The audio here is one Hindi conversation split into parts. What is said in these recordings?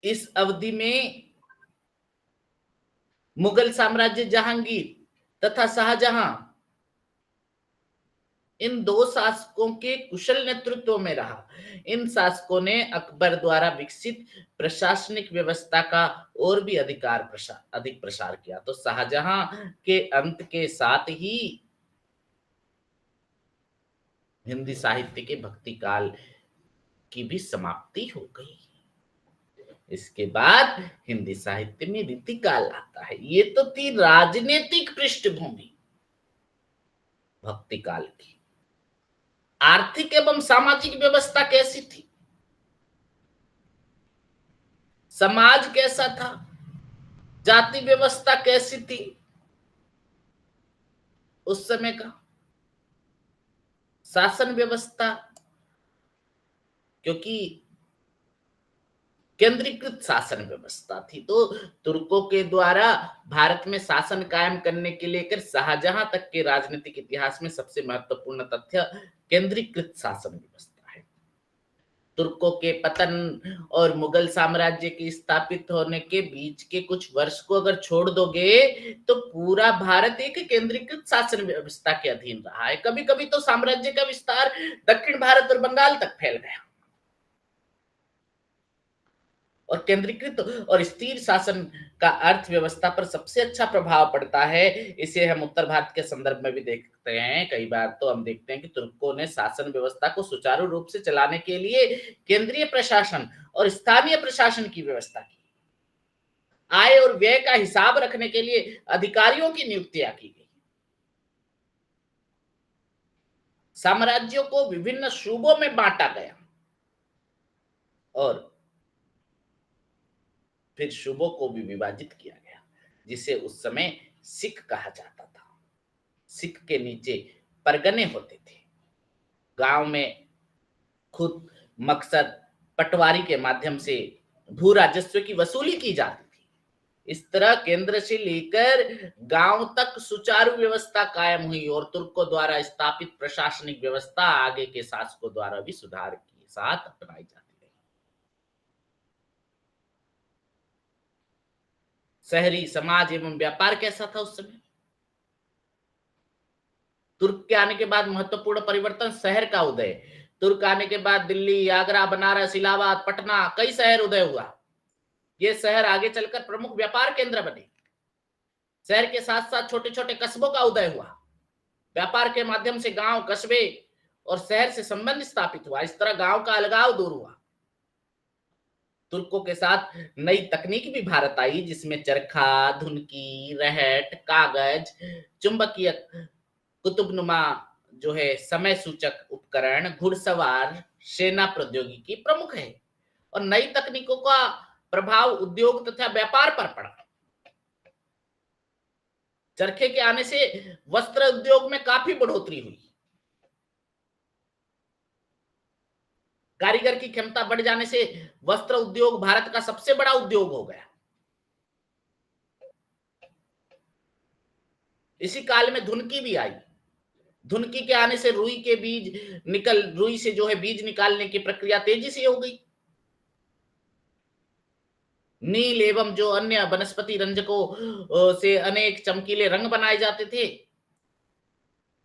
इस अवधि में मुगल साम्राज्य जहांगीर तथा शाहजहां इन दो शासकों के कुशल नेतृत्व में रहा। इन शासकों ने अकबर द्वारा विकसित प्रशासनिक व्यवस्था का और भी अधिक प्रसार किया। तो शाहजहां के अंत के साथ ही हिंदी साहित्य के भक्ति काल की भी समाप्ति हो गई। इसके बाद हिंदी साहित्य में रीति काल आता है। ये तो थी राजनीतिक पृष्ठभूमि भक्ति काल की। आर्थिक एवं सामाजिक व्यवस्था कैसी थी, समाज कैसा था, जाति व्यवस्था कैसी थी उस समय का, शासन व्यवस्था, क्योंकि केंद्रीकृत शासन व्यवस्था थी। तो तुर्कों के द्वारा भारत में शासन कायम करने के लेकर शाहजहां तक के राजनीतिक इतिहास में सबसे महत्वपूर्ण तथ्य केंद्रीकृत शासन व्यवस्था है। तुर्कों के पतन और मुगल साम्राज्य के स्थापित होने के बीच के कुछ वर्ष को अगर छोड़ दोगे तो पूरा भारत एक केंद्रीकृत शासन व्यवस्था के अधीन रहा है। कभी कभी तो साम्राज्य का विस्तार दक्षिण भारत और बंगाल तक फैल गया। और केंद्रीकृत और स्थिर शासन का अर्थव्यवस्था पर सबसे अच्छा प्रभाव पड़ता है। इसे हम उत्तर भारत के संदर्भ में भी देखते हैं। कई बार तो हम देखते हैं कि तुर्कों ने शासन व्यवस्था को सुचारू रूप से चलाने के लिए केंद्रीय प्रशासन और स्थानीय प्रशासन की व्यवस्था की। आय और व्यय का हिसाब रखने के लिए अधिकारियों की नियुक्तियां की गई। साम्राज्यों को विभिन्न सूबों में बांटा गया और फिर सूबों को भी विभाजित किया गया, जिसे उस समय सिख कहा जाता था। सिख के नीचे परगने होते थे। गांव में खुद मकसद पटवारी के माध्यम से भू राजस्व की वसूली की जाती थी। इस तरह केंद्र से लेकर गांव तक सुचारू व्यवस्था कायम हुई और तुर्कों द्वारा स्थापित प्रशासनिक व्यवस्था आगे के शासकों द्वारा भी सुधार के साथ अपनाई जाती रही। शहरी समाज एवं व्यापार कैसा था उस समय? तुर्क के आने के बाद महत्वपूर्ण परिवर्तन शहर का उदय। तुर्क आने के बाद दिल्ली, आगरा, बनारस, इलाहाबाद, पटना, कई शहर उदय हुआ। ये शहर आगे चलकर प्रमुख व्यापार केंद्र बने। शहर के साथ साथ छोटे छोटे कस्बों का उदय हुआ। व्यापार के माध्यम से गांव, कस्बे और शहर से संबंध स्थापित हुआ। इस तरह गांव का अलगाव दूर हुआ। तुर्कों के साथ नई तकनीक भी भारत आई, जिसमें चरखा, धुनकी, रहट, कागज, चुंबकीय कुतुबनुमा जो है समय सूचक उपकरण, घुड़सवार, सेना प्रौद्योगिकी प्रमुख है। और नई तकनीकों का प्रभाव उद्योग तथा व्यापार पर पड़ा। चरखे के आने से वस्त्र उद्योग में काफी बढ़ोतरी हुई। कारीगर की क्षमता बढ़ जाने से वस्त्र उद्योग भारत का सबसे बड़ा उद्योग हो गया। इसी काल में धुनकी भी आई। धुनकी के आने से रुई से जो है बीज निकालने की प्रक्रिया तेजी से हो गई। नील एवं जो अन्य वनस्पति रंजकों से अनेक चमकीले रंग बनाए जाते थे।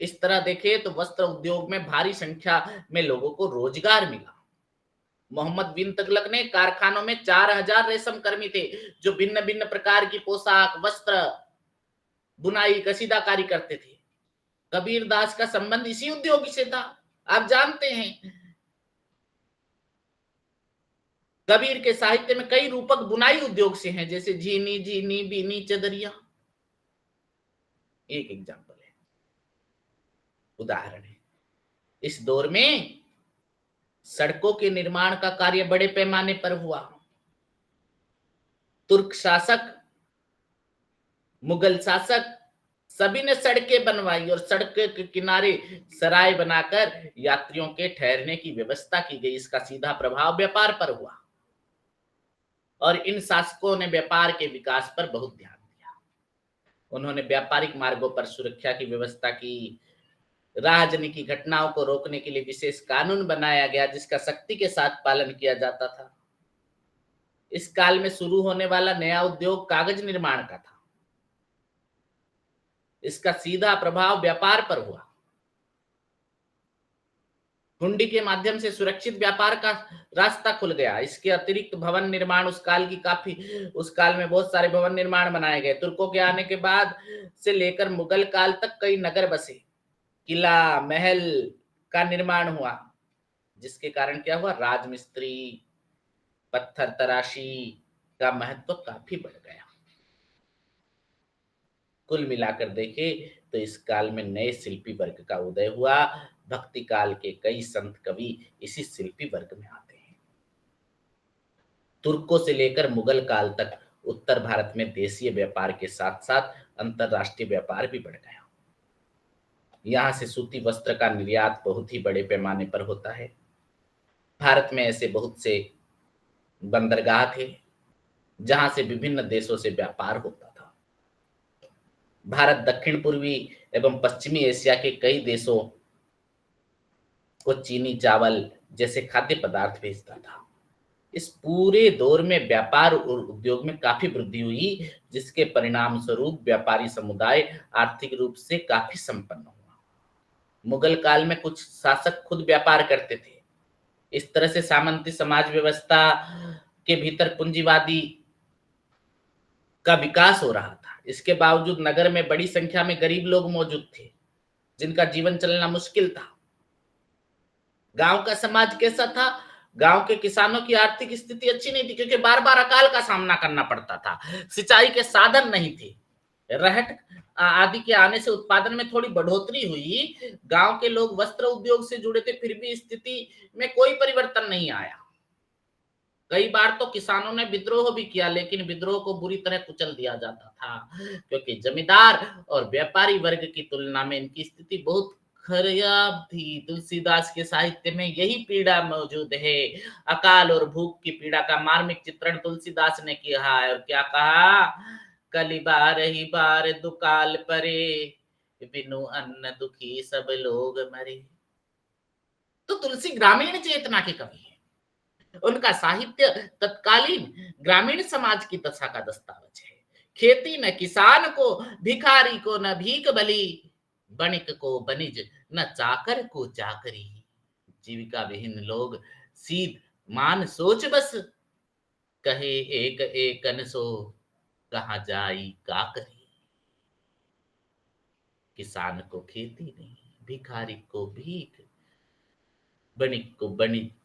इस तरह देखे तो वस्त्र उद्योग में भारी संख्या में लोगों को रोजगार मिला। मोहम्मद बिन तुगलक ने कारखानों में 4000 रेशम कर्मी थे, जो भिन्न भिन्न प्रकार की पोशाक, वस्त्र, बुनाई, कसीदाकारी करते थे। कबीर दास का संबंध इसी उद्योग से था। आप जानते हैं कबीर के साहित्य में कई रूपक बुनाई उद्योग से हैं, जैसे झीनी, झीनी, बीनी, चदरिया एक एग्जाम्पल है, उदाहरण है। इस दौर में सड़कों के निर्माण का कार्य बड़े पैमाने पर हुआ। तुर्क शासक, मुगल शासक सभी ने सड़कें बनवाई और सड़क के किनारे सराय बनाकर यात्रियों के ठहरने की व्यवस्था की गई। इसका सीधा प्रभाव व्यापार पर हुआ और इन शासकों ने व्यापार के विकास पर बहुत ध्यान दिया। उन्होंने व्यापारिक मार्गों पर सुरक्षा की व्यवस्था की। राहजनी की घटनाओं को रोकने के लिए विशेष कानून बनाया गया, जिसका सख्ती के साथ पालन किया जाता था। इस काल में शुरू होने वाला नया उद्योग कागज निर्माण का था। इसका सीधा प्रभाव व्यापार पर हुआ। हुंडी के माध्यम से सुरक्षित व्यापार का रास्ता खुल गया। इसके अतिरिक्त भवन निर्माण उस काल में बहुत सारे भवन निर्माण बनाए गए। तुर्कों के आने के बाद से लेकर मुगल काल तक कई नगर बसे, किला महल का निर्माण हुआ, जिसके कारण क्या हुआ, राजमिस्त्री पत्थर तराशी का महत्व काफी बढ़ गया। कुल मिलाकर देखें तो इस काल में नए शिल्पी वर्ग का उदय हुआ। भक्ति काल के कई संत कवि इसी शिल्पी वर्ग में आते हैं। तुर्कों से लेकर मुगल काल तक उत्तर भारत में देशीय व्यापार के साथ साथ अंतरराष्ट्रीय व्यापार भी बढ़ गया। यहां से सूती वस्त्र का निर्यात बहुत ही बड़े पैमाने पर होता है। भारत में ऐसे बहुत से बंदरगाह थे जहां से विभिन्न देशों से व्यापार होता था। भारत दक्षिण पूर्वी एवं पश्चिमी एशिया के कई देशों को चीनी चावल जैसे खाद्य पदार्थ भेजता था। इस पूरे दौर में व्यापार और उद्योग में काफी वृद्धि हुई, जिसके परिणाम स्वरूप व्यापारी समुदाय आर्थिक रूप से काफी संपन्न हुआ। मुगल काल में कुछ शासक खुद व्यापार करते थे। इस तरह से सामंती समाज व्यवस्था के भीतर पूंजीवादी का विकास हो रहा था। इसके बावजूद नगर में बड़ी संख्या में गरीब लोग मौजूद थे, जिनका जीवन चलना मुश्किल था। गांव का समाज कैसा था? गांव के किसानों की आर्थिक स्थिति अच्छी नहीं थी, क्योंकि बार बार अकाल का सामना करना पड़ता था। सिंचाई के साधन नहीं थे। रहट आदि के आने से उत्पादन में थोड़ी बढ़ोतरी हुई। गांव के लोग वस्त्र उद्योग से जुड़े थे, फिर भी स्थिति में कोई परिवर्तन नहीं आया। कई बार तो किसानों ने विद्रोह भी किया, लेकिन विद्रोह को बुरी तरह कुचल दिया जाता था, क्योंकि जमींदार और व्यापारी वर्ग की तुलना में इनकी स्थिति बहुत खराब थी। तुलसीदास के साहित्य में यही पीड़ा मौजूद है। अकाल और भूख की पीड़ा का मार्मिक चित्रण तुलसीदास ने किया है। और क्या कहा, कली बार ही बार दुकाल परे, बिनु अन्न दुखी सब लोग मरे। तो तुलसी ग्रामीण चेतना के कवि है। उनका साहित्य तत्कालीन ग्रामीण समाज की दशा का दस्तावेज है। खेती न किसान को, भिखारी को न भीख बली, बणिक को बनिज न चाकर को चाकरी। जीविका विहीन लोग सीध मान सोच बस, कहे एक एकन सो कहा जाई का करी। किसान को खेती नहीं, भिखारी को भीख, बणिक को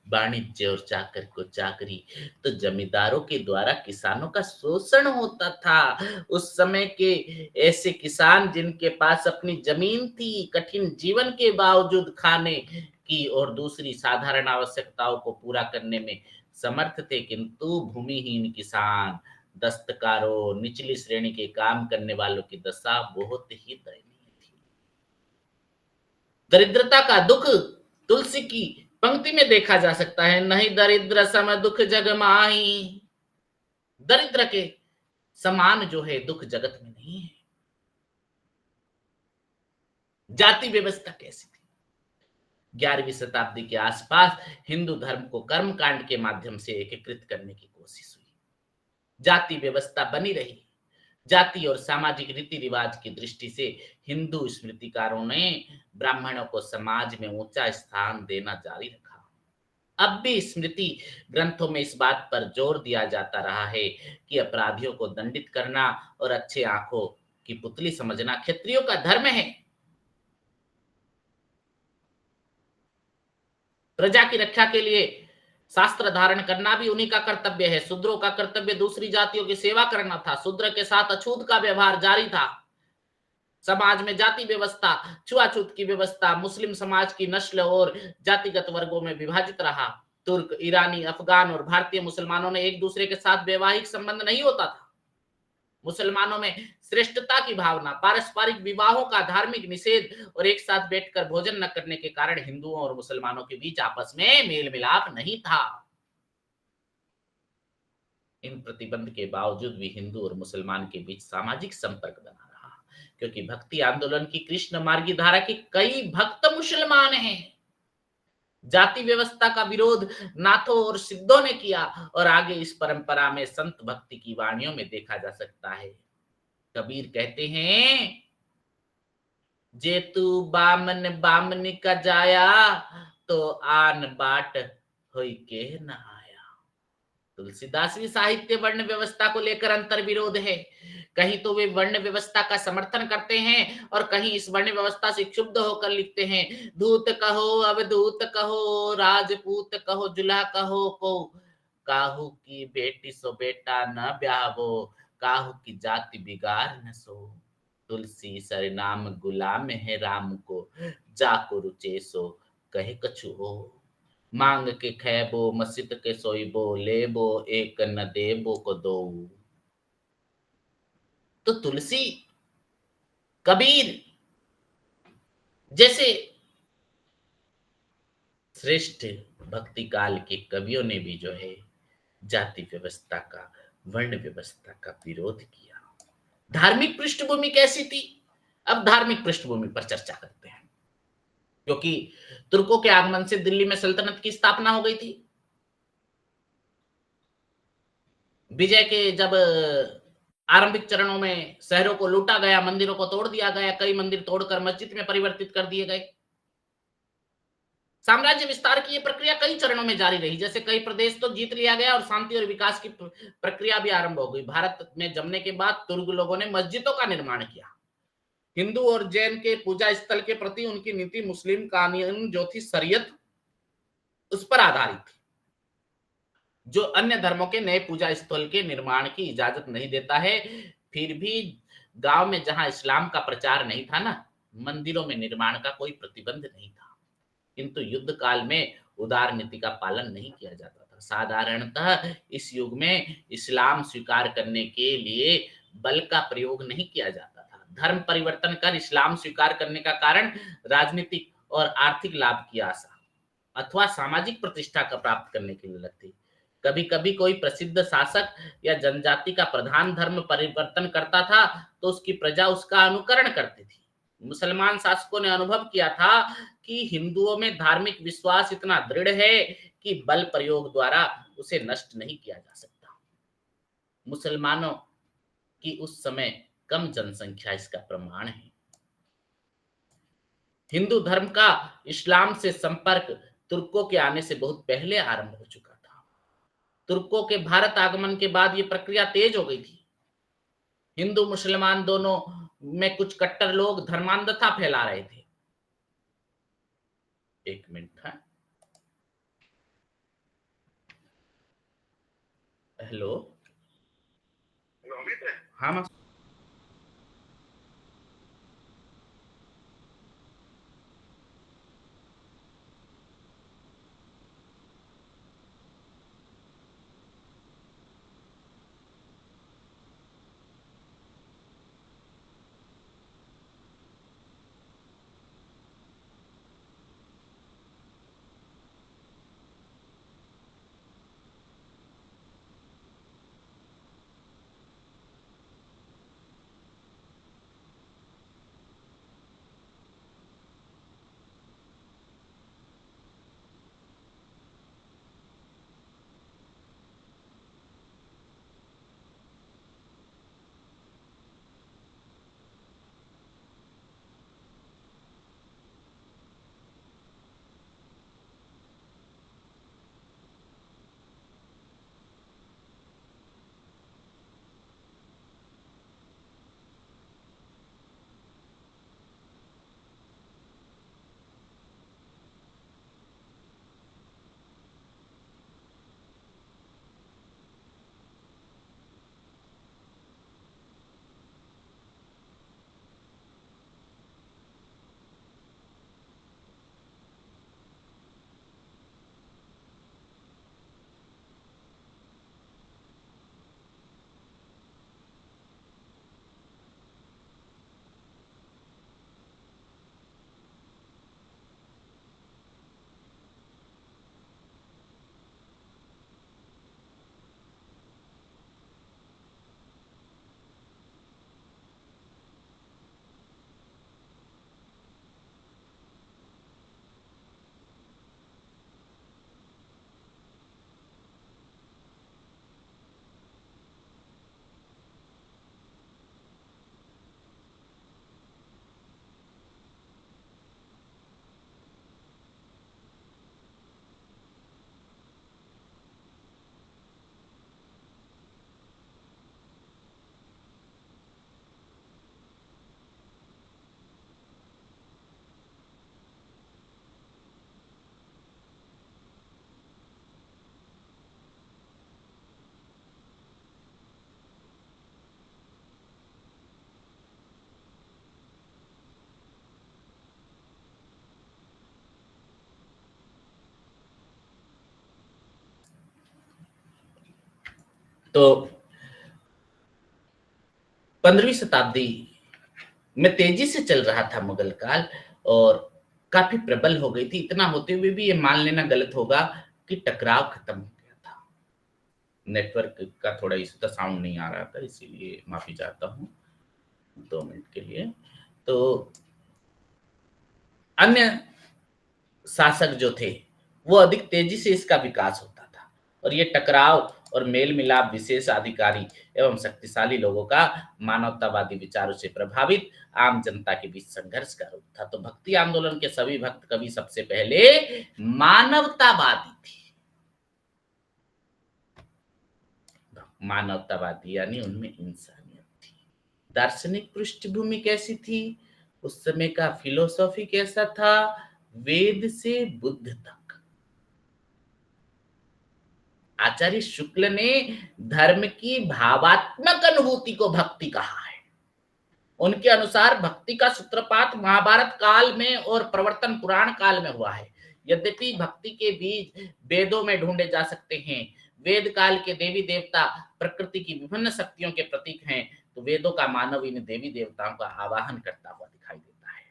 वाणिज्य और चाकर को चाकरी। तो जमींदारों के द्वारा किसानों का शोषण होता था। उस समय के ऐसे किसान जिनके पास अपनी जमीन थी, कठिन जीवन के बावजूद खाने की और दूसरी साधारण आवश्यकताओं को पूरा करने में समर्थ थे, किंतु भूमिहीन किसान, दस्तकारों, निचली श्रेणी के काम करने वालों की दशा बहुत ही दयनीय थी। दरिद्रता का दुख तुलसी की पंक्ति में देखा जा सकता है। नहीं दरिद्र सम दुख जग माही। दरिद्र के समान जो है दुख जगत में नहीं है। जाति व्यवस्था कैसी थी? 11वीं शताब्दी के आसपास हिंदू धर्म को कर्मकांड के माध्यम से एकीकृत करने की कोशिश हुई। जाति व्यवस्था बनी रही। जाति और सामाजिक रीति रिवाज की दृष्टि से हिंदू स्मृतिकारों ने ब्राह्मणों को समाज में ऊंचा स्थान देना जारी रखा। अब भी स्मृति ग्रंथों में इस बात पर जोर दिया जाता रहा है कि अपराधियों को दंडित करना और अच्छे आंखों की पुतली समझना क्षत्रियों का धर्म है। प्रजा की रक्षा के लिए शास्त्र धारण करना भी उन्हीं का कर्तव्य है। शूद्रों का कर्तव्य दूसरी जातियों की सेवा करना था। शूद्र के साथ अछूत का व्यवहार जारी था। समाज में जाति व्यवस्था, छुआछूत की व्यवस्था मुस्लिम समाज की नस्ल और जातिगत वर्गों में विभाजित रहा। तुर्क, ईरानी, अफगान और भारतीय मुसलमानों ने एक दूसरे के साथ वैवाहिक संबंध नहीं होता था। मुसलमानों में श्रेष्ठता की भावना, पारस्परिक विवाहों का धार्मिक निषेध और एक साथ बैठकर भोजन न करने के कारण हिंदुओं और मुसलमानों के बीच आपस में मेल मिलाप नहीं था। इन प्रतिबंध के बावजूद भी हिंदू और मुसलमान के बीच सामाजिक संपर्क बना रहा, क्योंकि भक्ति आंदोलन की कृष्ण मार्गी धारा के कई भक्त मुसलमान हैं। जाति व्यवस्था का विरोध नाथों और सिद्धों ने किया और आगे इस परंपरा में संत भक्ति की वाणियों में देखा जा सकता है। कबीर कहते हैं, जेतु बामन बामनी का जाया, तो आन बाट होई के न आया। तुलसीदास भी साहित्य वर्ण व्यवस्था को लेकर अंतर विरोध है। कहीं तो वे वर्ण व्यवस्था का समर्थन करते हैं और कहीं इस वर्ण व्यवस्था से क्षुब्ध होकर लिखते हैं, दूत कहो अवधूत कहो, राजपूत कहो जुला कहो को, काहू की बेटी सो बेटा न ब्याहवो, काहू की जाति बिगाड़ न सो। तुलसी सरनाम गुलाम है राम को, जाको रुचे सो कहे कछु हो। मांग के खैबो मसित के सोइबो, लेबो एक न देबो को दो। तो तुलसी, कबीर जैसे श्रेष्ठ भक्ति काल के कवियों ने भी जो है जाति व्यवस्था का, वर्ण व्यवस्था का विरोध किया। धार्मिक पृष्ठभूमि कैसी थी? अब धार्मिक पृष्ठभूमि पर चर्चा करते हैं, क्योंकि तुर्कों के आगमन से दिल्ली में सल्तनत की स्थापना हो गई थी। विजय के जब आरंभिक चरणों में शहरों को लूटा गया, मंदिरों को तोड़ दिया गया, कई मंदिर तोड़कर मस्जिद में परिवर्तित कर दिए गए। साम्राज्य विस्तार की ये प्रक्रिया कई चरणों में जारी रही। जैसे कई प्रदेश तो जीत लिया गया और शांति और विकास की प्रक्रिया भी आरंभ हो गई। भारत में जमने के बाद तुर्क लोगों ने मस्जिदों का निर्माण किया। हिंदू और जैन के पूजा स्थल के प्रति उनकी नीति मुस्लिम कानून जो थी शरीयत, उस पर आधारित थी, जो अन्य धर्मों के नए पूजा स्थल के निर्माण की इजाजत नहीं देता है। फिर भी गांव में जहां इस्लाम का प्रचार नहीं था ना, मंदिरों में निर्माण का कोई प्रतिबंध नहीं था। किंतु युद्ध काल में उदार नीति का पालन नहीं किया जाता था। साधारणतः इस युग में इस्लाम स्वीकार करने के लिए बल का प्रयोग नहीं किया जाता था। धर्म परिवर्तन कर इस्लाम स्वीकार करने का कारण राजनीतिक और आर्थिक लाभ की आशा अथवा सामाजिक प्रतिष्ठा का प्राप्त करने के लिए लगती। कभी कभी कोई प्रसिद्ध शासक या जनजाति का प्रधान धर्म परिवर्तन करता था तो उसकी प्रजा उसका अनुकरण करती थी। मुसलमान शासकों ने अनुभव किया था कि हिंदुओं में धार्मिक विश्वास इतना दृढ़ है कि बल प्रयोग द्वारा उसे नष्ट नहीं किया जा सकता। मुसलमानों की उस समय कम जनसंख्या इसका प्रमाण है। हिंदू धर्म का इस्लाम से संपर्क तुर्कों के आने से बहुत पहले आरंभ हो चुका था। तुर्कों के भारत आगमन के बाद ये प्रक्रिया तेज हो गई थी। हिंदू मुसलमान दोनों में कुछ कट्टर लोग धर्मांधता फैला रहे थे। एक मिनट है। हेलो। हाँ। तो 15वीं शताब्दी में तेजी से चल रहा था मुगल काल और काफी प्रबल हो गई थी। इतना होते हुए भी ये मान लेना गलत होगा कि टकराव खत्म हो गया था। नेटवर्क का थोड़ा इशू था, साउंड नहीं आ रहा था, इसीलिए माफी चाहता हूँ 2 मिनट के लिए। तो अन्य शासक जो थे वो अधिक तेजी से इसका विकास होता था और ये टकराव और मेल मिलाप विशेष अधिकारी एवं शक्तिशाली लोगों का मानवतावादी विचारों से प्रभावित आम जनता के बीच संघर्ष का रूप था। तो भक्ति आंदोलन के सभी भक्त कवि सबसे पहले मानवतावादी थे। मानवतावादी यानी उनमें इंसानियत थी। दार्शनिक पृष्ठभूमि कैसी थी, उस समय का फिलोसॉफी कैसा था, वेद से बुद्ध तक। आचार्य शुक्ल ने धर्म की भावात्मक अनुभूति को भक्ति कहा है। उनके अनुसार भक्ति का सूत्रपात महाभारत काल में और प्रवर्तन पुराण काल में हुआ है। यद्यपि भक्ति के बीज वेदों में ढूंढे जा सकते हैं, वेद काल के देवी देवता प्रकृति की विभिन्न शक्तियों के प्रतीक हैं, तो वेदों का मानव इन देवी देवताओं का आवाहन करता हुआ दिखाई देता है।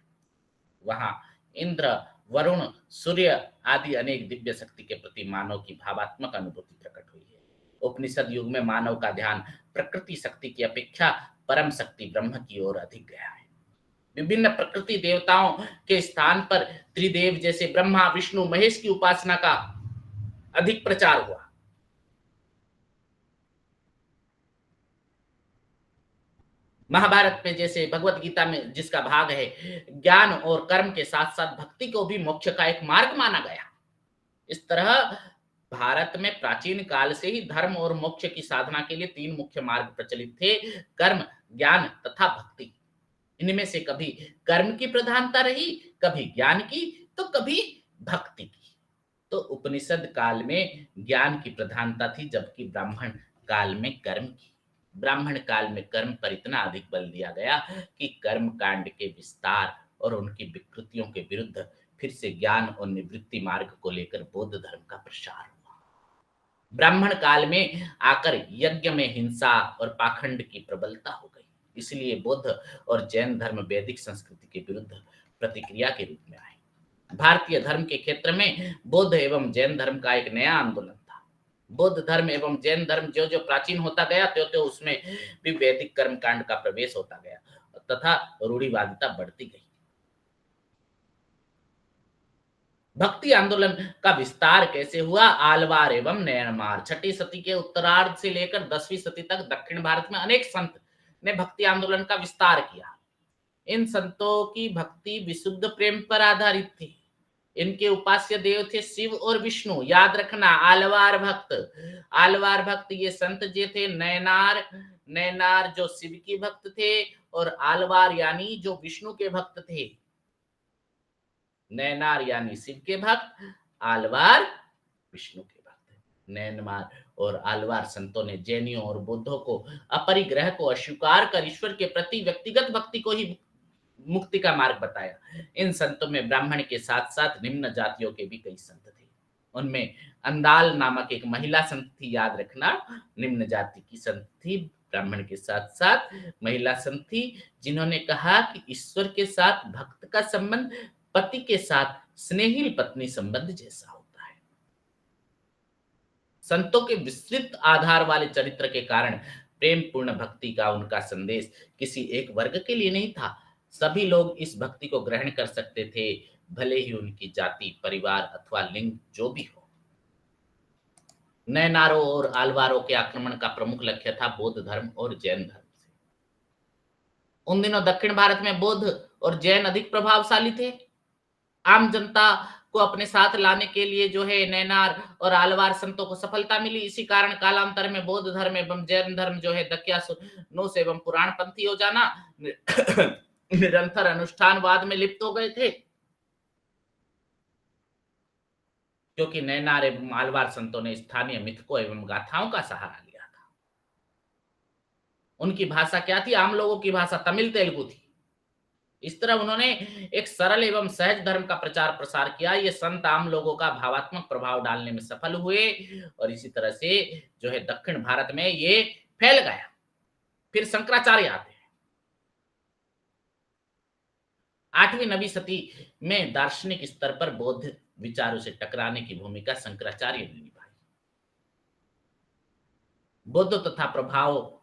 वहां इंद्र, वरुण, सूर्य आदि अनेक दिव्य शक्ति के प्रति मानव की भावात्मक अनुभूति प्रकट हुई है। उपनिषद युग में मानव का ध्यान प्रकृति शक्ति की अपेक्षा परम शक्ति ब्रह्म की ओर अधिक गया है। विभिन्न प्रकृति देवताओं के स्थान पर त्रिदेव जैसे ब्रह्मा, विष्णु, महेश की उपासना का अधिक प्रचार हुआ। महाभारत में जैसे भगवत गीता में जिसका भाग है, ज्ञान और कर्म के साथ साथ भक्ति को भी मोक्ष का एक मार्ग माना गया। इस तरह भारत में प्राचीन काल से ही धर्म और मोक्ष की साधना के लिए 3 मुख्य मार्ग प्रचलित थे, कर्म, ज्ञान तथा भक्ति। इनमें से कभी कर्म की प्रधानता रही, कभी ज्ञान की, तो कभी भक्ति की। तो उपनिषद काल में ज्ञान की प्रधानता थी, जबकि ब्राह्मण काल में कर्म की। ब्राह्मण काल में कर्म पर इतना अधिक बल दिया गया कि कर्म कांड के विस्तार और उनकी विकृतियों के विरुद्ध फिर से ज्ञान और निवृत्ति मार्ग को लेकर बौद्ध धर्म का प्रसार हुआ। ब्राह्मण काल में आकर यज्ञ में हिंसा और पाखंड की प्रबलता हो गई, इसलिए बौद्ध और जैन धर्म वैदिक संस्कृति के विरुद्ध प्रतिक्रिया के रूप में आए। भारतीय धर्म के क्षेत्र में बौद्ध एवं जैन धर्म का एक नया आंदोलन था। बौद्ध धर्म एवं जैन धर्म जो जो प्राचीन होता गया, त्यों उसमें भी वैदिक कर्म कांड का प्रवेश होता गया तथा रूढ़िवादिता बढ़ती गई। भक्ति आंदोलन का विस्तार कैसे हुआ? आलवार एवं नैनमार। 6ठी सदी के उत्तरार्ध से लेकर 10वीं सदी तक दक्षिण भारत में अनेक संत ने भक्ति आंदोलन का विस्तार किया। इन संतों की भक्ति विशुद्ध प्रेम पर आधारित थी। इनके उपास्य देव थे शिव और विष्णु। याद रखना, आलवार भक्त ये संत जे थे। नैनार जो शिव की भक्त थे और आलवार यानी जो विष्णु के भक्त थे। नैनार यानी शिव के भक्त, आलवार विष्णु के भक्त। नैनमार और आलवार संतों ने जैनियों और बौद्धों को अपरिग्रह को अस्वीकार कर ईश्वर के प्रति व्यक्तिगत भक्ति को ही मुक्ति का मार्ग बताया। इन संतों में ब्राह्मण के साथ साथ निम्न जातियों के भी कई संत थे। उनमें अंदाल नामक एक महिला संत थी। याद रखना, निम्न जाति की संत थी, ब्राह्मण के साथ साथ महिला संत थी, जिन्होंने कहा कि ईश्वर के साथ भक्त का संबंध पति के साथ स्नेहिल पत्नी संबंध जैसा होता है। संतों के विस्तृत आधार वाले चरित्र के कारण प्रेम पूर्ण भक्ति का उनका संदेश किसी एक वर्ग के लिए नहीं था। सभी लोग इस भक्ति को ग्रहण कर सकते थे, भले ही उनकी जाति, परिवार अथवा लिंग जो भी हो। नैनारों और आलवारों के आक्रमण का प्रमुख लक्ष्य था बौद्ध धर्म और जैन धर्म से। उन दिनों दक्षिण भारत में बौद्ध और जैन अधिक प्रभावशाली थे। आम जनता को अपने साथ लाने के लिए जो है नैनार और आलवार संतों को सफलता मिली। इसी कारण कालांतर में बौद्ध धर्म एवं जैन धर्म जो है दक्यानुस एवं पुराण पंथी हो जाना, निरंतर अनुष्ठानवाद में लिप्त हो गए थे, क्योंकि नैनार एवं आलवार संतों ने स्थानीय मिथकों एवं गाथाओं का सहारा लिया था। उनकी भाषा क्या थी? आम लोगों की भाषा तमिल तेलुगु थी। इस तरह उन्होंने एक सरल एवं सहज धर्म का प्रचार प्रसार किया। ये संत आम लोगों का भावात्मक प्रभाव डालने में सफल हुए और इसी तरह से जो है दक्षिण भारत में ये फैल गया। फिर शंकराचार्य आते हैं। 8वीं नवी सदी में दार्शनिक स्तर पर बौद्ध विचारों से टकराने की भूमिका शंकराचार्य ने निभाई। बौद्ध तथा प्रभाव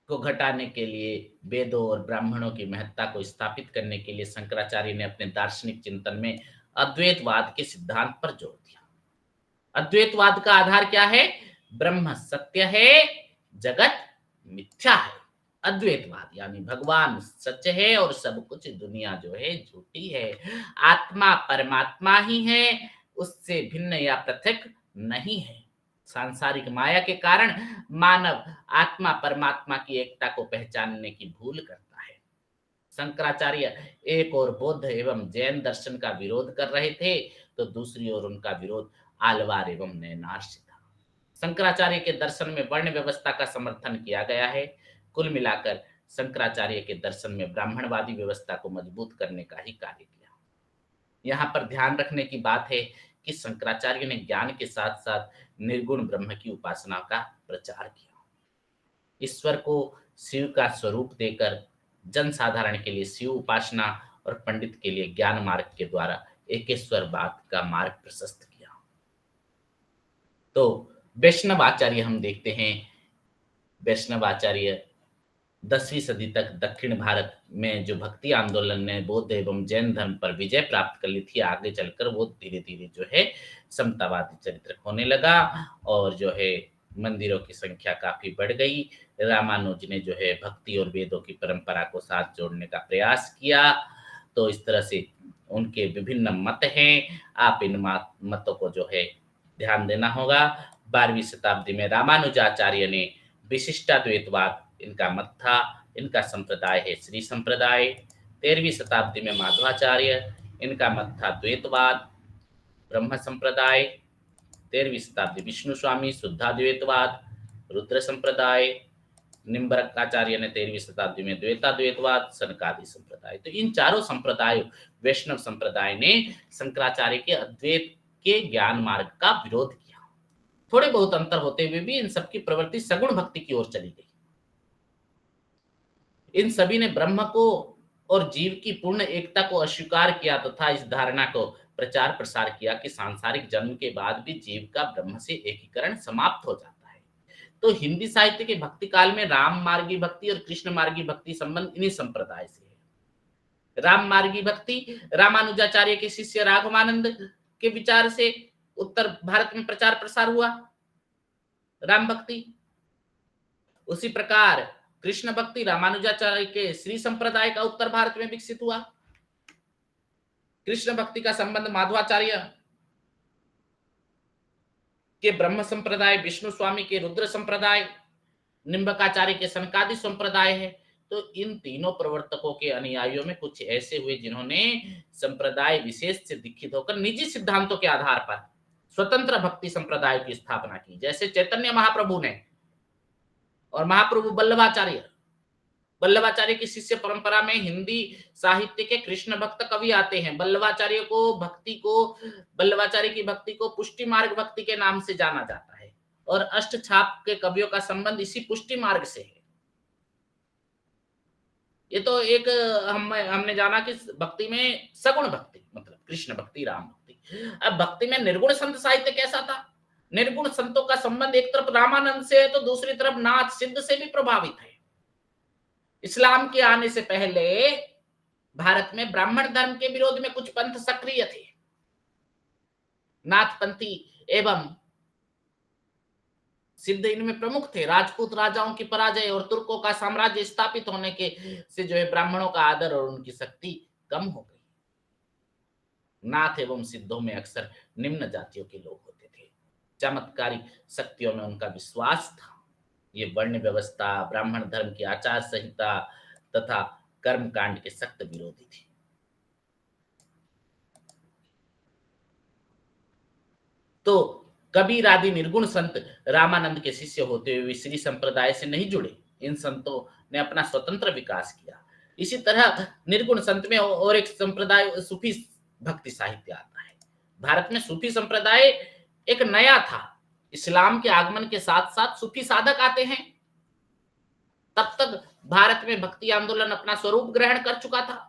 को घटाने के लिए वेदों और ब्राह्मणों की महत्ता को स्थापित करने के लिए शंकराचार्य ने अपने दार्शनिक चिंतन में अद्वैतवाद के सिद्धांत पर जोर दिया। अद्वैतवाद का आधार क्या है? ब्रह्म सत्य है, जगत मिथ्या है। अद्वैतवाद यानी भगवान सच है और सब कुछ दुनिया जो है झूठी है। आत्मा परमात्मा ही है, उससे भिन्न या पृथक नहीं है। सांसारिक माया के कारण मानव आत्मा परमात्मा की एकता को पहचानने की भूल करता है। शंकराचार्य एक और बौद्ध एवं जैन दर्शन का विरोध कर रहे थे, तो दूसरी ओर उनका विरोध आलवार एवं नैनार से था। शंकराचार्य के दर्शन में वर्ण व्यवस्था का समर्थन किया गया है। कुल मिलाकर शंकराचार्य के दर्शन में ब्राह्मणवादी व्यवस्था को मजबूत करने का ही कार्य किया। यहाँ पर ध्यान रखने की बात है कि शंकराचार्य ने ज्ञान के साथ साथ निर्गुण ब्रह्म की उपासना का प्रचार किया। ईश्वर को शिव का स्वरूप देकर जनसाधारण के लिए शिव उपासना और पंडित के लिए ज्ञान मार्ग के द्वारा एकेश्वरवाद का मार्ग प्रशस्त किया। तो वैष्णव आचार्य हम देखते हैं। वैष्णव आचार्य 10वीं सदी तक दक्षिण भारत में जो भक्ति आंदोलन ने बौद्ध एवं जैन धर्म पर विजय प्राप्त कर ली थी, आगे चलकर वो धीरे-धीरे जो है समतावादी चरित्र होने लगा और जो है मंदिरों की संख्या काफ़ी बढ़ गई। रामानुज ने जो है भक्ति और वेदों की परंपरा को साथ जोड़ने का प्रयास किया। तो इस तरह से उनके विभिन्न मत हैं, आप इन मतों को जो है ध्यान देना होगा। 12वीं शताब्दी में रामानुजाचार्य ने विशिष्टाद्वैतवाद इनका मत था। इनका संप्रदाय है श्री संप्रदाय। 13वीं शताब्दी में माधवाचार्य, इनका मत था द्वैतवाद ब्रह्म संप्रदाय। 13वीं शताब्दी विष्णु स्वामी शुद्धाद्वैतवाद रुद्र संप्रदाय। निम्बरकाचार्य ने 13वीं शताब्दी में द्वैताद्वैतवाद सनकादि संप्रदाय। तो इन चारों संप्रदायों वैष्णव संप्रदाय ने शंकराचार्य के अद्वैत के ज्ञान मार्ग का विरोध किया। थोड़े बहुत अंतर होते हुए भी इन सबकी प्रवृत्ति सगुण भक्ति की ओर चली गई। इन सभी ने ब्रह्म को और जीव की पूर्ण एकता को अस्वीकार किया तथा इस धारणा को प्रचार प्रसार किया कि सांसारिक जन्म के बाद भी जीव का ब्रह्म से एकीकरण समाप्त हो जाता है। तो हिंदी साहित्य के भक्ति काल में राम मार्गी भक्ति और कृष्ण मार्गी भक्ति संबंध इन्हीं संप्रदाय से है। राम मार्गी भक्ति रामानुजाचार्य के शिष्य राघवानंद के विचार से उत्तर भारत में प्रचार प्रसार हुआ राम भक्ति। उसी प्रकार कृष्ण भक्ति रामानुजाचार्य के श्री संप्रदाय का उत्तर भारत में विकसित हुआ। कृष्ण भक्ति का संबंध माधवाचार्य के ब्रह्म संप्रदाय, विष्णु स्वामी के रुद्र संप्रदाय, निम्बकाचार्य के सनकादि संप्रदाय है। तो इन तीनों प्रवर्तकों के अनुयायियों में कुछ ऐसे हुए जिन्होंने संप्रदाय विशेष से दीक्षित होकर निजी सिद्धांतों के आधार पर स्वतंत्र भक्ति संप्रदाय की स्थापना की, जैसे चैतन्य महाप्रभु ने और महाप्रभु वल्लभाचार्य की शिष्य परंपरा में हिंदी साहित्य के कृष्ण भक्त कवि आते हैं। वल्लभाचार्य की भक्ति को पुष्टि मार्ग भक्ति के नाम से जाना जाता है और अष्टछाप के कवियों का संबंध इसी पुष्टि मार्ग से है। ये तो एक हमने जाना कि भक्ति में सगुण भक्ति मतलब कृष्ण भक्ति, राम भक्ति। अब भक्ति में निर्गुण संत साहित्य कैसा था? निर्गुण संतों का संबंध एक तरफ रामानंद से है तो दूसरी तरफ नाथ सिद्ध से भी प्रभावित है। इस्लाम के आने से पहले भारत में ब्राह्मण धर्म के विरोध में कुछ पंथ सक्रिय थे। नाथपंथी एवं सिद्ध इनमें प्रमुख थे। राजपूत राजाओं की पराजय और तुर्कों का साम्राज्य स्थापित होने के से जो है ब्राह्मणों का आदर और उनकी शक्ति कम हो गई। नाथ एवं सिद्धों में अक्सर निम्न जातियों के लोग होते थे। चमत्कारी शक्तियों में उनका विश्वास था। ये वर्ण व्यवस्था, ब्राह्मण धर्म की आचार संहिता तथा कर्म कांड के सख्त विरोधी थे। तो कबीर आदि निर्गुण संत रामानंद के शिष्य होते हुए श्री संप्रदाय से नहीं जुड़े। इन संतों ने अपना स्वतंत्र विकास किया। इसी तरह निर्गुण संत में और एक संप्रदाय सूफी भक्ति साहित्य आता है। भारत में सूफी संप्रदाय एक नया था। इस्लाम के आगमन के साथ साथ सूफी साधक आते हैं। तब तक भारत में भक्ति आंदोलन अपना स्वरूप ग्रहण कर चुका था।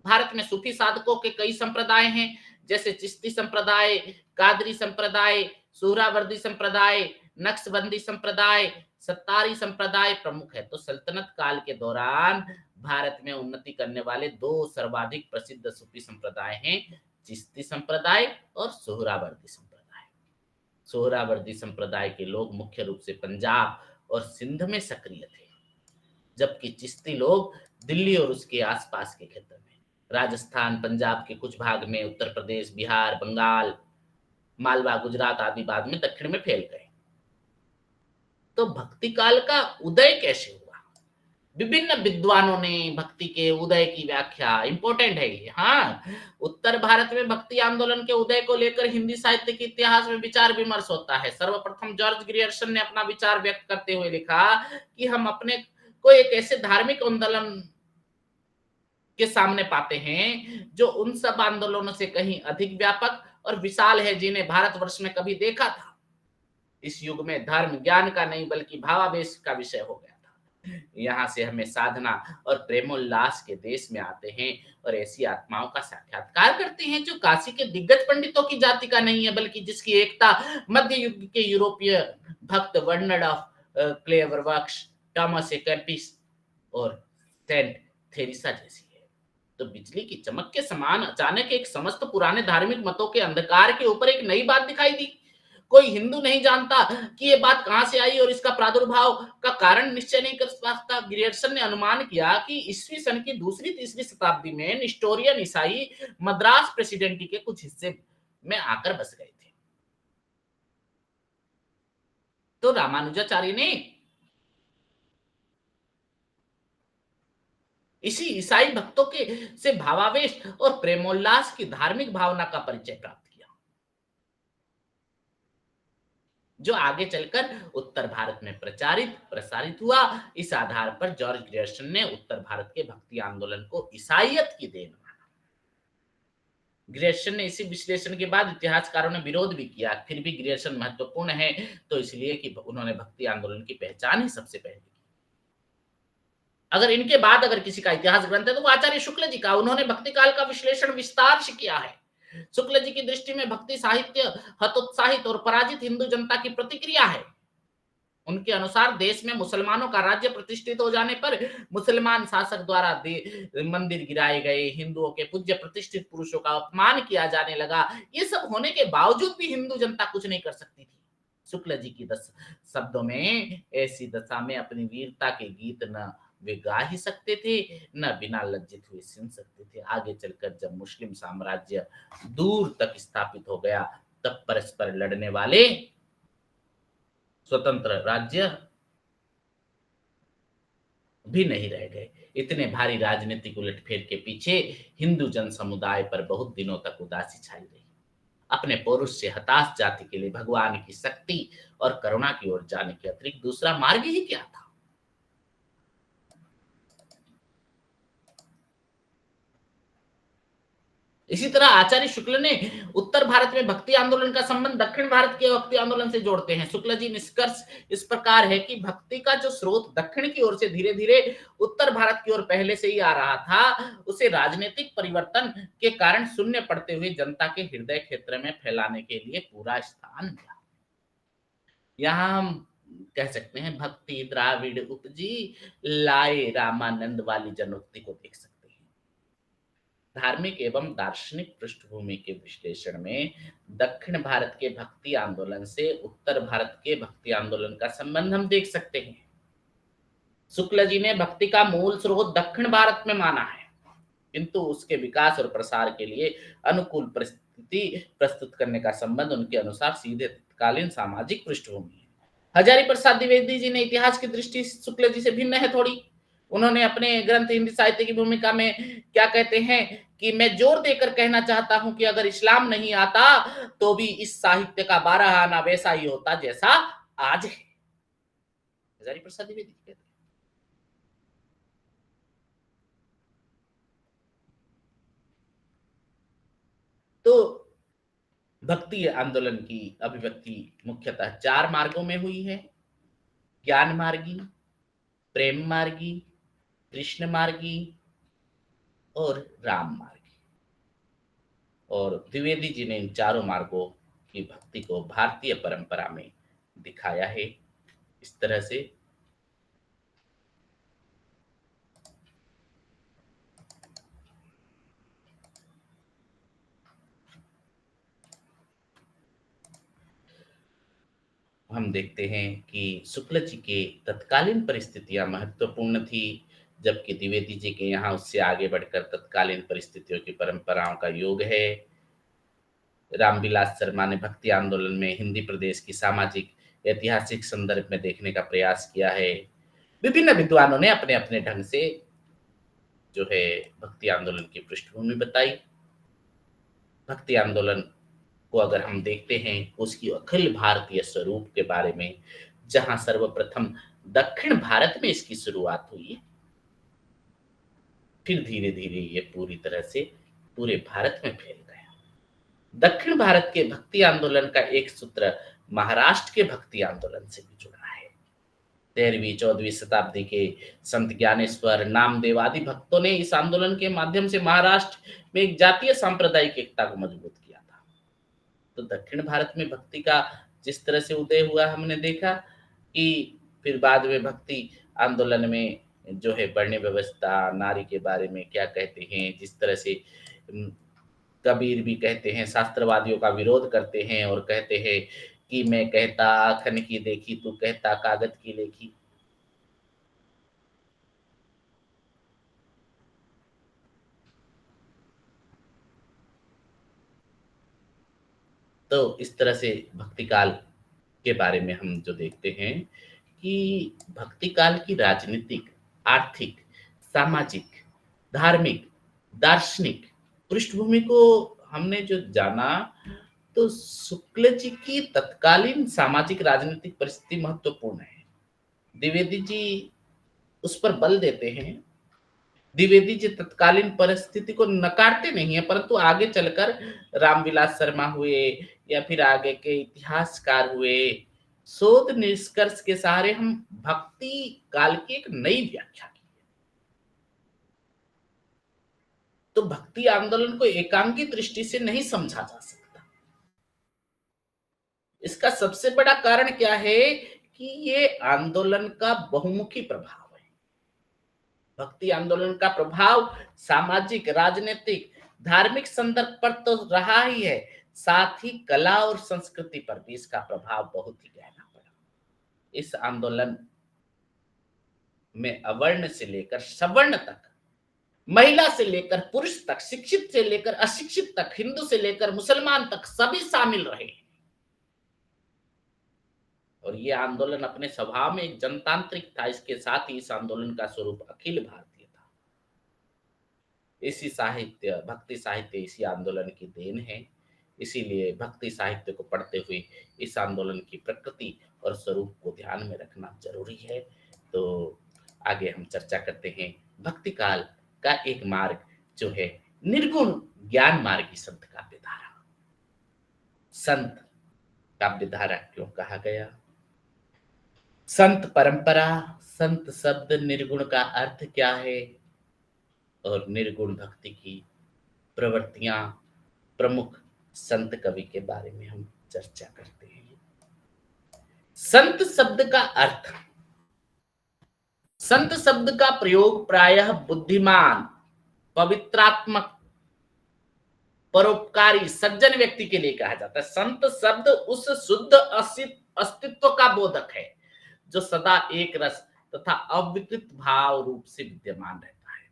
भारत में सूफी साधकों के कई संप्रदाय हैं, जैसे चिश्ती संप्रदाय, कादरी संप्रदाय, सुहरावर्दी संप्रदाय, नक्शबंदी संप्रदाय, सत्तारी संप्रदाय प्रमुख है। तो सल्तनत काल के दौरान भारत में उन्नति करने वाले दो सर्वाधिक प्रसिद्ध सूफी संप्रदाय हैं, चिश्ती संप्रदाय और सुहरावर्दी संप्रदाय। सुहरावर्दी संप्रदाय के लोग मुख्य रूप से पंजाब और सिंध में सक्रिय थे, जबकि चिश्ती लोग दिल्ली और उसके आसपास के क्षेत्र में, राजस्थान, पंजाब के कुछ भाग में, उत्तर प्रदेश, बिहार, बंगाल, मालवा, गुजरात आदि बाद में दक्षिण में फैल गए। तो भक्ति काल का उदय कैसे हुआ? विभिन्न विद्वानों ने भक्ति के उदय की व्याख्या, इंपॉर्टेंट है ये। हाँ, उत्तर भारत में भक्ति आंदोलन के उदय को लेकर हिंदी साहित्य के इतिहास में विचार विमर्श होता है। सर्वप्रथम जॉर्ज ग्रियर्सन ने अपना विचार व्यक्त करते हुए लिखा कि हम अपने को एक ऐसे धार्मिक आंदोलन के सामने पाते हैं जो उन सब आंदोलनों से कहीं अधिक व्यापक और विशाल है जिन्हें भारतवर्ष में कभी देखा था। इस युग में धर्म ज्ञान का नहीं बल्कि भावावेश का विषय हो गया था। यहाँ से हमें साधना और प्रेमोल्लास के देश में आते हैं और ऐसी आत्माओं का साक्षात्कार करते हैं जो काशी के दिग्गज पंडितों की जाति का नहीं है, बल्कि जिसकी एकता मध्य युग के यूरोपीय भक्त वर्नर्ड ऑफ क्लेवरवर्क्स, थॉमस ए केम्पिस और सेंट थेरेसा जैसी है। तो बिजली की चमक के समान अचानक एक समस्त पुराने धार्मिक मतों के अंधकार के ऊपर एक नई बात दिखाई दी। कोई हिंदू नहीं जानता कि ये बात कहां से आई और इसका प्रादुर्भाव का कारण निश्चय नहीं कर सकता। ग्रियर्सन ने अनुमान किया कि ईस्वी सन की दूसरी तीसरी शताब्दी में निस्टोरियन ईसाई मद्रास प्रेसिडेंटी के कुछ हिस्से में आकर बस गए थे। तो रामानुजाचार्य ने इसी ईसाई भक्तों के से भावावेश और प्रेमोल्लास की धार्मिक भावना का परिचय प्राप्त किया, जो आगे चलकर उत्तर भारत में प्रसारित हुआ। इस आधार पर जॉर्ज ग्रियर्सन ने उत्तर भारत के भक्ति आंदोलन को ईसाइयत की देन माना। ग्रियर्सन ने इसी विश्लेषण के बाद इतिहासकारों ने विरोध भी किया। फिर भी ग्रियर्सन महत्वपूर्ण है तो इसलिए कि उन्होंने भक्ति आंदोलन की पहचान ही सबसे पहले की। अगर इनके बाद अगर किसी का इतिहास ग्रंथ है तो वो आचार्य शुक्ल जी का। उन्होंने भक्ति काल का विश्लेषण विस्तार से किया है। शुक्ल जी की दृष्टि में भक्ति साहित्य हतोत्साहित और पराजित हिंदू जनता की प्रतिक्रिया है। उनके अनुसार देश में मुसलमानों का राज्य प्रतिष्ठित हो जाने पर मुसलमान शासक द्वारा मंदिर गिराए गए, हिंदुओं के पूज्य प्रतिष्ठित पुरुषों का अपमान किया जाने लगा। ये सब होने के बावजूद भी हिंदू जनता कुछ नहीं कर सकती थी। शुक्ल जी की 10 शब्दों में, ऐसी दशा में अपनी वीरता के गीत न वे गा ही सकते थे, न बिना लज्जित हुए सुन सकते थे। आगे चलकर जब मुस्लिम साम्राज्य दूर तक स्थापित हो गया, तब परस्पर लड़ने वाले स्वतंत्र राज्य भी नहीं रह गए। इतने भारी राजनीतिक उलटफेर के पीछे हिंदू जन समुदाय पर बहुत दिनों तक उदासी छाई रही। अपने पौरुष से हताश जाति के लिए भगवान की शक्ति और करुणा की ओर जाने के अतिरिक्त दूसरा मार्ग ही क्या था? इसी तरह आचार्य शुक्ल ने उत्तर भारत में भक्ति आंदोलन का संबंध दक्षिण भारत के भक्ति आंदोलन से जोड़ते हैं। शुक्ल जी निष्कर्ष इस प्रकार है कि भक्ति का जो स्रोत दक्षिण की ओर से धीरे धीरे उत्तर भारत की ओर पहले से ही आ रहा था, उसे राजनीतिक परिवर्तन के कारण शून्य पड़ते हुए जनता के हृदय क्षेत्र में फैलाने के लिए पूरा स्थान मिला। यहाँ हम कह सकते हैं भक्ति द्राविड़ उपजी, लाए रामानंद वाली जनोक्ति को देख सकते हैं। धार्मिक एवं दार्शनिक पृष्ठभूमि के विश्लेषण में दक्षिण भारत के भक्ति आंदोलन से उत्तर भारत के भक्ति आंदोलन का संबंध हम देख सकते हैं। शुक्ल जी ने भक्ति का मूल स्रोत दक्षिण भारत में माना है, किंतु उसके विकास और प्रसार के लिए अनुकूल परिस्थिति प्रस्तुत करने का संबंध उनके अनुसार सीधे तत्कालीन सामाजिक पृष्ठभूमि है। हजारी प्रसाद द्विवेदी जी ने इतिहास की दृष्टि शुक्ल जी से भिन्न है थोड़ी। उन्होंने अपने ग्रंथ हिंदी साहित्य की भूमिका में क्या कहते हैं कि मैं जोर देकर कहना चाहता हूं कि अगर इस्लाम नहीं आता तो भी इस साहित्य का 12 आना वैसा ही होता जैसा आज है। हजारी प्रसाद द्विवेदी कहते हैं। भक्ति आंदोलन की अभिव्यक्ति मुख्यतः चार मार्गों में हुई है: ज्ञान मार्गी, प्रेम मार्गी, कृष्ण मार्गी और राम मार्गी। और द्विवेदी जी ने इन चारों मार्गों की भक्ति को भारतीय परंपरा में दिखाया है इस तरह से। हम देखते हैं कि शुक्ल जी के तत्कालीन परिस्थितियां महत्वपूर्ण थी, जबकि द्विवेदी जी के यहाँ उससे आगे बढ़कर तत्कालीन परिस्थितियों की परंपराओं का योग है। रामविलास शर्मा ने भक्ति आंदोलन में हिंदी प्रदेश की सामाजिक ऐतिहासिक संदर्भ में देखने का प्रयास किया है। विभिन्न विद्वानों ने अपने अपने ढंग से जो है भक्ति आंदोलन की पृष्ठभूमि बताई। भक्ति आंदोलन को अगर हम देखते हैं उसकी अखिल भारतीय स्वरूप के बारे में, जहां सर्वप्रथम दक्षिण भारत में इसकी शुरुआत हुई, फिर धीरे धीरे ये पूरी तरह से पूरे भारत में फैल गया। दक्षिण भारत के भक्ति आंदोलन का एक सूत्र महाराष्ट्र के भक्ति आंदोलन से भी जुड़ा है। 13वीं 14वीं शताब्दी के संत ज्ञानेश्वर, नामदेव आदि भक्तों ने इस आंदोलन के माध्यम से महाराष्ट्र में एक जातीय सांप्रदायिक एकता को मजबूत किया था। तो दक्षिण भारत में भक्ति का जिस तरह से उदय हुआ, हमने देखा कि फिर बाद में भक्ति आंदोलन में जो है वर्ण व्यवस्था, नारी के बारे में क्या कहते हैं, जिस तरह से कबीर भी कहते हैं, शास्त्रवादियों का विरोध करते हैं और कहते हैं कि मैं कहता आखन की देखी, तू कहता कागज की लेखी। तो इस तरह से भक्ति काल के बारे में हम जो देखते हैं कि भक्ति काल की राजनीतिक, आर्थिक, सामाजिक, धार्मिक, दार्शनिक पृष्ठभूमि को हमने जो जाना, तो शुक्ल जी की तत्कालीन सामाजिक राजनीतिक परिस्थिति महत्वपूर्ण है। द्विवेदी जी उस पर बल देते हैं। द्विवेदी जी तत्कालीन परिस्थिति को नकारते नहीं है, परंतु आगे चलकर रामविलास शर्मा हुए या फिर आगे के इतिहासकार हुए, शोध निष्कर्ष के सहारे हम भक्ति काल की एक नई व्याख्या की। तो भक्ति आंदोलन को एकांकी दृष्टि से नहीं समझा जा सकता। इसका सबसे बड़ा कारण क्या है कि ये आंदोलन का बहुमुखी प्रभाव है। भक्ति आंदोलन का प्रभाव सामाजिक, राजनीतिक, धार्मिक संदर्भ पर तो रहा ही है, साथ ही कला और संस्कृति पर भी इसका प्रभाव बहुत ही गहरा पड़ा। इस आंदोलन में अवर्ण से लेकर सवर्ण तक, महिला से लेकर पुरुष तक, शिक्षित से लेकर अशिक्षित तक, हिंदू से लेकर मुसलमान तक सभी शामिल रहे। और ये आंदोलन अपने स्वभाव में एक जनतांत्रिक था। इसके साथ ही इस आंदोलन का स्वरूप अखिल भारतीय था। इसी साहित्य, भक्ति साहित्य इसी आंदोलन की देन है। इसीलिए भक्ति साहित्य को पढ़ते हुए इस आंदोलन की प्रकृति और स्वरूप को ध्यान में रखना जरूरी है। तो आगे हम चर्चा करते हैं भक्ति काल का एक मार्ग जो है निर्गुण ज्ञान मार्गी संत काव्यधारा। संत काव्यधारा क्यों कहा गया? संत परंपरा, संत शब्द, निर्गुण का अर्थ क्या है और निर्गुण भक्ति की प्रवृत्तियां, प्रमुख संत कवि के बारे में हम चर्चा करते हैं। संत शब्द का अर्थ, संत शब्द का प्रयोग प्रायः बुद्धिमान, पवित्रात्मक, परोपकारी, सज्जन व्यक्ति के लिए कहा जाता है। संत शब्द उस शुद्ध अस्तित्व का बोधक है जो सदा एक रस तथा अविकृत भाव रूप से विद्यमान रहता है।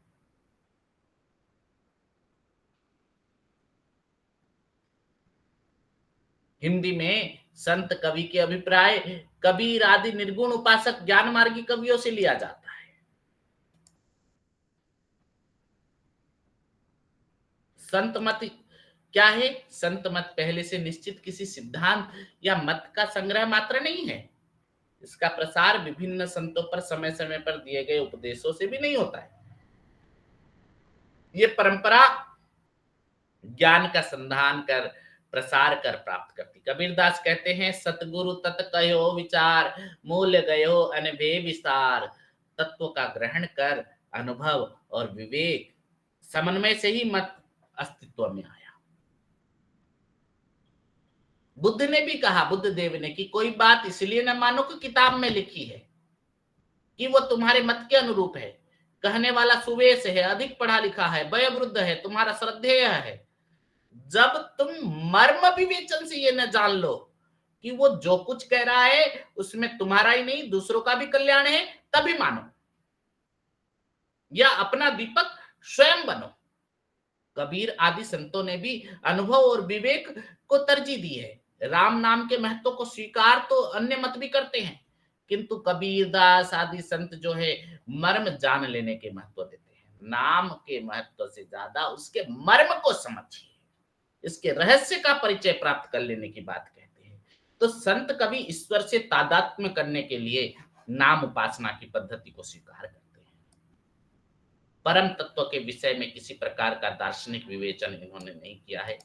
हिंदी में संत कवि के अभिप्राय कबीर आदि निर्गुण उपासक ज्ञान मार्गी कवियों से लिया जाता है। संत मत क्या है? संत मत पहले से निश्चित किसी सिद्धांत या मत का संग्रह मात्र नहीं है। इसका प्रसार विभिन्न संतों पर समय समय पर दिए गए उपदेशों से भी नहीं होता है। ये परंपरा ज्ञान का संधान कर प्रसार कर प्राप्त करती। कबीरदास कहते हैं, सतगुरु तत कहो विचार, मूल गयो अनभे विस्तार। तत्व का ग्रहण कर अनुभव और विवेक समन्वय से ही मत अस्तित्व में आया। बुद्ध ने भी कहा, बुद्ध देव ने, कि कोई बात इसलिए न मानो कि किताब में लिखी है, कि वो तुम्हारे मत के अनुरूप है। कहने वाला सुवेश है, अधिक पढ़ा लिखा है, वयोवृद्ध है, तुम्हारा श्रद्धेय है। जब तुम मर्म विवेचन से ये न जान लो कि वो जो कुछ कह रहा है उसमें तुम्हारा ही नहीं दूसरों का भी कल्याण है, तभी मानो, या अपना दीपक स्वयं बनो। कबीर आदि संतों ने भी अनुभव और विवेक को तरजीह दी है। राम नाम के महत्व को स्वीकार तो अन्य मत भी करते हैं, किंतु कबीरदास आदि संत जो है मर्म जान लेने के महत्व देते हैं। नाम के महत्व से ज्यादा उसके मर्म को समझिए, इसके रहस्य का परिचय प्राप्त कर लेने की बात कहते हैं। तो संत कवि ईश्वर से तादात्म्य करने के लिए नाम उपासना की पद्धति को स्वीकार करते हैं। परम तत्व के विषय में किसी प्रकार का दार्शनिक विवेचन इन्होंने नहीं किया है।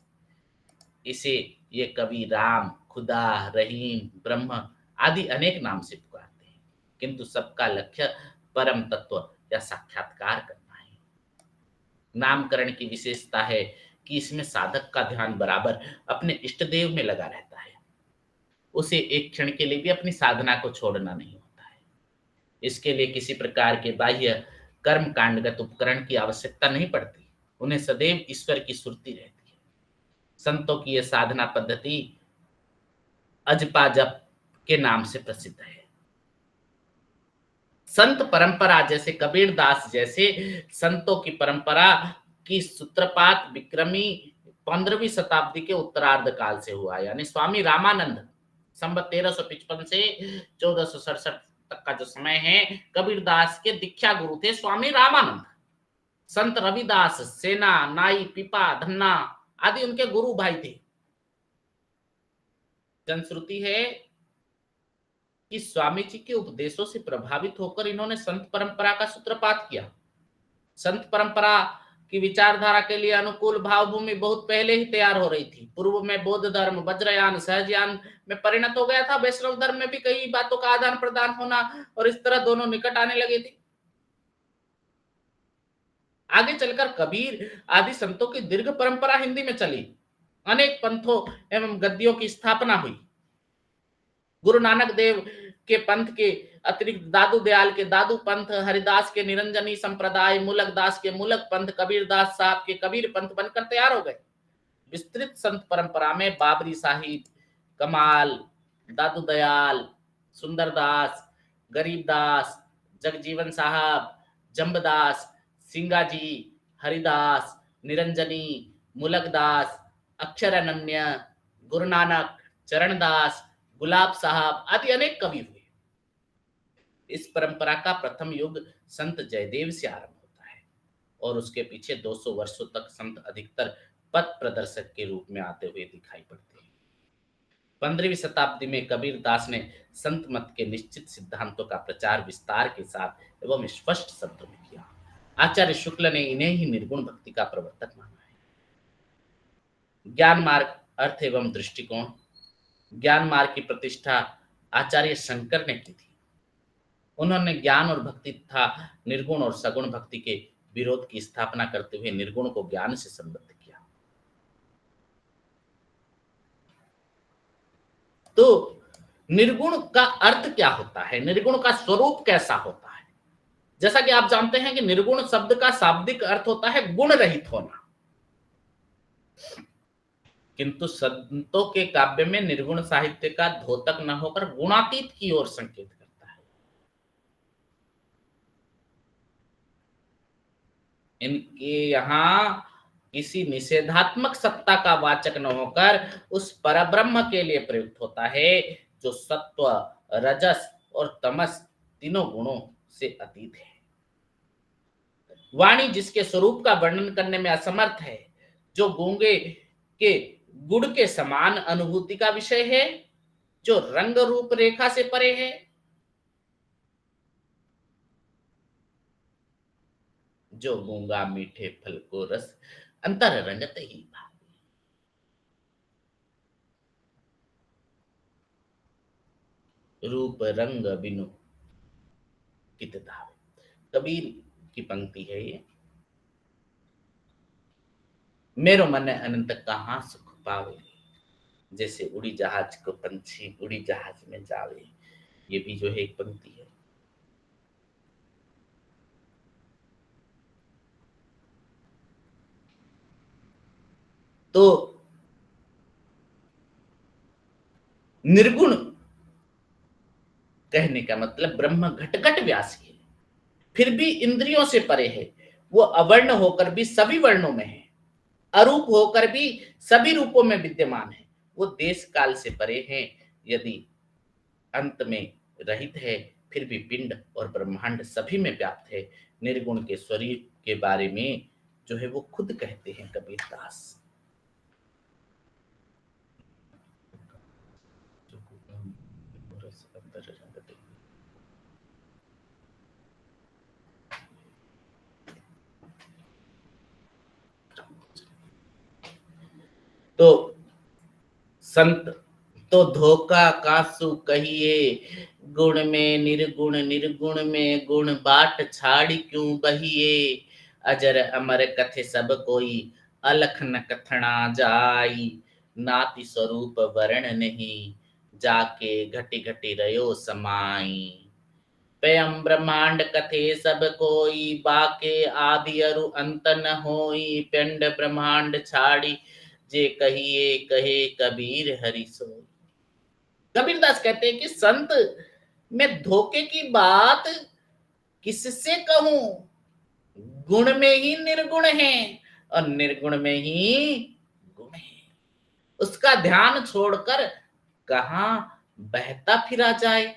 इसे ये कवि राम, खुदा, रहीम, ब्रह्म आदि अनेक नाम से पुकारते हैं, किंतु सबका लक्ष्य परम तत्व या साक्षात्कार करना है। नामकरण की विशेषता है कि इसमें साधक का ध्यान बराबर अपने इष्ट देव में लगा रहता है। उसे एक क्षण के लिए भी अपनी साधना को छोड़ना नहीं होता है। इसके लिए किसी प्रकार के बाह्य कर्म कांडगत उपकरण की आवश्यकता नहीं पड़ती। उन्हें सदैव ईश्वर की सुरती रहती है। संतों की यह साधना पद्धति अजपा जप के नाम से प्रसिद्ध है। संत परंपरा जैसे कबीरदास जैसे संतों की परंपरा की सूत्रपात विक्रमी 15वीं शताब्दी के उत्तरार्ध काल से हुआ। यानी स्वामी रामानंद संवत 1355 से 1467 तक का जो समय है, कबीरदास के दीक्षा गुरु थे स्वामी रामानंद। संत रविदास, सेना, नाई, पिपा, धन्ना आदि उनके गुरु भाई थे। जनश्रुति है कि स्वामी जी के उपदेशों से प्रभावित होकर इन्होंने संत परंपरा का सूत्रपात किया। संत परंपरा की विचारधारा के लिए अनुकूल भावभूमि बहुत पहले ही तैयार हो रही थी। पूर्व में बौद्ध धर्म वज्रयान सहजयान में परिणत हो गया था। वैष्णव धर्म में भी कई बातों का आदान प्रदान होना और इस तरह दोनों निकट आने लगे थे। आगे चलकर कबीर आदि संतों की दीर्घ परंपरा हिंदी में चली। अनेक पंथों एवं गद्दियों की स्थापना हुई। गुरु नानक देव के पंथ के अतिरिक्त दादू दयाल के दादू पंथ, हरिदास के निरंजनी संप्रदाय, मूलक दास के मूलक पंथ, कबीरदास साहब के कबीर पंथ बनकर तैयार हो गए। विस्तृत संत परंपरा में बाबरी साहिब, कमाल, दादू दयाल, सुंदरदास, गरीबदास, जगजीवन साहब, जम्बदास, सिंगाजी, हरिदास, निरंजनी, मूलकदास, अक्षरानन्य, गुरु नानक, चरणदास, गुलाब साहब आदि अनेक कवि हुए। इस परंपरा का प्रथम युग संत जयदेव से आरंभ होता है और उसके पीछे 200 वर्षों तक संत अधिकतर पथ प्रदर्शक के रूप में आते हुए दिखाई पड़ते हैं। 15वीं शताब्दी में कबीरदास ने संत मत के निश्चित सिद्धांतों का प्रचार विस्तार के साथ एवं स्पष्ट शब्दों में किया। आचार्य शुक्ल ने इन्हें ही निर्गुण भक्ति का प्रवर्तक माना है। ज्ञान मार्ग, अर्थ एवं दृष्टिकोण। ज्ञान मार्ग की प्रतिष्ठा आचार्य शंकर ने की थी। उन्होंने ज्ञान और भक्ति तथा निर्गुण और सगुण भक्ति के विरोध की स्थापना करते हुए निर्गुण को ज्ञान से संबद्ध किया। तो निर्गुण का अर्थ क्या होता है, निर्गुण का स्वरूप कैसा होता है? जैसा कि आप जानते हैं कि निर्गुण शब्द का शाब्दिक अर्थ होता है गुण रहित होना, किंतु संतों के काव्य में निर्गुण साहित्य का द्योतक न होकर गुणातीत की ओर संकेत करता है। इनके यहाँ किसी निषेधात्मक सत्ता का वाचक न होकर उस परब्रह्म के लिए प्रयुक्त होता है जो सत्व, रजस और तमस तीनों गुणों से अतीत है। वाणी जिसके स्वरूप का वर्णन करने में असमर्थ है, जो गूंगे के गुड़ के समान अनुभूति का विषय है, जो रंग रूप रेखा से परे है, जो गूंगा मीठे फल को रस अंतर रंगत ही भावे। रूप रंग बिनु कित धावे। कबीर की पंक्ति है ये। मेरो मन अनंत कहाँ सुख पावे, जैसे उड़ी जहाज को पंछी उड़ी जहाज में जावे। ये भी जो है एक पंक्ति है। तो निर्गुण कहने का मतलब ब्रह्म घटघट व्यासी है, फिर भी इंद्रियों से परे है। वो अवर्ण होकर भी सभी वर्णों में है, अरूप होकर भी सभी रूपों में विद्यमान है। वो देश काल से परे हैं, यदि अंत में रहित है, फिर भी पिंड और ब्रह्मांड सभी में व्याप्त है। निर्गुण के स्वरूप के बारे में जो है वो खुद कहते हैं कबीरदास। तो संत तो धोखा कासु कहिए, गुण में निर्गुण निर्गुण में गुण, बाट छाड़ी क्यों बहिए, अजर अमर कथे सब कोई, अलख न कथना जाई, नाति स्वरूप वर्ण नहीं, जाके घटी घटी रयो समाई। स्वयं ब्रह्मांड कथे सब कोई, बाके आदि अरु अंत न होई, पिंड ब्रह्मांड छाड़ी, जे कहिए कहे कबीर हरि सोई। कबीरदास कहते हैं कि संत मैं धोखे की बात किससे कहूं, गुण में ही निर्गुण है और निर्गुण में ही गुण है। उसका ध्यान छोड़कर कहां बहता फिरा जाए।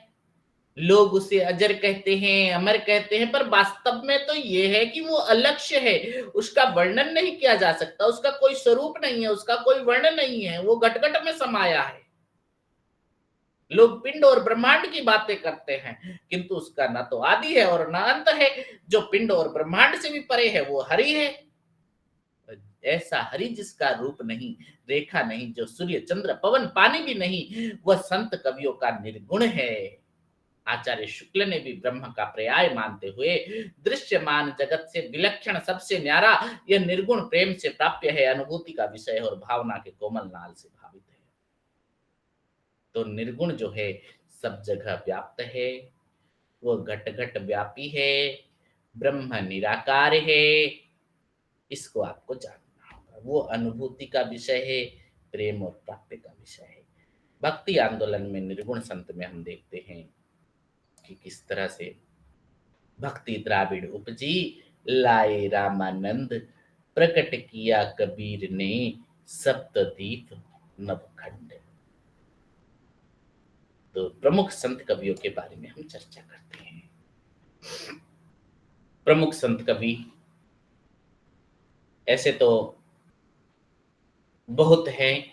लोग उसे अजर कहते हैं, अमर कहते हैं, पर वास्तव में तो ये है कि वो अलक्ष्य है। उसका वर्णन नहीं किया जा सकता, उसका कोई स्वरूप नहीं है, उसका कोई वर्ण नहीं है, वो घटघट में समाया है। लोग पिंड और ब्रह्मांड की बातें करते हैं, किंतु उसका ना तो आदि है और ना अंत है। जो पिंड और ब्रह्मांड से भी परे है वो हरि है। ऐसा हरि जिसका रूप नहीं, रेखा नहीं, जो सूर्य चंद्र पवन पानी भी नहीं, वह संत कवियों का निर्गुण है। आचार्य शुक्ल ने भी ब्रह्म का पर्याय मानते हुए दृश्यमान जगत से विलक्षण सबसे न्यारा यह निर्गुण प्रेम से प्राप्य है, अनुभूति का विषय और भावना के कोमल नाल से भावित है। तो निर्गुण जो है सब जगह व्याप्त है, वो घट घट व्यापी है, ब्रह्म निराकार है। इसको आपको जानना होगा। वो अनुभूति का विषय है, प्रेम और प्राप्ति का विषय है। भक्ति आंदोलन में निर्गुण संत में हम देखते हैं कि किस तरह से भक्ति द्राविड़ उपजी, लाए रामानंद, प्रकट किया कबीर ने, सप्तदीप नवखंड। तो प्रमुख संत कवियों के बारे में हम चर्चा करते हैं। प्रमुख संत कवि ऐसे तो बहुत हैं,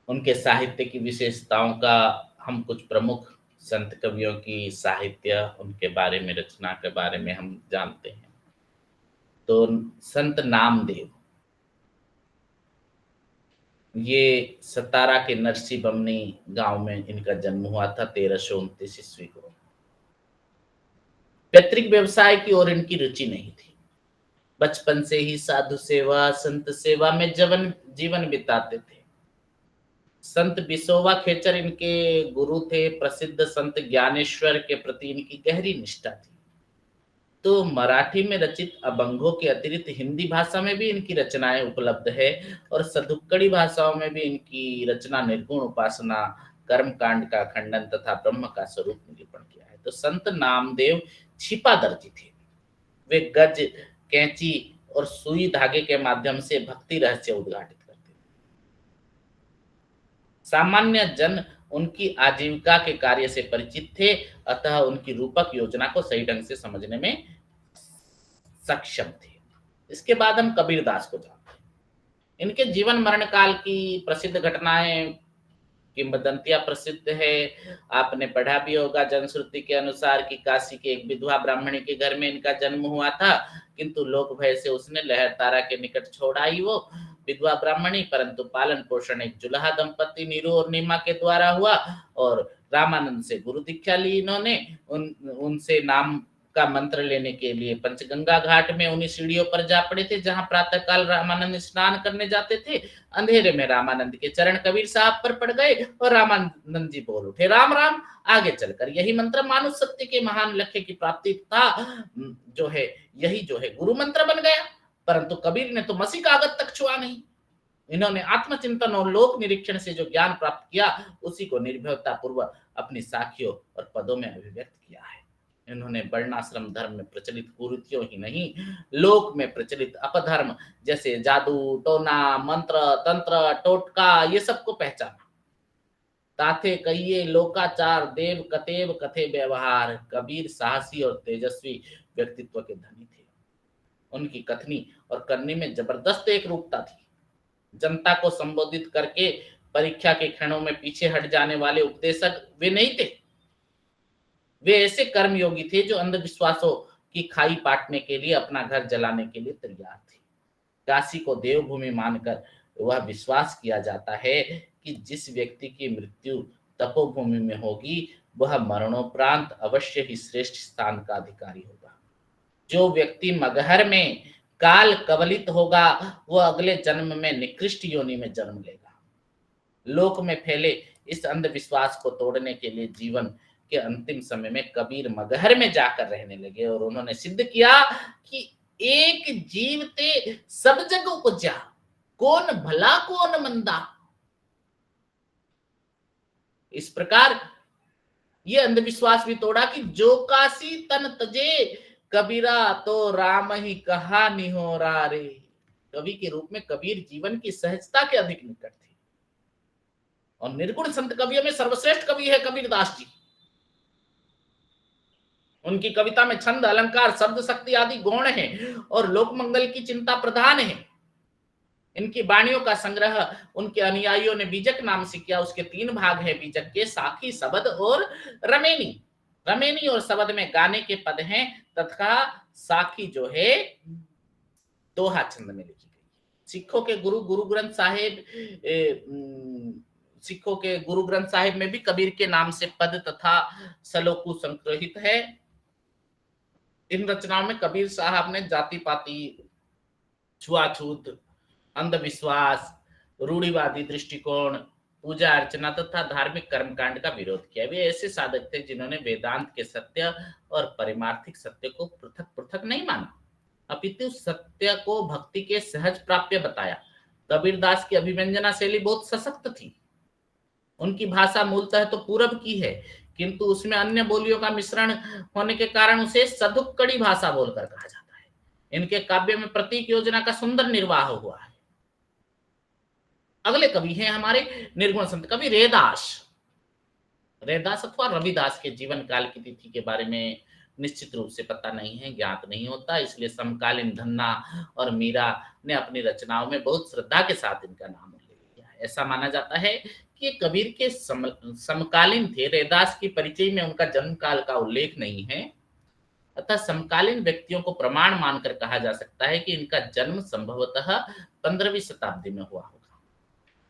उनके साहित्य की विशेषताओं का हम कुछ प्रमुख संत कवियों की साहित्य, उनके बारे में, रचना के बारे में हम जानते हैं। तो संत नामदेव, ये सतारा के नरसी बमनी गांव में इनका जन्म हुआ था 1329 ईस्वी को। पैतृक व्यवसाय की ओर इनकी रुचि नहीं थी। बचपन से ही साधु सेवा, संत सेवा में जीवन बिताते थे। संत बिसोवा खेचर इनके गुरु थे। प्रसिद्ध संत ज्ञानेश्वर के प्रति इनकी गहरी निष्ठा थी। तो मराठी में रचित अभंगों के अतिरिक्त हिंदी भाषा में भी इनकी रचनाएं उपलब्ध है और सदुक्कड़ी भाषाओं में भी इनकी रचना निर्गुण उपासना, कर्म कांड का खंडन तथा ब्रह्म का स्वरूप निरूपण किया है। तो संत नामदेव छिपा दर्जी थे। वे गज, कैंची और सुई धागे के माध्यम से भक्ति रहस्य उद्घाटित करते थे। सामान्य जन उनकी आजीविका के कार्य से परिचित थे, अतः उनकी रूपक योजना को सही ढंग से समझने में सक्षम थे। इसके बाद हम कबीरदास को जानते हैं। इनके जीवन मरण काल की प्रसिद्ध घटनाएं, किंवदंतियां प्रसिद्ध है। आपने पढ़ा भी होगा जनश्रुति के अनुसार कि काशी के एक विधवा ब्राह्मणी के घर में इनका जन्म हुआ था, किंतु लोक भय से उसने लहर तारा के निकट छोड़ आई वो विधवा ब्राह्मणी, परंतु पालन पोषण एक जुलाहा दंपति नीरू और नीमा के द्वारा हुआ और रामानंद से गुरु दीक्षा ली इन्होंने। उनसे नाम का मंत्र लेने के लिए पंचगंगा घाट में उन्हीं सीढ़ियों पर जा पड़े थे जहां प्रातःकाल रामानंद स्नान करने जाते थे। अंधेरे में रामानंद के चरण कबीर साहब पर पड़ गए और रामानंद जी बोल उठे, राम राम। आगे चलकर यही मंत्र मानुष सत्य के महान लक्ष्य की प्राप्ति था जो है, यही जो है गुरु मंत्र बन गया। परंतु कबीर ने तो मसी कागज तक छुआ नहीं। इन्होंने आत्मचिंतन और लोक निरीक्षण से जो ज्ञान प्राप्त किया उसी को निर्भयता पूर्वक अपनी साखियों और पदों में अभिव्यक्त किया है। इन्होंने वर्णाश्रम धर्म में प्रचलित कुरीतियों ही नहीं, लोक में प्रचलित अपधर्म जैसे जादू, टोना, मंत्र, तंत्र, टोटका, ये सबको पहचाना। ताथे कहिए लोकाचार, देव कतेव कथे व्यवहार। कबीर साहसी और तेजस्वी व्यक्तित्व के धनी थे। उनकी कथनी और करनी में जबरदस्त एक रूपता थी। जनता को संबोधित करके परीक्षा के क्षणों में पीछे हट जाने वाले उपदेशक वे नहीं थे। वे ऐसे कर्मयोगी थे जो अंधविश्वासों की खाई पाटने के लिए, अपना घर जलाने के लिए तैयार थे। काशी को देवभूमि मानकर वह विश्वास किया जाता है कि जिस व्यक्ति की मृत्यु तपोभूमि में होगी वह मरणोपरांत अवश्य ही श्रेष्ठ स्थान का अधिकारी होगा। जो व्यक्ति मगहर में काल कवलित होगा वह अगले जन्म में निकृष्ट योनि में जन्म लेगा। लोक में फैले इस अंधविश्वास को तोड़ने के लिए जीवन के अंतिम समय में कबीर मगहर में जाकर रहने लगे और उन्होंने सिद्ध किया कि एक जीव ते सब जग उपजा, कौन भला कौन मंदा। इस प्रकार ये अंधविश्वास भी तोड़ा कि जो काशी तन तजे, कबीरा तो राम ही कहा निहोरा रे। कवि के रूप में कबीर जीवन की सहजता के अधिक निकट थे और निर्गुण संत कवियों में सर्वश्रेष्ठ कवि है कबीरदास जी। उनकी कविता में छंद, अलंकार, शब्द शक्ति आदि गौण हैं और लोक मंगल की चिंता प्रधान है। इनकी वाणियों का संग्रह उनके अनुयायियों ने बीजक नाम से किया। उसके 3 भाग हैं बीजक के, साखी, शबद और रमेनी। रमेनी और शबद में गाने के पद हैं तथा साखी जो है दोहा छंद में लिखी गई। सिखों के गुरु ग्रंथ साहिब में भी कबीर के नाम से पद तथा सलोकु संग्रहित है। इन रचनाओं में कबीर साहब ने जाति पाति, छुआछूत, अंधविश्वास, रूढ़िवादी दृष्टिकोण, पूजा अर्चना तथा धार्मिक कर्मकांड का विरोध किया। वे ऐसे साधक थे जिन्होंने वेदांत के सत्य और पारमार्थिक सत्य को पृथक पृथक नहीं माना, अपितु सत्य को भक्ति के सहज प्राप्य बताया। कबीरदास की अभिव्यंजना शैली बहुत सशक्त थी। उनकी भाषा मूलतः तो पूरब की है, किंतु उसमें अन्य बोलियों का मिश्रण होने के कारण उसे सदुक्कड़ी भाषा बोलकर कहा जाता है। इनके काव्य में प्रतीक योजना का सुंदर निर्वाह हुआ है। अगले कवि हैं हमारे निर्गुण संत कवि रैदास। रैदास अथवा रविदास के जीवन काल की तिथि के बारे में निश्चित रूप से पता नहीं है, ज्ञात नहीं होता, इसलिए समकालीन धन्ना और मीरा ने अपनी रचनाओं में बहुत श्रद्धा के साथ इनका नाम उल्लेख किया है। ऐसा माना जाता है कि कबीर के समकालीन थे। रैदास की परिचय में उनका जन्म काल का उल्लेख नहीं है, अतः समकालीन व्यक्तियों को प्रमाण मानकर कहा जा सकता है कि इनका जन्म संभवतः 15वीं शताब्दी में हुआ होगा।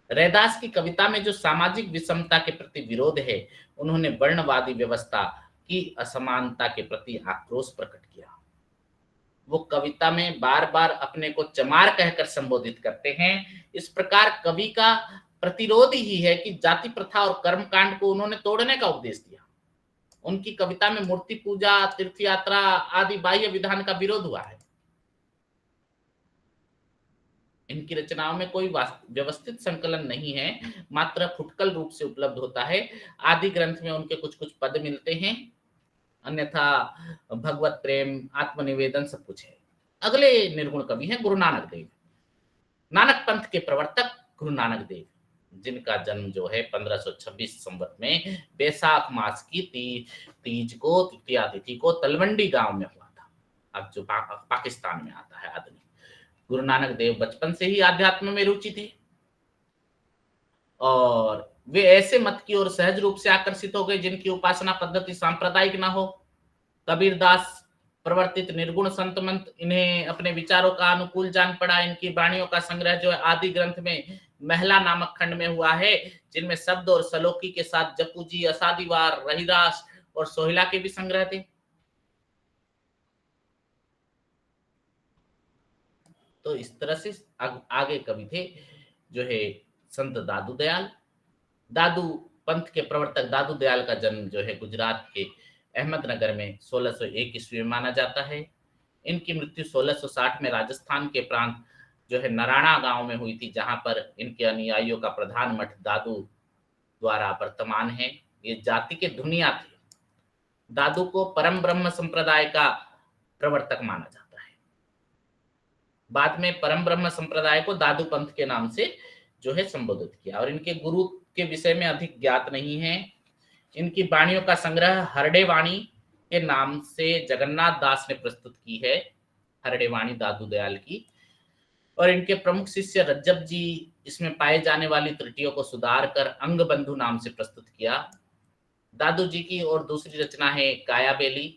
रैदास की कविता में जो सामाजिक विषमता के प्रति विरोध है, उन्होंने वर्णवादी व्यवस्था की असमानता के प्रति आक्रोश प्रकट किया। वो कविता में बार बार अपने को चमार कहकर संबोधित करते हैं। इस प्रकार कवि का प्रतिरोध ही है कि जाति प्रथा और कर्मकांड को उन्होंने तोड़ने का उपदेश दिया। उनकी कविता में मूर्ति पूजा, तीर्थ यात्रा आदि बाह्य विधान का विरोध हुआ है। इनकी रचनाओं में कोई व्यवस्थित संकलन नहीं है, मात्र फुटकल रूप से उपलब्ध होता है। आदि ग्रंथ में उनके कुछ कुछ पद मिलते हैं, अन्यथा भगवत प्रेम, आत्मनिवेदन सब कुछ है। अगले निर्गुण कवि हैं गुरु नानक देव। नानक पंथ के प्रवर्तक गुरु नानक देव, जिनका जन्म जो है 1526 संवत में बैसाख मास की तीज को, तृतीया तिथि को तलवंडी गांव में हुआ था, अब जो पाकिस्तान में आता है आदमी। गुरु नानक देव बचपन से ही आध्यात्म में रुचि थी और वे ऐसे मत की ओर सहज रूप से आकर्षित हो गए जिनकी उपासना पद्धति सांप्रदायिक ना हो। कबीरदास प्रवर्तित निर्गुण संत मंत्र इन्हें अपने विचारों का अनुकूल जान पड़ा। इनकी वाणियों का संग्रह जो है आदि ग्रंथ में महिला नामक खंड में हुआ है, जिनमें शब्द और सलोकी के साथ जप्पू जी, असादीवार, रहीदास और सोहिला के भी संग्रह थे। तो इस तरह से आगे कवि थे जो है संत दादू दयाल। दादू पंथ के प्रवर्तक दादू दयाल का जन्म जो है गुजरात के अहमदनगर में 1601 ईस्वी में माना जाता है। इनकी मृत्यु 1660 में राजस्थान के प्रांत जो है नराणा गांव में हुई थी, जहां पर इनके अनुयायियों का प्रधान मठ दादू द्वारा वर्तमान है। ये जाति के धुनिया थे। दादू को परम ब्रह्म संप्रदाय का प्रवर्तक माना जाता है। बाद में परम ब्रह्म संप्रदाय को दादू पंथ के नाम से जो है संबोधित किया। और इनके गुरु के विषय में अधिक ज्ञात नहीं है। इनकी वाणियों का संग्रह हरडे वाणी के नाम से जगन्नाथ दास ने प्रस्तुत की है, हरडे वाणी दादू दयाल की। और इनके प्रमुख शिष्य रज्जब जी इसमें पाए जाने वाली त्रुटियों को सुधार कर अंग बंधु नाम से प्रस्तुत किया। दादू जी की और दूसरी रचना है काया बेली।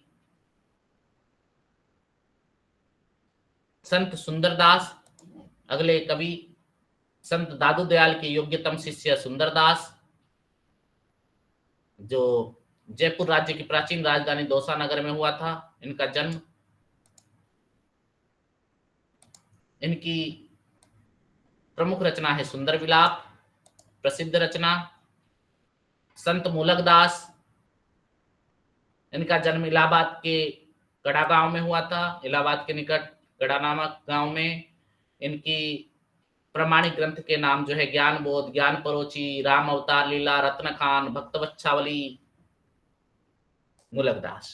संत सुंदरदास, अगले कवि संत दादू दयाल के योग्यतम शिष्य सुंदरदास, जो जयपुर राज्य की प्राचीन राजधानी दौसा नगर में हुआ था इनका जन्म। इनकी प्रमुख रचना है सुंदर विलाप, प्रसिद्ध रचना। संत मूलक दास, इनका जन्म इलाहाबाद के गढ़ा गांव में हुआ था, इलाहाबाद के निकट गढ़ा नामक गांव में। इनकी प्रमाणिक ग्रंथ के नाम जो है ज्ञान बोध, ज्ञान परोची, राम अवतार लीला, रत्न खान, भक्त वत्सावली, मूलक दास।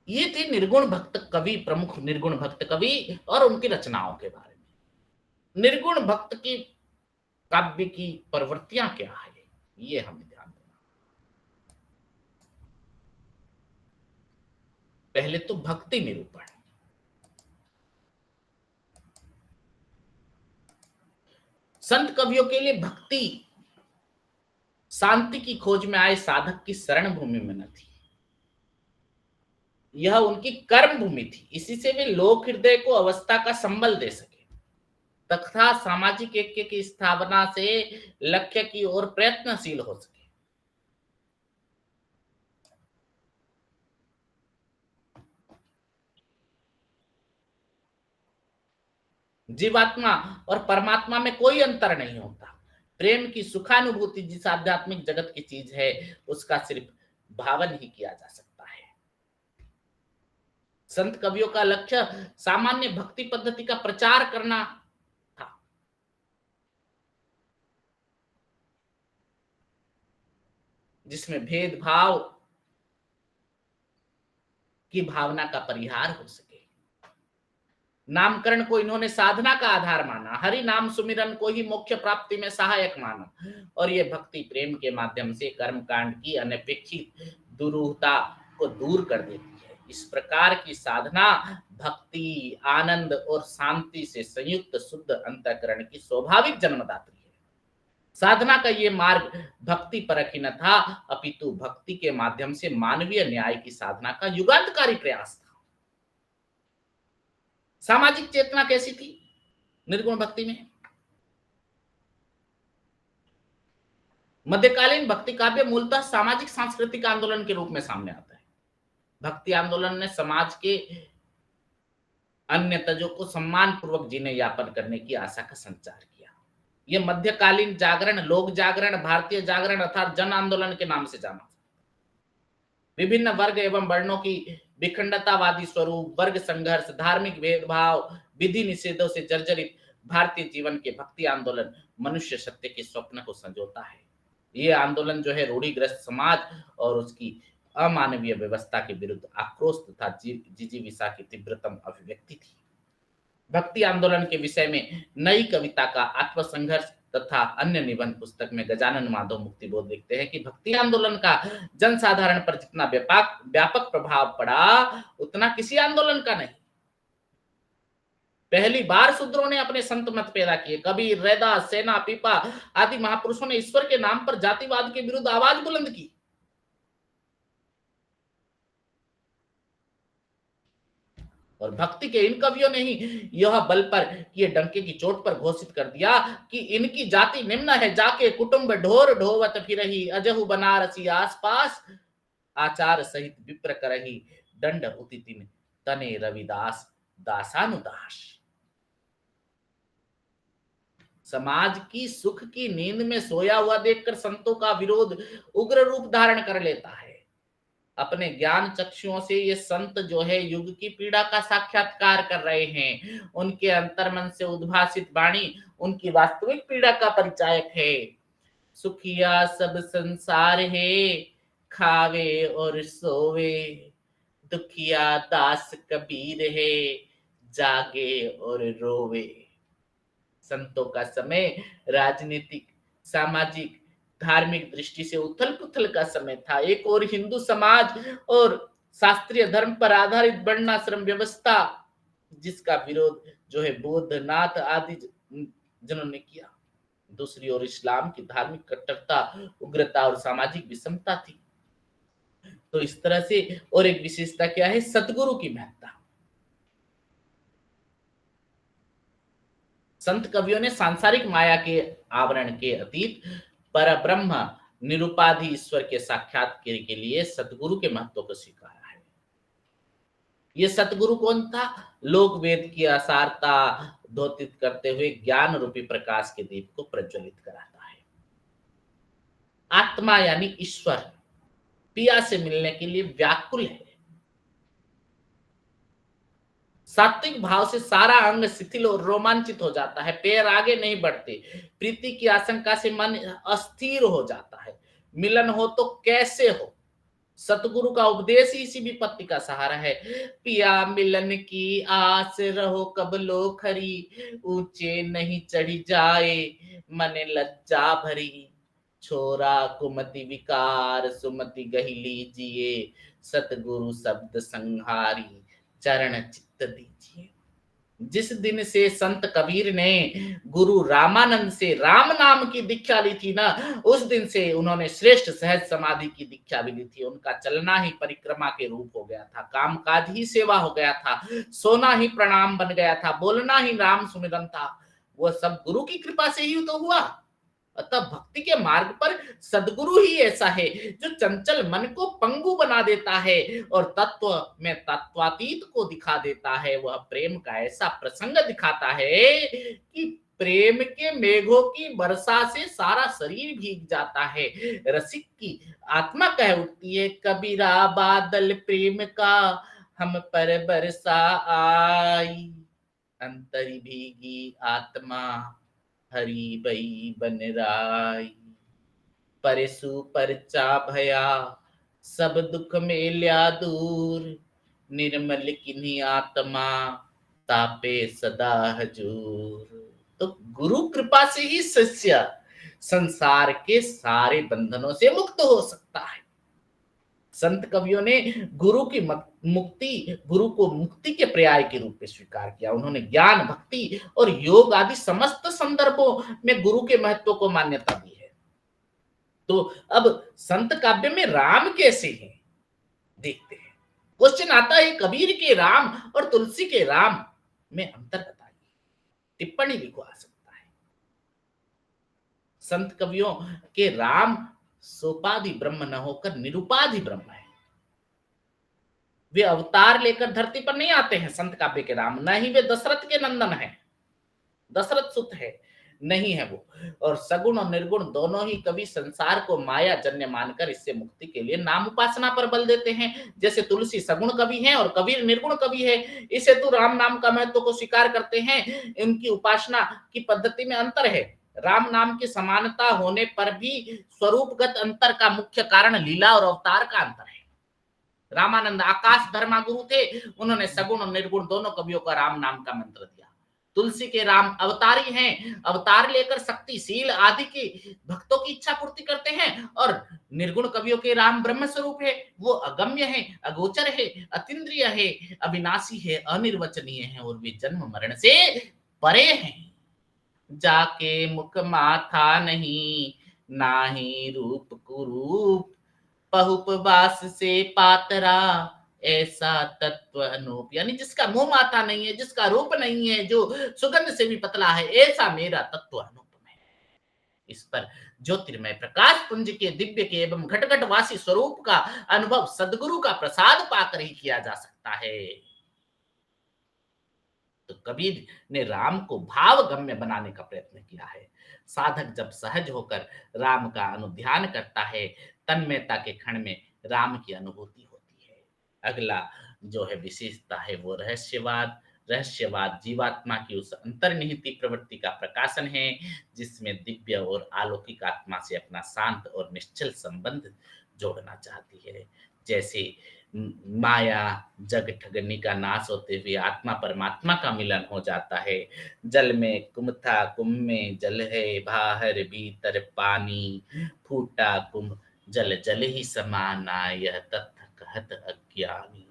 ये थे निर्गुण भक्त कवि, प्रमुख निर्गुण भक्त कवि और उनकी रचनाओं के बारे में। निर्गुण भक्त की काव्य की प्रवृत्तियां क्या है, ये हमें ध्यान देना। पहले तो भक्ति निरूपण। संत कवियों के लिए भक्ति शांति की खोज में आए साधक की शरण भूमि में न थी, यह उनकी कर्म भूमि थी। इसी से वे लोक हृदय को अवस्था का संबल दे सके तथा सामाजिक ऐक्य की स्थापना से लक्ष्य की ओर प्रयत्नशील हो सके। जीवात्मा और परमात्मा में कोई अंतर नहीं होता। प्रेम की सुखानुभूति जिस आध्यात्मिक जगत की चीज है, उसका सिर्फ भावन ही किया जा सकता है। संत कवियों का लक्ष्य सामान्य भक्ति पद्धति का प्रचार करना था। जिसमें भेदभाव की भावना का परिहार हो सके। नामकरण को इन्होंने साधना का आधार माना, हरि नाम सुमिरन को ही मोक्ष प्राप्ति में सहायक माना। और ये भक्ति प्रेम के माध्यम से कर्म कांड की अनपेक्षित दुरूहता को दूर कर देती है। इस प्रकार की साधना भक्ति, आनंद और शांति से संयुक्त शुद्ध अंतःकरण की स्वाभाविक जन्मदात्री है। साधना का ये मार्ग भक्ति परक ही न था, अपितु भक्ति के माध्यम से मानवीय न्याय की साधना का युगांतकारी प्रयास था। सामाजिक चेतना कैसी थी निर्गुण भक्ति में? मध्यकालीन भक्ति काव्य मूलतः सामाजिक सांस्कृतिक आंदोलन के रूप में सामने आता है। भक्ति आंदोलन ने समाज के अन्य तजों को सम्मान पूर्वक जीने यापन करने की आशा का संचार किया। यह मध्यकालीन जागरण, लोक जागरण, भारतीय जागरण अर्थात जन आंदोलन के नाम से जाना। विभिन्न वर्ग एवं वर्णों की विखंडतावादी स्वरूप, वर्ग संघर्ष, धार्मिक भेदभाव, विधि निषेधों से जर्जरित भारतीय जीवन के भक्ति आंदोलन मनुष्य सत्य के स्वप्न को संजोता है। ये आंदोलन जो है रूढ़िग्रस्त समाज और उसकी अमानवीय व्यवस्था के विरुद्ध आक्रोश तथा जिजीविषा की तीव्रतम अभिव्यक्ति थी। भक्ति आंदोलन के विषय में नई कविता का आत्मसंघर्ष तथा अन्य निबंध पुस्तक में गजानन माधव मुक्तिबोध लिखते हैं कि भक्ति आंदोलन का जनसाधारण पर जितना व्यापक प्रभाव पड़ा, उतना किसी आंदोलन का नहीं। पहली बार शूद्रों ने अपने संत मत पैदा किए। कबीर, रैदास, सेना, पीपा आदि महापुरुषों ने ईश्वर के नाम पर जातिवाद के विरुद्ध आवाज बुलंद की। और भक्ति के इन कवियों ने ही यह बल पर ये डंके की चोट पर घोषित कर दिया कि इनकी जाति निम्न है, जाके कुटुंब ढोर ढोवत फिरही, अजहु बनारसी आसपास आचार सहित विप्र करही, दंड उतितिन तने रविदास दासानुदास। समाज की सुख की नींद में सोया हुआ देखकर संतों का विरोध उग्र रूप धारण कर लेता है। अपने ज्ञान चक्षुओं से ये संत जो है युग की पीड़ा का साक्षात्कार कर रहे हैं। उनके अंतर्मन से उद्भासित वाणी उनकी वास्तविक पीड़ा का परिचायक है। सुखिया सब संसार है, खावे और सोवे, दुखिया दास कबीर है, जागे और रोवे। संतों का समय राजनीतिक, सामाजिक, धार्मिक दृष्टि से उथल पुथल का समय था। एक और हिंदू समाज और शास्त्रीय धर्म पर आधारित वर्णाश्रम व्यवस्था, जिसका विरोध जो है बौद्धनाथ आदि जनों ने किया। दूसरी ओर इस्लाम की धार्मिक कट्टरता, उग्रता और सामाजिक विषमता थी। तो इस तरह से और एक विशेषता क्या है, सतगुरु की महत्ता। संत कवियों ने सांसारिक माया के आवरण के अतीत पर ब्रह्म निरुपाधि ईश्वर के साक्षात्कार के लिए सतगुरु के महत्व को स्वीकारा है। ये सतगुरु कौन था? लोक वेद की असारता द्योतित करते हुए ज्ञान रूपी प्रकाश के दीप को प्रज्वलित कराता है। आत्मा यानी ईश्वर पिया से मिलने के लिए व्याकुल है। सात्विक भाव से सारा अंग शिथिल और रोमांचित हो जाता है, पैर आगे नहीं बढ़ते, प्रीति की आशंका से मन अस्थिर हो जाता है। मिलन हो तो कैसे हो? सतगुरु का उपदेश ही इसी विपत्ति का सहारा है। पिया मिलन की आस रहो कब लो खरी, ऊंचे नहीं चढ़ी जाए मन लज्जा भरी, छोरा कुमति विकार सुमति गही लीजिए, सतगुरु शब्द संहारी चरण चित्त दीजिए। जिस दिन से संत कबीर ने गुरु रामानंद से राम नाम की दीक्षा ली थी ना, उस दिन से उन्होंने श्रेष्ठ सहज समाधि की दीक्षा भी ली थी। उनका चलना ही परिक्रमा के रूप हो गया था, कामकाज ही सेवा हो गया था, सोना ही प्रणाम बन गया था, बोलना ही राम सुमिरन था। वह सब गुरु की कृपा से ही तो हुआ। अतः भक्ति के मार्ग पर सदगुरु ही ऐसा है जो चंचल मन को पंगु बना देता है और तत्व में तत्वातीत को दिखा देता है। वह प्रेम का ऐसा प्रसंग दिखाता है कि प्रेम के मेघों की वर्षा से सारा शरीर भीग जाता है। रसिक की आत्मा कह उठती है, कबीरा बादल प्रेम का हम पर बरसा आई, अंतरी भीगी आत्मा हरी बई बन राई, परसु परचा भया सब दुख मेल्या दूर, निर्मल किन्हीं आत्मा तापे सदा हजूर। तो गुरु कृपा से ही शिष्य संसार के सारे बंधनों से मुक्त हो सकता है। संत कवियों ने गुरु की गुरु को मुक्ति के पर्याय के रूप में स्वीकार किया। उन्होंने ज्ञान, भक्ति और योग आदि समस्त संदर्भों में गुरु के महत्व को मान्यता दी है। तो अब संत काव्य में राम कैसे हैं देखते हैं। क्वेश्चन आता है, कबीर के राम और तुलसी के राम में अंतर बताइए, टिप्पणी लिखो आ सकता है। संत कवियों के राम सोपाधि ब्रह्म न होकर निरुपाधि ब्रह्म है। वे अवतार लेकर धरती पर नहीं आते हैं। संत काव्य के राम न ही वे दशरथ के नंदन हैं, दशरथ सुत है, नहीं है वो। और सगुण और निर्गुण दोनों ही कवि संसार को माया जन्य मानकर इससे मुक्ति के लिए नाम उपासना पर बल देते हैं। जैसे तुलसी सगुण कवि है और कबीर निर्गुण कवि है, इस हेतु राम नाम का महत्व को स्वीकार करते हैं। इनकी उपासना की पद्धति में अंतर है। राम नाम की समानता होने पर भी स्वरूपगत अंतर का मुख्य कारण लीला और अवतार का अंतर है। रामानंद आकाश धर्मा गुरु थे, उन्होंने सगुण और निर्गुण दोनों कवियों का राम नाम का मंत्र दिया। तुलसी के राम अवतारी हैं, अवतार लेकर शक्तिशील आदि के भक्तों की इच्छा पूर्ति करते हैं। और निर्गुण कवियों के राम ब्रह्म स्वरूप है, वो अगम्य है, अगोचर है, अतीन्द्रिय है, अविनाशी है, अनिर्वचनीय है और वे जन्म मरण से परे हैं। जाके मुख माथा नहीं, नाही रूप कुरूप, पहुपवास से पातरा, ऐसा तत्व अनूप, यानी जिसका मुंह माता नहीं है, जिसका रूप नहीं है, जो सुगंध से भी पतला है, ऐसा मेरा तत्व अनुपम है। इस पर ज्योतिर्मय प्रकाश पुंज के दिव्य के एवं घट घट वासी स्वरूप का अनुभव सदगुरु का प्रसाद पाकर ही किया जा सकता है। तो कबीर ने राम को भावगम्य बनाने का प्रयत्न किया है। साधक जब सहज होकर राम का अनुध्यान करता है, तन्मयता के क्षण में राम की अनुभूति होती है। अगला जो है विशेषता है वो रहस्यवाद। रहस्यवाद जीवात्मा की उस अंतर्निहित प्रवृत्ति का प्रकाशन है जिसमें दिव्य और अलौकिक आत्मा से अपना शांत और निश्चल संबंध जोड़ना चाहती है। जैसे माया जग ठगनी का नाश होते हुए आत्मा परमात्मा का मिलन हो जाता है। जल में कुमथा कुंभ में जल है, बाहर भीतर पानी, फूटा कुंभ जल जल ही समाना, यह तथ्य कहत अज्ञानी,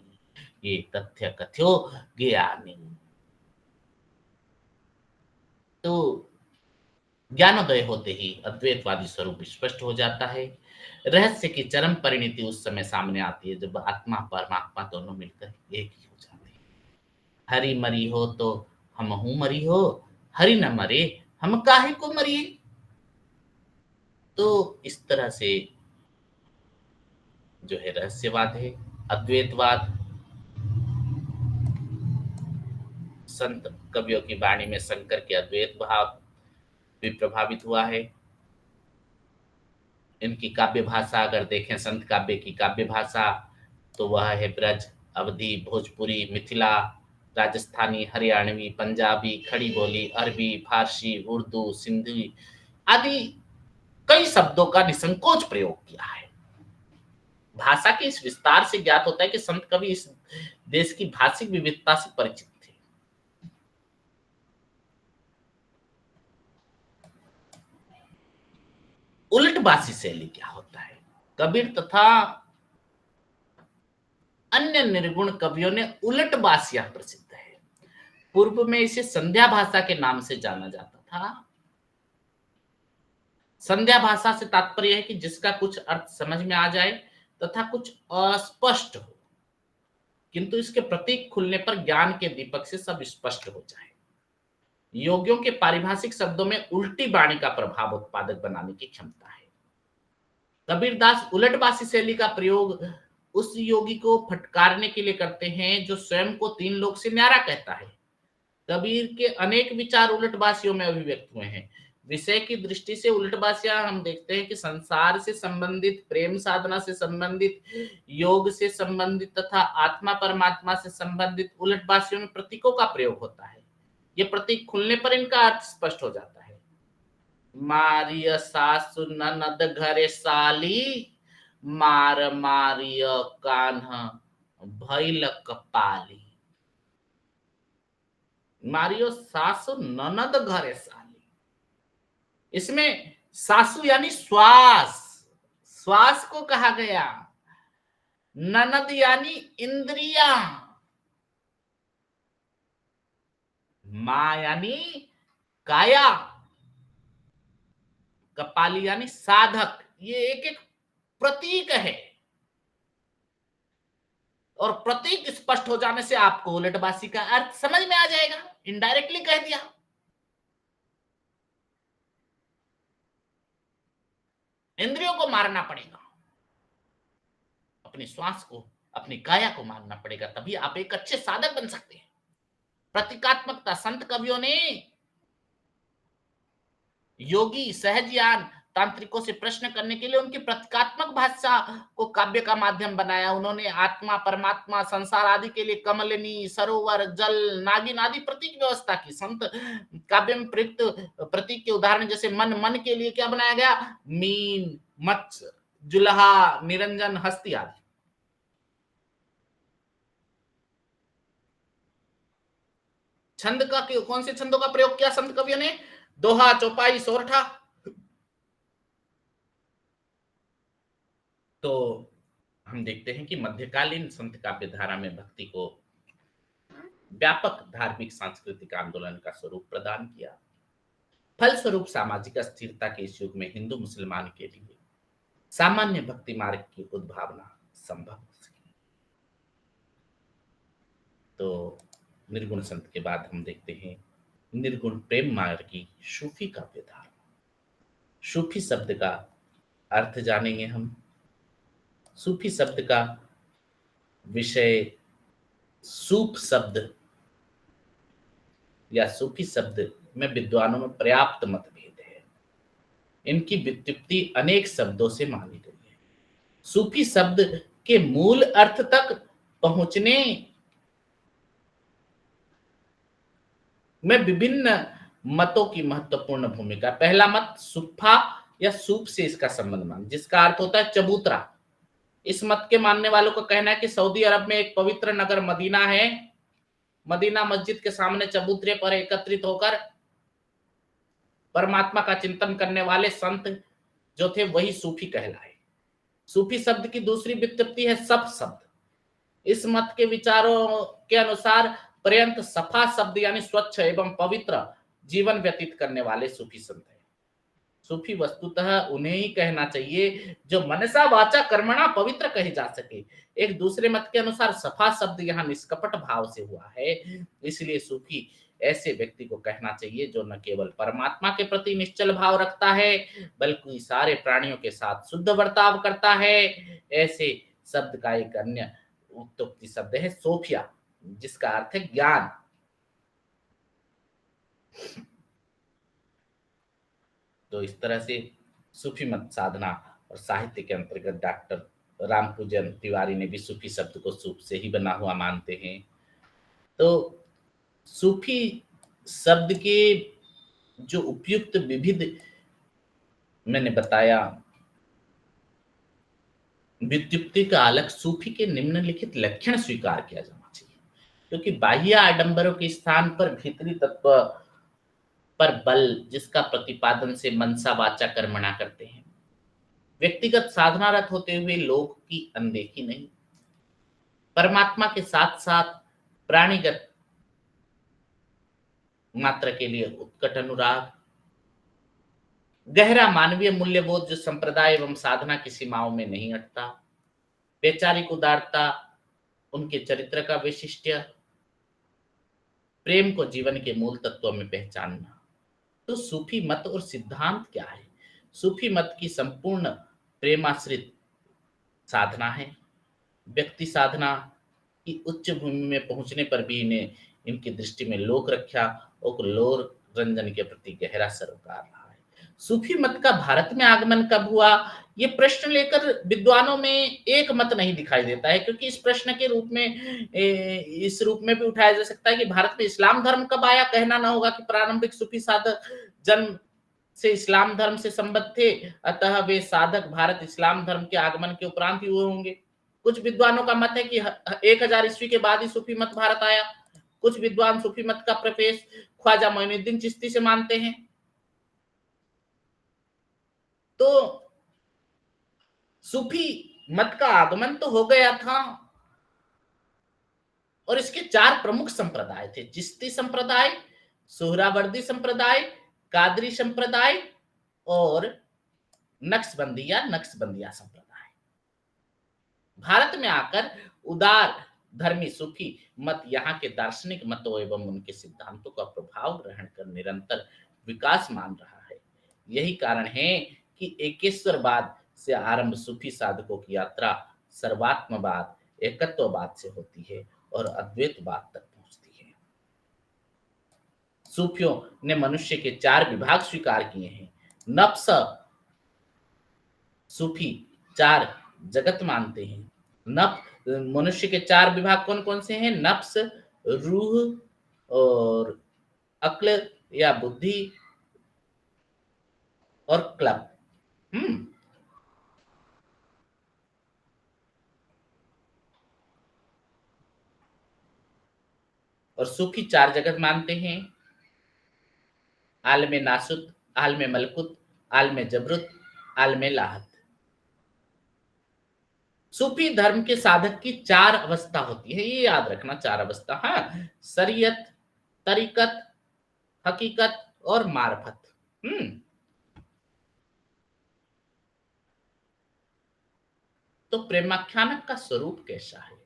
ये तथ्य कथ्यो ज्ञानी। तो ज्ञानोदय होते ही अद्वैतवादी स्वरूप स्पष्ट हो जाता है। रहस्य की चरम परिणति उस समय सामने आती है जब आत्मा परमात्मा दोनों मिलकर एक ही हो जाते हैं। हरि मरी हो तो हम हूं मरी हो, हरि न मरे हम काहे को मरिए। तो इस तरह से जो है रहस्यवाद है। अद्वैतवाद संत कवियों की वाणी में शंकर के अद्वैत भाव भी प्रभावित हुआ है। इनकी काव्य भाषा अगर देखें, संत काव्य की काव्य भाषा, तो वह है ब्रज, अवधी, भोजपुरी, मिथिला, राजस्थानी, हरियाणवी, पंजाबी, खड़ी बोली, अरबी, फारसी, उर्दू, सिंधी आदि कई शब्दों का निसंकोच प्रयोग किया है। भाषा के इस विस्तार से ज्ञात होता है कि संत कवि इस देश की भाषिक विविधता से परिचित थे। उलटबासी शैली क्या होता है? कबीर तथा अन्य निर्गुण कवियों ने उलटबासियां प्रसिद्ध है। पूर्व में इसे संध्या भाषा के नाम से जाना जाता था। संध्या भाषा से तात्पर्य है कि जिसका कुछ अर्थ समझ में आ जाए तथा कुछ अस्पष्ट हो, किंतु इसके प्रतीक खुलने पर ज्ञान के दीपक से सब स्पष्ट हो जाए। योगियों के पारिभाषिक शब्दों में उल्टी वाणी का प्रभाव उत्पादक बनाने की क्षमता है। कबीरदास उलटबासी शैली का प्रयोग उस योगी को फटकारने के लिए करते हैं जो स्वयं को तीन लोक से न्यारा कहता है। कबीर के अनेक विचार उलटबासियों में अभिव्यक्त हुए हैं। विषय की दृष्टि से उलटबासियां हम देखते हैं कि संसार से संबंधित, प्रेम साधना से संबंधित, योग से संबंधित तथा आत्मा परमात्मा से संबंधित उलटबासियों में प्रतीकों का प्रयोग होता है। ये प्रतीक खुलने पर इनका अर्थ स्पष्ट हो जाता है। मारिय सासु ननद घरे साली, मार मारिय कान्हा भैल कपाली। मारियो सासु ननद घरे साली। इसमें सासु यानी श्वास, श्वास को कहा गया। ननद यानी इंद्रिया, मां यानी काया, कपाली यानी साधक। ये एक एक प्रतीक है और प्रतीक स्पष्ट हो जाने से आपको उलटबासी का अर्थ समझ में आ जाएगा। इनडायरेक्टली कह दिया। इंद्रियों को मारना पड़ेगा, अपनी श्वास को, अपनी काया को मारना पड़ेगा, तभी आप एक अच्छे साधक बन सकते हैं। प्रतीकात्मकता संत कवियों ने योगी, सहजयान, तांत्रिकों से प्रश्न करने के लिए उनकी प्रतीकात्मक भाषा को काव्य का माध्यम बनाया। उन्होंने आत्मा, परमात्मा, संसार आदि के लिए कमलिनी, सरोवर, जल, नागिन आदि प्रतीक व्यवस्था की। संत काव्य में प्रयुक्त प्रतीक के उदाहरण जैसे मन, मन के लिए क्या बनाया गया? मीन, मत्स्य, जुलहा, निरंजन, हस्ती आदि। छंद का कौन से छंदों का प्रयोग किया संत कवियों ने? दोहा, चौपाई, सोरठा। तो हम देखते हैं कि मध्यकालीन संत काव्य धारा में भक्ति को व्यापक धार्मिक सांस्कृतिक आंदोलन का स्वरूप प्रदान किया। फलस्वरूप सामाजिक अस्थिरता के इस युग में हिंदू मुसलमान के लिए सामान्य भक्ति मार्ग की उद्भावना संभव हो सकी। तो निर्गुण संत के बाद हम देखते हैं निर्गुण प्रेम मार्गी सूफी काव्यधारा। सूफी शब्द का अर्थ जानेंगे हम। सूफी शब्द का विषय सूफ शब्द या सूफी शब्द में विद्वानों में पर्याप्त मतभेद है। इनकी व्युत्पत्ति अनेक शब्दों से मानी गई है। सूफी शब्द के मूल अर्थ तक पहुंचने में विभिन्न मतों की महत्वपूर्ण भूमिका। पहला मत सुफा या सूप से इसका संबंध मान, जिसका अर्थ होता है चबूतरा। इस मत के मानने वालों का कहना है कि सऊदी अरब में एक पवित्र नगर मदीना है। मदीना मस्जिद के सामने चबूतरे पर एकत्रित होकर परमात्मा का चिंतन करने वाले संत जो थे वही सूफी कहलाए। सूफी शब्द की दूसरी व्युत्पत्ति है सफ शब्द। इस मत के विचारों के अनुसार पर्यंत सफा शब्द यानी स्वच्छ एवं पवित्र जीवन व्यतीत करने वाले सूफी संत हैं। सूफी वस्तुतः उन्हें ही कहना चाहिए जो मनसा वाचा कर्मणा पवित्र कहे जा सके। एक दूसरे मत के अनुसार सफा शब्द यहाँ निष्कपट भाव से हुआ है, इसलिए सूफी ऐसे व्यक्ति को कहना चाहिए जो न केवल परमात्मा के प्रति निश्चल भाव रखता है बल्कि सारे प्राणियों के साथ शुद्ध बर्ताव करता है। ऐसे शब्द का एक अन्य उत्पत्ति शब्द है सोफिया, जिसका अर्थ है ज्ञान। तो इस तरह से सूफी मत साधना और साहित्य के अंतर्गत डॉक्टर रामपूजन तिवारी ने भी सूफी शब्द को सूफ से ही बना हुआ मानते हैं। तो सूफी शब्द के जो उपयुक्त विविध मैंने बताया व्युत्पत्ति का अलग सूफी के निम्नलिखित लक्षण स्वीकार किया जाना चाहिए, क्योंकि बाह्य आडंबरों के स्थान पर भीतरी तत्व पर बल, जिसका प्रतिपादन से मनसा वाचा कर्मणा करते हैं। व्यक्तिगत साधनारत होते हुए लोक की अनदेखी नहीं, परमात्मा के साथ साथ प्राणीगत मात्र के लिए उत्कट अनुराग, गहरा मानवीय मूल्यबोध जो संप्रदाय एवं साधना की सीमाओं में नहीं हटता, वैचारिक उदारता, उनके चरित्र का वैशिष्ट्य, प्रेम को जीवन के मूल तत्वों में पहचानना। तो सूफी मत और सिद्धांत क्या है? सूफी मत की संपूर्ण प्रेमाश्रित साधना है। व्यक्ति साधना की उच्च भूमि में पहुंचने पर भी इन्हें इनकी दृष्टि में लोक रक्षा और लोक रंजन के प्रति गहरा सरोकार रहा है। सूफी मत का भारत में आगमन कब हुआ, ये प्रश्न लेकर विद्वानों में एक मत नहीं दिखाई देता है, क्योंकि इस प्रश्न के रूप में इस रूप में भी उठाया जा सकता है कि भारत में इस्लाम धर्म कब आया। कहना ना होगा कि प्रारंभिक सूफी साधक जन्म से इस्लाम धर्म से संबद्ध थे, अतः वे साधक भारत इस्लाम धर्म के आगमन के उपरांत ही हुए होंगे। कुछ विद्वानों का मत है कि 1000 ईस्वी के बाद ही सूफी मत भारत आया। कुछ विद्वान सूफी मत का प्रवेश ख्वाजा मोइनुद्दीन चिश्ती से मानते हैं। तो सूफी मत का आगमन तो हो गया था और इसके 4 प्रमुख संप्रदाय थे: चिश्ती संप्रदाय, सोहरावर्दी संप्रदाय, कादरी संप्रदाय और नक्शबंदिया संप्रदाय। भारत में आकर उदार धर्मी सूफी मत यहाँ के दार्शनिक मतों एवं उनके सिद्धांतों का प्रभाव ग्रहण कर निरंतर विकास मान रहा है। यही कारण है कि एकेश्वरवाद से आरंभ सूफी साधकों की यात्रा सर्वात्मवाद, एकत्ववाद से होती है और अद्वैतवाद तक पहुंचती है। सूफियों ने मनुष्य के 4 विभाग स्वीकार किए हैं। नफ्स सूफी 4 जगत मानते हैं। मनुष्य के 4 विभाग कौन कौन से हैं? नफ्स, रूह और अक्ल या बुद्धि और क्लब। और सूफी 4 जगत मानते हैं: आलम नासुत, आलम मलकुत, आलम जबरुत, आलम लाहत। सूफी धर्म के साधक की 4 अवस्था होती है, ये याद रखना। 4 अवस्था, हाँ, शरीयत, तरीकत, हकीकत और मार्फत। तो प्रेमाख्यानक का स्वरूप कैसा है?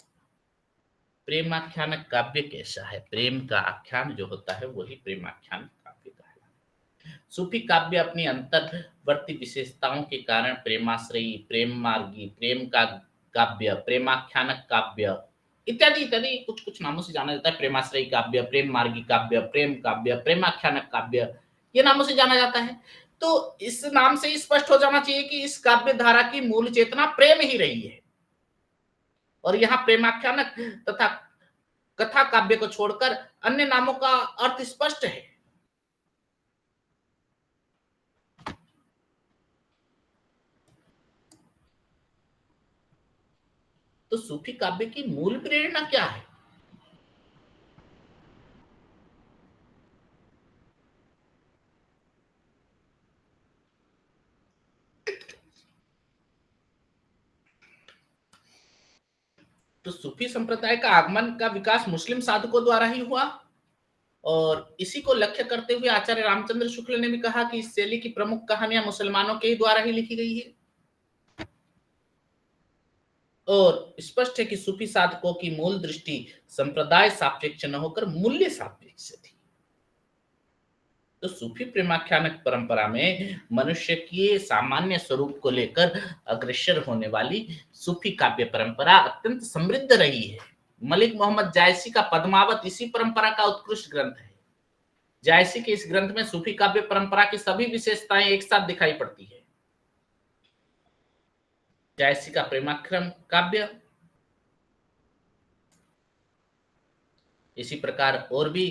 प्रेमाख्यान काव्य कैसा है? प्रेम का आख्यान जो होता है वही प्रेमाख्यान काव्य कहलाता है। सूफी काव्य अपनी अंतर्वर्ती विशेषताओं के कारण प्रेमाश्रयी, प्रेम मार्गी, प्रेम का काव्य, प्रेमाख्यानक काव्य इत्यादि इत्यादि कुछ कुछ नामों से जाना जाता है। प्रेमाश्रयी काव्य, प्रेम मार्गी काव्य, प्रेम काव्य, प्रेमाख्यानक काव्य, ये नामों से जाना जाता है। तो इस नाम से ही स्पष्ट हो जाना चाहिए कि इस काव्य धारा की मूल चेतना प्रेम ही रही है। और यहाँ प्रेमाख्यानक तथा कथा काव्य को छोड़कर अन्य नामों का अर्थ स्पष्ट है। तो सूफी काव्य की मूल प्रेरणा क्या है? तो सूफी संप्रदाय का आगमन का विकास मुस्लिम साधकों द्वारा ही हुआ और इसी को लक्ष्य करते हुए आचार्य रामचंद्र शुक्ल ने भी कहा कि इस शैली की प्रमुख कहानियां मुसलमानों के ही द्वारा ही लिखी गई है। और स्पष्ट है कि सूफी साधकों की मूल दृष्टि संप्रदाय सापेक्ष न होकर मूल्य सापेक्ष थी। तो सूफी प्रेमाख्यानक परंपरा में मनुष्य के सामान्य स्वरूप को लेकर अग्रसर होने वाली सूफी काव्य परंपरा अत्यंत समृद्ध रही है। मलिक मोहम्मद जायसी का पद्मावत इसी परंपरा का उत्कृष्ट ग्रंथ है। जायसी के इस ग्रंथ में सूफी काव्य परंपरा की सभी विशेषताएं एक साथ दिखाई पड़ती है। जायसी का प्रेमाख्यान काव्य, इसी प्रकार और भी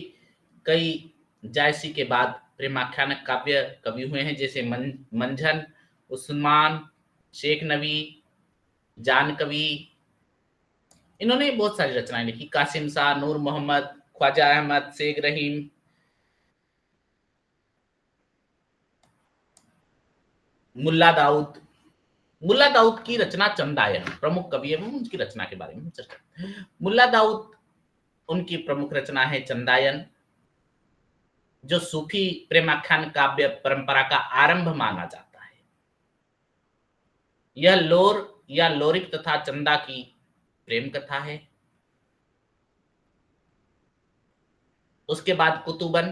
कई जायसी के बाद प्रेमाख्यानक काव्य कवि हुए हैं, जैसे मंझन, उस्मान, शेख नबी, जान कवि, इन्होंने बहुत सारी रचनाएं लिखी। कासिम शाह, नूर मोहम्मद, ख्वाजा अहमद, शेख रहीम, मुल्ला दाऊद। मुल्ला दाऊद की रचना चंदायन प्रमुख कवि है, उनकी रचना के बारे में चर्चा। मुल्ला दाऊद, उनकी प्रमुख रचना है चंदायन, जो सूफी प्रेमाख्यान काव्य परंपरा का आरंभ माना जाता है। यह लोर या लोरिक तथा चंदा की प्रेम कथा है। उसके बाद कुतुबन,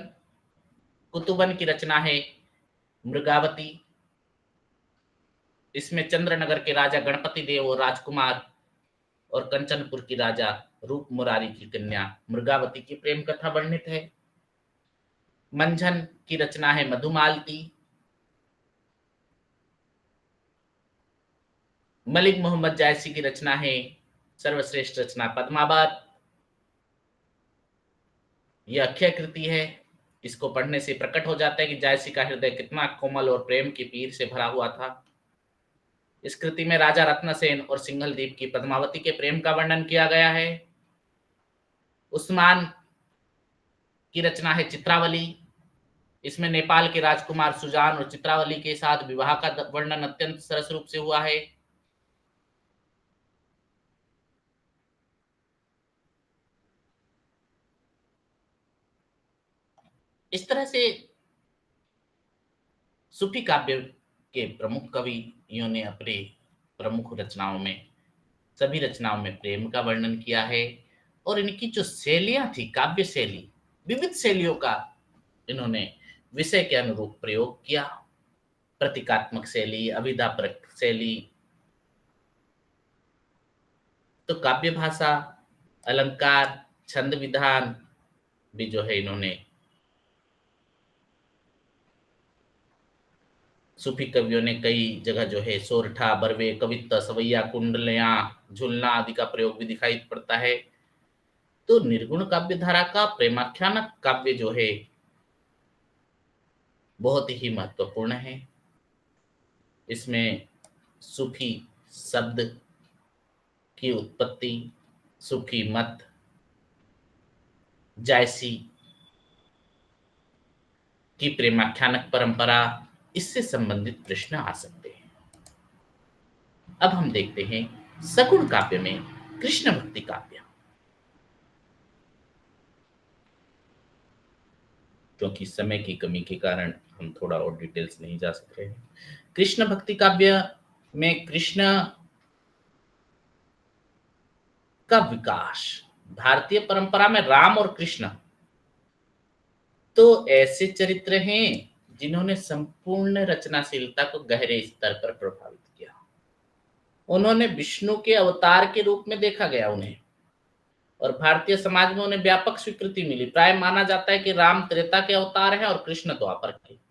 कुतुबन की रचना है मृगावती। इसमें चंद्रनगर के राजा गणपति देव और राजकुमार और कंचनपुर की राजा रूप मुरारी की कन्या मृगावती की प्रेम कथा वर्णित है। मंझन की रचना है मधुमालती। मलिक मोहम्मद जायसी की रचना है सर्वश्रेष्ठ रचना पद्मावत। यह अक्षय कृति है। इसको पढ़ने से प्रकट हो जाता है कि जायसी का हृदय कितना कोमल और प्रेम की पीर से भरा हुआ था। इस कृति में राजा रत्नसेन और सिंघलदीप की पद्मावती के प्रेम का वर्णन किया गया है। उस्मान की रचना है चित्रावली। इसमें नेपाल के राजकुमार सुजान और चित्रावली के साथ विवाह का वर्णन अत्यंत सरस रूप से हुआ है। इस तरह से सूफी काव्य के प्रमुख कवियों ने अपने प्रमुख रचनाओं में, सभी रचनाओं में प्रेम का वर्णन किया है। और इनकी जो शैलियां थी, काव्य शैली, विविध शैलियों का इन्होंने विषय के अनुरूप प्रयोग किया। प्रतीकात्मक शैली, अभिधापरक शैली, तो काव्य भाषा, अलंकार, छंद विधान भी जो है इन्होंने सूफी कवियों ने कई जगह जो है सोरठा, बरवे, कवित्त, सवैया, कुंडलियां, झुलना आदि का प्रयोग भी दिखाई पड़ता है। तो निर्गुण काव्य धारा का प्रेमाख्यानक काव्य जो है बहुत ही महत्वपूर्ण है। इसमें सूफी शब्द की उत्पत्ति, सूफी मत, जायसी की प्रेमाख्यानक परंपरा, इससे संबंधित प्रश्न आ सकते हैं। अब हम देखते हैं सगुण काव्य में कृष्ण भक्ति काव्य, क्योंकि समय की कमी के कारण हम थोड़ा और डिटेल्स नहीं जा सक रहे हैं। कृष्ण भक्ति काव्य में कृष्ण का विकास भारतीय परंपरा में राम और कृष्ण तो ऐसे चरित्र हैं जिन्होंने संपूर्ण रचनाशीलता को गहरे स्तर पर प्रभावित किया। उन्होंने विष्णु के अवतार के रूप में देखा गया उन्हें, और भारतीय समाज में उन्हें व्यापक स्वीकृति मिली। प्राय माना जाता है कि राम त्रेता के अवतार हैं और कृष्ण द्वापर के।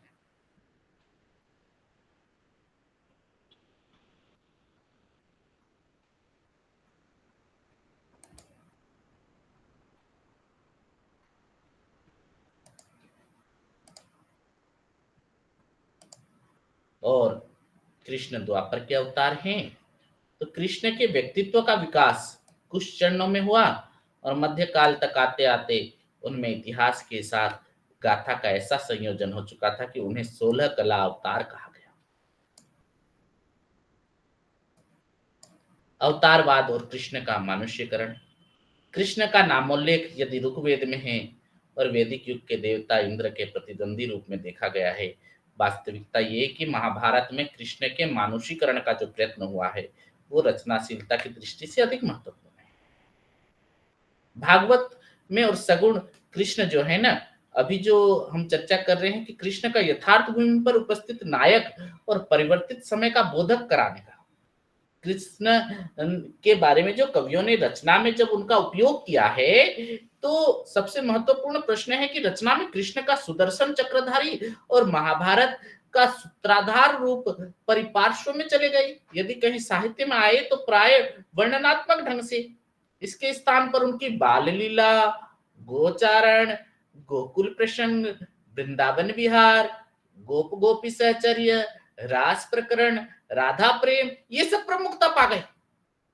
और कृष्ण द्वापर के अवतार हैं। तो कृष्ण के व्यक्तित्व का विकास कुछ चरणों में हुआ, और मध्यकाल तक आते आते उनमें इतिहास के साथ गाथा का ऐसा संयोजन हो चुका था कि उन्हें 16 कला अवतार कहा गया। अवतारवाद और कृष्ण का मानुष्यकरण। कृष्ण का नामोल्लेख यदि ऋग्वेद में है और वैदिक युग के देवता इंद्र के प्रतिद्वंदी रूप में देखा गया है, वास्तविकता ये कि महाभारत में कृष्ण के मानुषीकरण का जो प्रयत्न हुआ है वो रचनाशीलता की दृष्टि से अधिक महत्वपूर्ण है। भागवत में और सगुण कृष्ण जो है ना, अभी जो हम चर्चा कर रहे हैं कि कृष्ण का यथार्थ भूमि पर उपस्थित नायक और परिवर्तित समय का बोधक कराने का, कृष्ण के बारे में जो कवियों ने रचना में जब उनका उपयोग किया है, तो सबसे महत्वपूर्ण प्रश्न है कि रचना में कृष्ण का सुदर्शन चक्रधारी और महाभारत का सूत्राधार रूप परिपार्श्व में चले गए। यदि कहीं साहित्य में आए तो प्राय वर्णनात्मक ढंग से। इसके स्थान पर उनकी बाल लीला, गोचारण, गोकुल प्रसंग, वृंदावन विहार, गोप गोपी सहचर्य, रास प्रकरण, राधा प्रेम, ये सब प्रमुखता पा गए।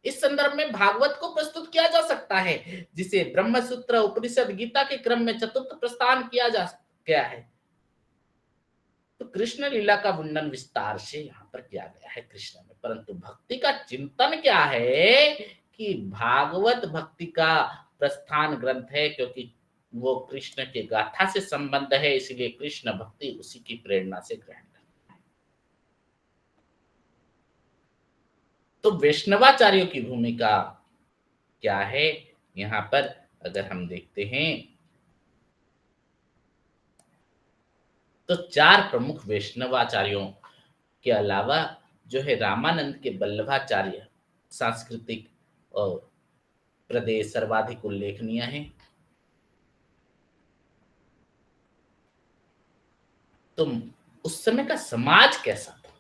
इस संदर्भ में भागवत को प्रस्तुत किया जा सकता है, जिसे ब्रह्मसूत्र, उपनिषद, गीता के क्रम में चतुर्थ प्रस्थान किया जा गया है। तो कृष्ण लीला का वर्णन विस्तार से यहाँ पर किया गया है कृष्ण में, परंतु भक्ति का चिंतन क्या है कि भागवत भक्ति का प्रस्थान ग्रंथ है, क्योंकि वो कृष्ण के गाथा से संबंध है, इसलिए कृष्ण भक्ति उसी की प्रेरणा से ग्रहण करता है। तो वैष्णवाचार्यों की भूमिका क्या है यहाँ पर अगर हम देखते हैं, तो चार प्रमुख वैष्णवाचार्यों के अलावा जो है रामानंद के वल्लभाचार्य सांस्कृतिक और प्रदेश सर्वाधिक उल्लेखनीय है। तो उस समय का समाज कैसा था?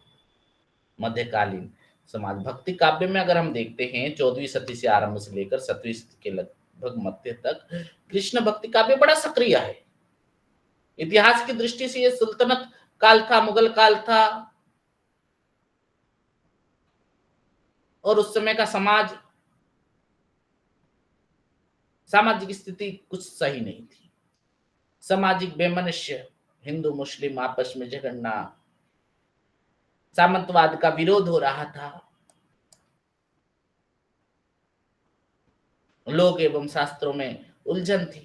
मध्यकालीन समाज भक्ति काव्य में अगर हम देखते हैं 14वीं सदी से आरंभ से लेकर 7वीं सदी के लगभग मध्य तक कृष्ण भक्ति काव्य बड़ा सक्रिय है। इतिहास की दृष्टि से ये सुल्तनत काल था, मुगल काल था, और उस समय का सामाजिक स्थिति कुछ सही नहीं थी। सामाजिक बेमनुष्य, हिंदू मुस्लिम आपस में झगड़ना, सामंतवाद का विरोध हो रहा था, लोक एवं शास्त्रों में उलझन थी।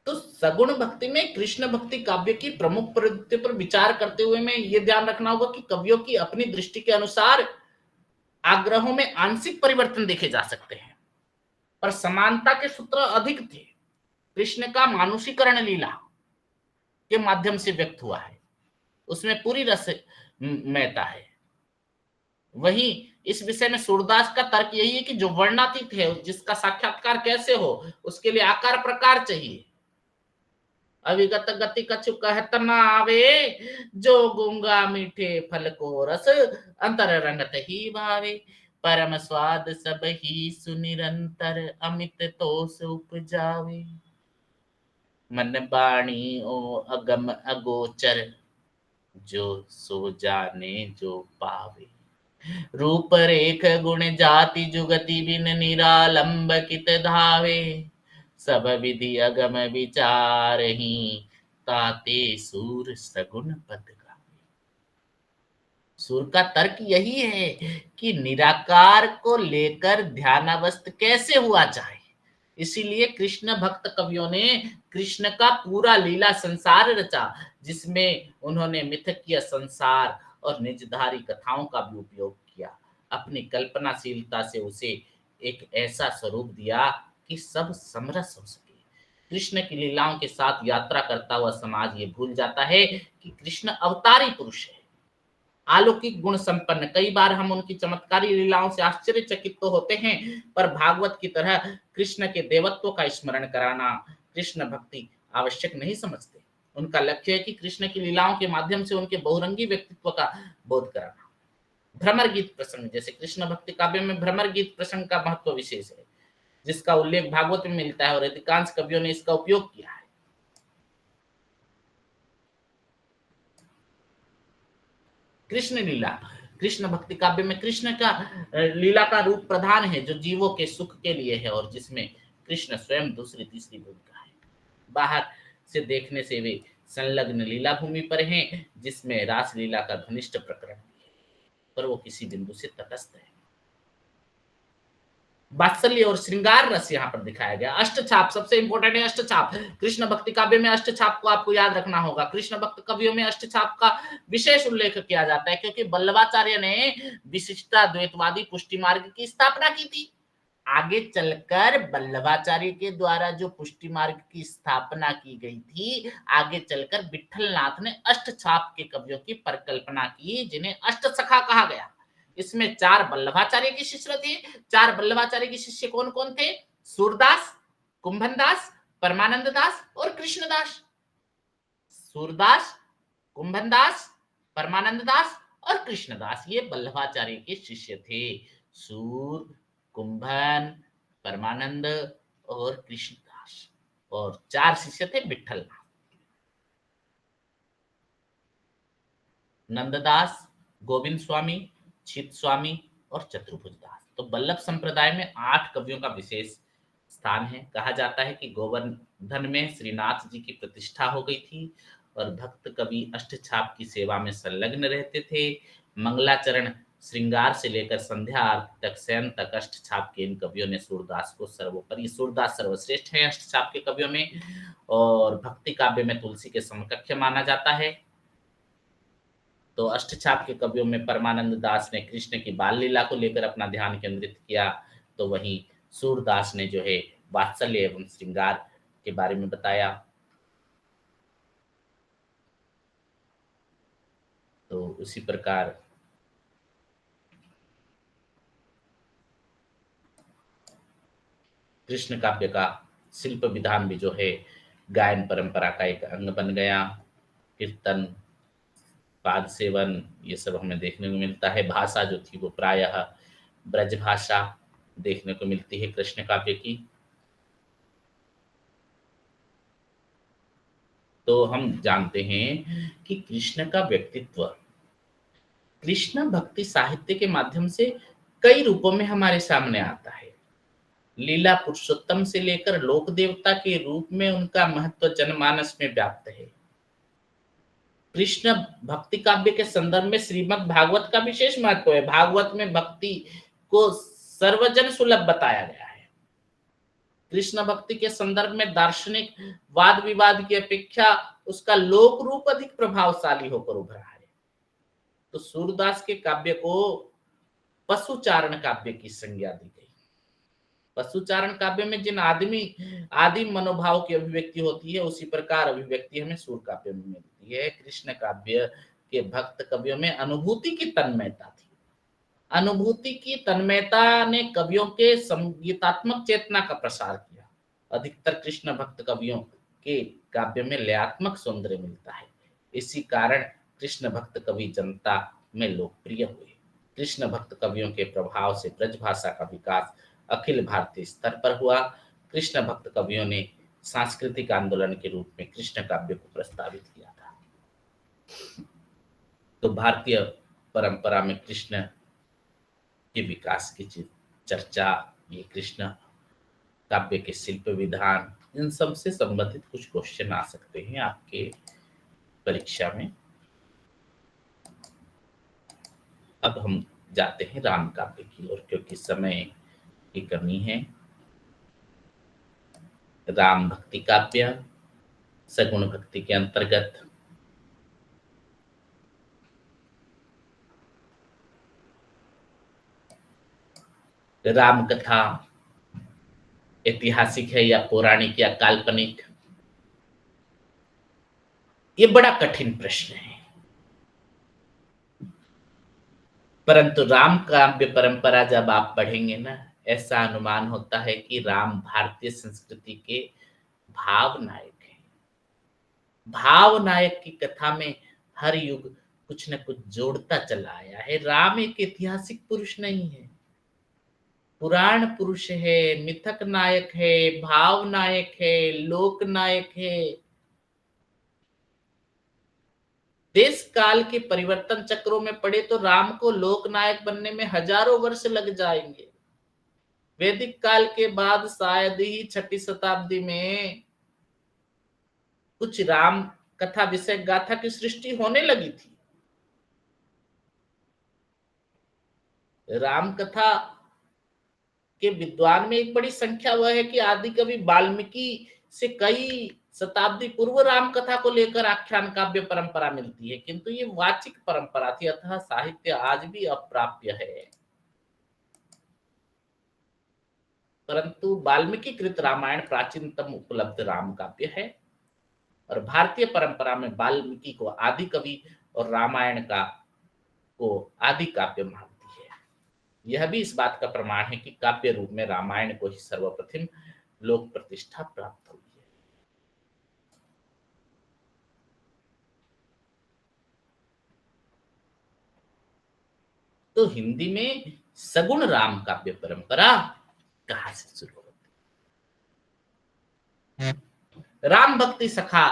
तो सगुण भक्ति में कृष्ण भक्ति काव्य की प्रमुख प्रवृत्ति पर विचार करते हुए में ये ध्यान रखना होगा कि कवियों की अपनी दृष्टि के अनुसार आग्रहों में आंशिक परिवर्तन देखे जा सकते हैं, पर समानता के सूत्र अधिक थे। कृष्ण का मानुषीकरण लीला के माध्यम से व्यक्त हुआ है, उसमें पूरी रस महता है। वहीं इस विषय में सूरदास का तर्क यही है कि जो वर्णातीत है, जिसका साक्षात्कार कैसे हो, उसके लिए आकार प्रकार चाहिए। अविगत गति कछु कहत न आवे, जो गूंगा मीठे फल को रस अंतर रंगत ही भावे। परम स्वाद सब ही सुनिरंतर, अमित तोष उपजावे। मन बाणी ओ अगम अगोचर, जो सो जाने जो पावे। रूप रेख गुण जाति जुगति बिन निरालंब कित धावे। सब विधि अगम विचार ही, ताते सूर सगुन पद गावे। सूर का तर्क यही है कि निराकार को लेकर ध्यानावस्थ कैसे हुआ जाए। इसीलिए कृष्ण भक्त कवियों ने कृष्ण का पूरा लीला संसार रचा, जिसमें उन्होंने मिथकीय संसार और निजधारी कथाओं का भी उपयोग किया। अपनी कल्पनाशीलता से उसे एक ऐसा स्वरूप दिया कि सब समरस हो सके। कृष्ण की लीलाओं के साथ यात्रा करता हुआ समाज ये भूल जाता है कि कृष्ण अवतारी पुरुष है, अलौकिक गुण संपन्न। कई बार हम उनकी चमत्कारी लीलाओं से आश्चर्यचकित तो होते हैं, पर भागवत की तरह कृष्ण के देवत्व का स्मरण कराना कृष्ण भक्ति आवश्यक नहीं समझते। उनका लक्ष्य है कि कृष्ण की लीलाओं के माध्यम से उनके बहुरंगी व्यक्तित्व का बोध कराना। भ्रमर गीत प्रसंग, जैसे कृष्ण भक्ति काव्य में भ्रमर गीत प्रसंग का महत्व विशेष है, जिसका उल्लेख भागवत में मिलता है और अधिकांश कवियों ने इसका उपयोग किया है। कृष्ण लीला, कृष्ण भक्ति काव्य में कृष्ण का लीला का रूप प्रधान है, जो जीवों के सुख के लिए है और जिसमें कृष्ण स्वयं दूसरी तीसरी भूमिका है। बाहर से देखने से वे संलग्न लीला भूमि पर हैं, जिसमें रास लीला का घनिष्ठ प्रकरण भी है, पर वो किसी बिंदु से तटस्थ है। वात्सल्य और श्रृंगार रस यहाँ पर दिखाया गया। अष्टछाप सबसे इंपॉर्टेंट है। अष्टछाप कृष्ण भक्ति काव्य में अष्टछाप को आपको याद रखना होगा। कृष्ण भक्त कवियों में अष्टछाप का विशेष उल्लेख किया जाता है, क्योंकि वल्लभाचार्य ने विशिष्टाद्वैतवादी पुष्टि मार्ग की स्थापना की थी। आगे चलकर वल्लभाचार्य के द्वारा जो पुष्टि मार्ग की स्थापना की गई थी, आगे चलकर विठलनाथ ने अष्टछाप के कवियों की परिकल्पना की, जिन्हें अष्टसखा कहा गया। इसमें 4 वल्लभाचार्य के शिष्य थे। 4 वल्लभाचार्य के शिष्य कौन कौन थे? सूरदास, कुंभनदास, परमानंद दास और कृष्णदास। सूरदास, कुंभनदास, परमानंद दास और कृष्णदास, ये वल्लभाचार्य के शिष्य थे। सूर, कुंभन, परमानंद और कृष्णदास, और 4 शिष्य थे विठल, नंददास, गोविंद स्वामी, चित स्वामी और चतुर्भुज दास। तो वल्लभ संप्रदाय में 8 कवियों का विशेष स्थान है। कहा जाता है कि गोवर्धन में श्रीनाथ जी की प्रतिष्ठा हो गई थी और भक्त कवि अष्टछाप की सेवा में संलग्न रहते थे। मंगलाचरण श्रृंगार से लेकर संध्या आरती तक, शयन तक अष्टछाप के इन कवियों ने सूरदास को सर्वोपरि, सूरदास सर्वश्रेष्ठ है अष्टछाप के कवियों में, और भक्ति काव्य में तुलसी के समकक्ष माना जाता है। तो अष्टछाप के कवियों में परमानंद दास ने कृष्ण की बाल लीला को लेकर अपना ध्यान केंद्रित किया, तो वहीं सूरदास ने जो है वात्सल्य एवं श्रृंगार के बारे में बताया। तो उसी प्रकार कृष्ण काव्य का शिल्प विधान भी जो है गायन परंपरा का एक अंग बन गया। कीर्तन, पाद सेवन, ये सब हमें देखने को मिलता है। भाषा जो थी वो प्रायः ब्रज भाषा देखने को मिलती है कृष्ण काव्य की। तो हम जानते हैं कि कृष्ण का व्यक्तित्व, कृष्ण भक्ति साहित्य के माध्यम से कई रूपों में हमारे सामने आता है। लीला पुरुषोत्तम से लेकर लोक देवता के रूप में उनका महत्व जनमानस में व्याप्त है। कृष्ण भक्ति काव्य के संदर्भ में श्रीमद् भागवत का विशेष महत्व है। भागवत में भक्ति को सर्वजन सुलभ बताया गया है। कृष्ण भक्ति के संदर्भ में दार्शनिक वाद विवाद की अपेक्षा उसका लोक रूप अधिक प्रभावशाली होकर उभरा है। तो सूरदास के काव्य को पशुचारण काव्य की संज्ञा दी गई। पशुचारण काव्य में जिन आदि मनोभाव की अभिव्यक्ति होती है, उसी प्रकार अभिव्यक्ति हमें सूर काव्य में मिलती है। कृष्ण काव्य के भक्त कवियों में अनुभूति की तन्मयता थी। अनुभूति की तन्मयता ने कवियों के संगीतात्मक चेतना का प्रसार किया। अधिकतर कृष्ण भक्त कवियों के काव्य में लयात्मक सौंदर्य मिलता है। इसी कारण कृष्ण भक्त कवि जनता में लोकप्रिय हुए। कृष्ण भक्त कवियों के प्रभाव से ब्रजभाषा का विकास अखिल भारतीय स्तर पर हुआ। कृष्ण भक्त कवियों ने सांस्कृतिक आंदोलन के रूप में कृष्ण काव्य को प्रस्तावित किया था। तो भारतीय परंपरा में कृष्ण के विकास की चर्चा, ये कृष्ण काव्य के शिल्प विधान, इन सब से संबंधित कुछ क्वेश्चन आ सकते हैं आपके परीक्षा में। अब हम जाते हैं राम काव्य की ओर, क्योंकि समय की कमी है। राम भक्ति काव्य सगुण भक्ति के अंतर्गत राम कथा ऐतिहासिक है या पौराणिक या काल्पनिक? ये बड़ा कठिन प्रश्न है। परंतु राम काव्य परंपरा जब आप पढ़ेंगे ना, ऐसा अनुमान होता है कि राम भारतीय संस्कृति के भाव नायक हैं। भाव नायक की कथा में हर युग कुछ न कुछ जोड़ता चला आया है। राम एक ऐतिहासिक पुरुष नहीं है, पुराण पुरुष है, मिथक नायक है, भाव नायक है, लोक नायक है। देश काल के परिवर्तन चक्रों में पड़े तो राम को लोक नायक बनने में हजारों वर्ष लग जाएंगे। वैदिक काल के बाद शायद ही 6ठी शताब्दी में कुछ राम कथा विषय गाथा की सृष्टि होने लगी थी। राम कथा के विद्वान में एक बड़ी संख्या वह है कि आदि कवि वाल्मीकि से कई शताब्दी पूर्व राम कथा को लेकर आख्यान काव्य परंपरा मिलती है, किंतु ये वाचिक परंपरा थी, अतः साहित्य आज भी अप्राप्य है। परंतु वाल्मीकि कृत रामायण प्राचीनतम उपलब्ध राम काव्य है और भारतीय परंपरा में वाल्मीकि को आदि कवि और रामायण का को आदि काव्य मानती है। यह भी इस बात का प्रमाण है कि काव्य रूप में रामायण को ही सर्वप्रथम लोक प्रतिष्ठा प्राप्त हुई है। तो हिंदी में सगुण राम काव्य परंपरा कहां से शुरू होती है? राम भक्ति सखा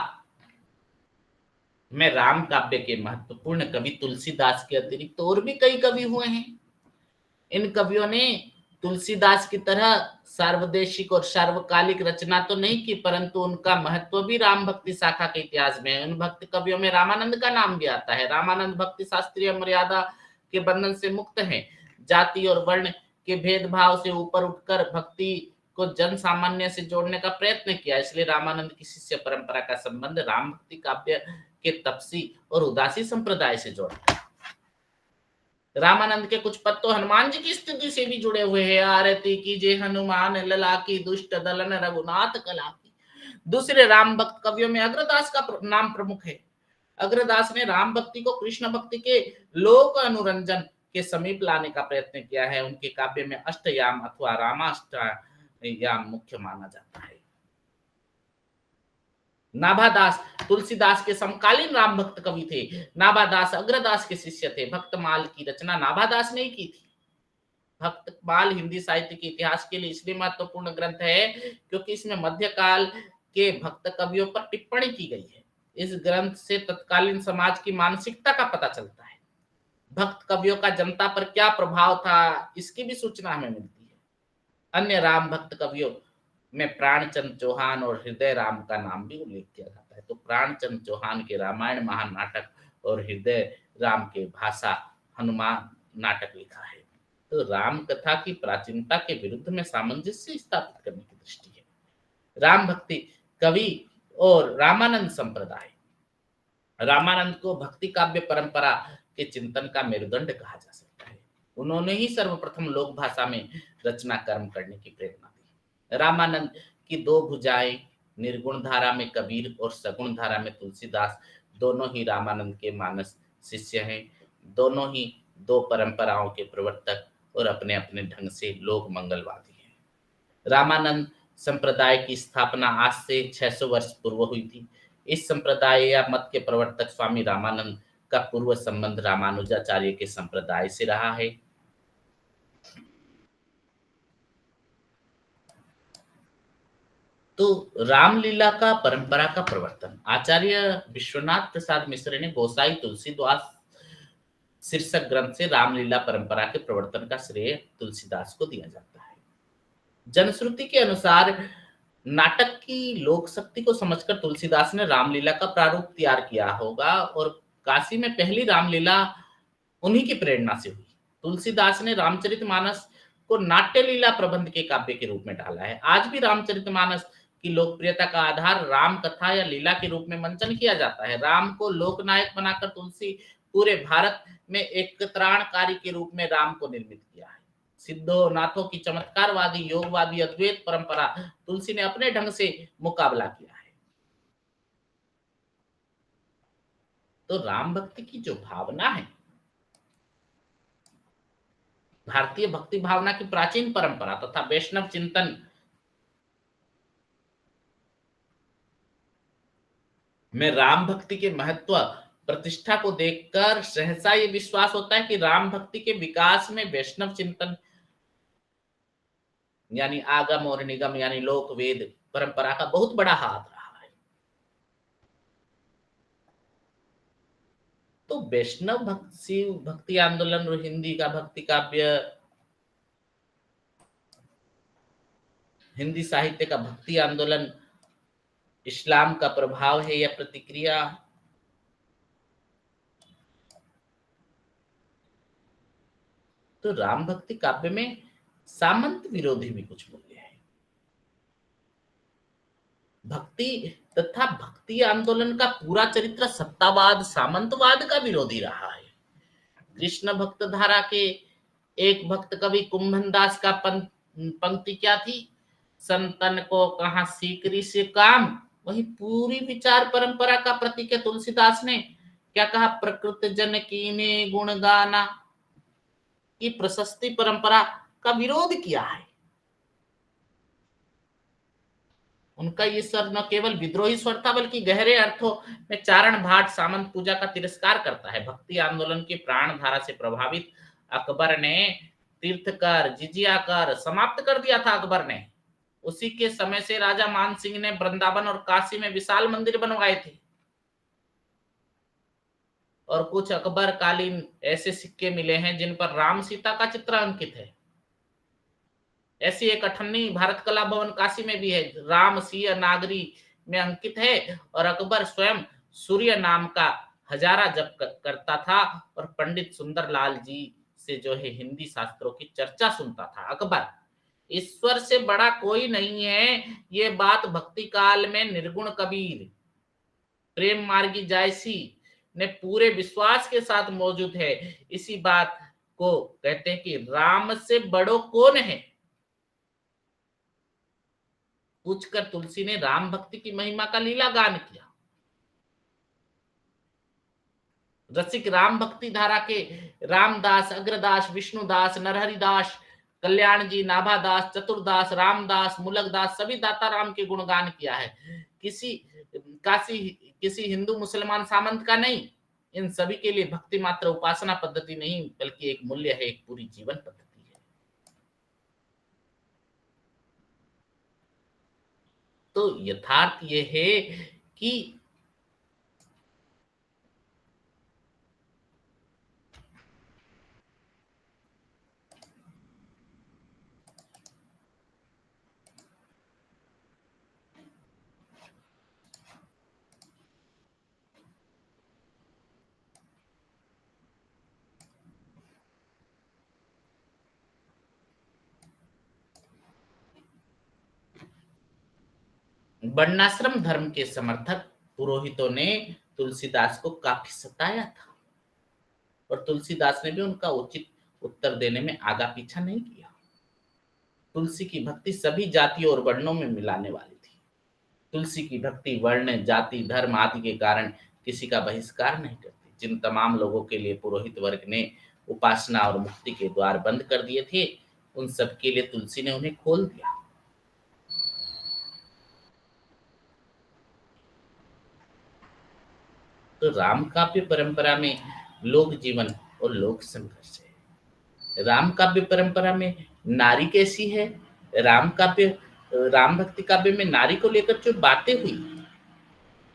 में राम काव्य के महत्वपूर्ण कवि तुलसीदास के अतिरिक्त और भी कई कवि हुए हैं। इन कवियों ने तुलसीदास की तरह सार्वदेशिक और सार्वकालिक रचना तो नहीं की, परंतु उनका महत्व भी राम भक्ति शाखा के इतिहास में है। उन भक्त कवियों में रामानंद का नाम भी आता है। रामानंद भक्ति शास्त्रीय मर्यादा के बंधन से मुक्त हैं, जाति और वर्ण के भेदभाव से ऊपर उठकर भक्ति को जन सामान्य से जोड़ने का प्रयत्न किया। इसलिए रामानंद की शिष्य परंपरा का संबंध राम भक्ति काव्य के तपसी और उदासी संप्रदाय से जोड़ता है। रामानंद के कुछ पद तो हनुमान जी की स्तुति से भी जुड़े हुए हैं। आरती कीजिए हनुमान लला की, दुष्ट दलन रघुनाथ कला की। दूसरे राम भक्त कवियों में अग्रदास का नाम प्रमुख है। अग्रदास ने राम भक्ति को कृष्ण भक्ति के लोक अनुरंजन के समीप लाने का प्रयत्न किया है। उनके काव्य में अष्टयाम अथवा रामाष्टयाम मुख्य माना जाता है। नाभादास तुलसीदास के समकालीन राम भक्त कवि थे। नाभादास अग्रदास के शिष्य थे। भक्तमाल की रचना नाभादास ने की थी। भक्तमाल हिंदी साहित्य के इतिहास के लिए इसलिए महत्वपूर्ण ग्रंथ है क्योंकि इसमें मध्यकाल के भक्त कवियों पर टिप्पणी की गई है। इस ग्रंथ से तत्कालीन समाज की मानसिकता का पता चलता है। भक्त कवियों का जनता पर क्या प्रभाव था, इसकी भी सूचना हमें मिलती है। अन्य राम भक्त कवियों में प्राणचंद चौहान और हृदय राम का नाम भी उल्लेख किया जाता है। तो प्राणचंद चौहान के रामायण महानाटक और हृदय राम के भाषा हनुमान नाटक लिखा है। तो राम कथा की प्राचीनता के विरुद्ध में सामंजस्य स्थापित करने की दृष्टि है। राम भक्ति कवि और रामानंद संप्रदाय। रामानंद को भक्ति काव्य परंपरा के चिंतन का मेरुदंड कहा जा सकता है। उन्होंने ही सर्वप्रथम लोक भाषा में रचना कर्म करने की प्रेरणा दी। रामानंद की दो भुजाएं, निर्गुण धारा में कबीर और सगुण धारा में तुलसीदास, दोनों ही रामानंद के मानस शिष्य हैं। दोनों ही दो परंपराओं के प्रवर्तक और अपने अपने ढंग से लोक मंगलवादी हैं। रामानंद संप्रदाय की स्थापना आज से 600 वर्ष पूर्व हुई थी। इस संप्रदाय या मत के प्रवर्तक स्वामी रामानंद का पूर्व संबंध रामानुजाचार्य के संप्रदाय से रहा है। तो रामलीला का परंपरा का प्रवर्तन आचार्य विश्वनाथ प्रसाद मिश्र ने गोसाई तुलसीदास शीर्षक ग्रंथ से रामलीला परंपरा के प्रवर्तन का श्रेय तुलसीदास को दिया जाता है। जनश्रुति के अनुसार नाटक की लोक शक्ति को समझकर तुलसीदास ने रामलीला का प्रारूप तैयार किया होगा और काशी में पहली रामलीला उन्हीं की प्रेरणा से हुई। तुलसीदास ने रामचरितमानस को नाट्य लीला प्रबंध के काव्य के रूप में डाला है। आज भी रामचरितमानस की लोकप्रियता का आधार राम कथा या लीला के रूप में मंचन किया जाता है। राम को लोकनायक बनाकर तुलसी पूरे भारत में एक त्राणकारी के रूप में राम को निर्मित किया है। सिद्धों नाथों की चमत्कारवादी योगवादी अद्वैत परंपरा तुलसी ने अपने ढंग से मुकाबला किया है। तो राम भक्ति की जो भावना है, भारतीय भक्ति भावना की प्राचीन परंपरा तथा वैष्णव चिंतन में राम भक्ति के महत्व प्रतिष्ठा को देखकर सहसा ये विश्वास होता है कि राम भक्ति के विकास में वैष्णव चिंतन यानी आगम और निगम यानी लोक वेद परंपरा का बहुत बड़ा हाथ रहा है। तो वैष्णव भक्ति भक्ति आंदोलन और हिंदी का भक्ति काव्य, हिंदी साहित्य का भक्ति आंदोलन इस्लाम का प्रभाव है या प्रतिक्रिया? तो राम भक्ति काव्य में सामंत विरोधी भी कुछ मूल्य है। भक्ति तथा भक्ति आंदोलन का पूरा चरित्र सत्तावाद सामंतवाद का विरोधी रहा है। कृष्ण भक्त धारा के एक भक्त कवि कुंभन दास का पंक्ति क्या थी? संतन को कहा सीकरी से काम, वही पूरी विचार परंपरा का प्रतीक है तुलसीदास ने क्या कहा? प्रकृत जन कीने गुण गाना की प्रशस्ति परंपरा का विरोध किया है। उनका ये स्वर न केवल विद्रोही स्वर था बल्कि गहरे अर्थों में चारण भाट सामंत पूजा का तिरस्कार करता है। भक्ति आंदोलन की प्राण धारा से प्रभावित अकबर ने तीर्थकर जिजिया कर समाप्त कर दिया था। अकबर ने उसी के समय से राजा मान सिंह ने वृंदावन और काशी में विशाल मंदिर बनवाए थे और कुछ अकबर कालीन ऐसे सिक्के मिले हैं जिन पर राम सीता का चित्र अंकित है। ऐसी एक अठन्नी भारत कला भवन काशी में भी है, राम सिंह नागरी में अंकित है और अकबर स्वयं सूर्य नाम का हजारा जप करता था और पंडित सुंदरलाल जी से जो है हिंदी शास्त्रों की चर्चा सुनता था। अकबर ईश्वर से बड़ा कोई नहीं है, ये बात भक्ति काल में निर्गुण कबीर प्रेम मार्गी जायसी ने पूरे विश्वास के साथ मौजूद है। इसी बात को कहते हैं कि राम से बड़ो कौन है। पूछकर तुलसी ने राम भक्ति की महिमा का लीला गान किया। रसिक राम भक्ति धारा के रामदास, अग्रदास, विष्णुदास, नरहरिदास, कल्याण जी, नाभादास, चतुरदास, रामदास, मुलकदास सभी दाता राम के गुणगान किया है। किसी हिंदू मुसलमान सामंत का नहीं। इन सभी के लिए भक्ति मात्र उपासना पद्धति नहीं बल्कि एक मूल्य है, एक पूरी जीवन पद्धति है। तो यथार्थ ये है कि वर्णाश्रम धर्म के समर्थक पुरोहितों ने तुलसीदास को काफी सताया था और तुलसीदास ने भी उनका उचित उत्तर देने में आगा पीछा नहीं किया। तुलसी की भक्ति सभी जातियों और वर्णों में मिलाने वाली थी। तुलसी की भक्ति वर्ण, जाति, धर्म आदि के कारण किसी का बहिष्कार नहीं करती। जिन तमाम लोगों के लिए पुरोहित वर्ग ने उपासना और मुक्ति के द्वार बंद कर दिए थे, उन सब के लिए तुलसी ने उन्हें खोल दिया। तो राम काव्य परंपरा में लोक जीवन और लोक संघर्ष है। राम काव्य परंपरा में नारी कैसी है? राम भक्ति काव्य में नारी को लेकर जो बातें हुई,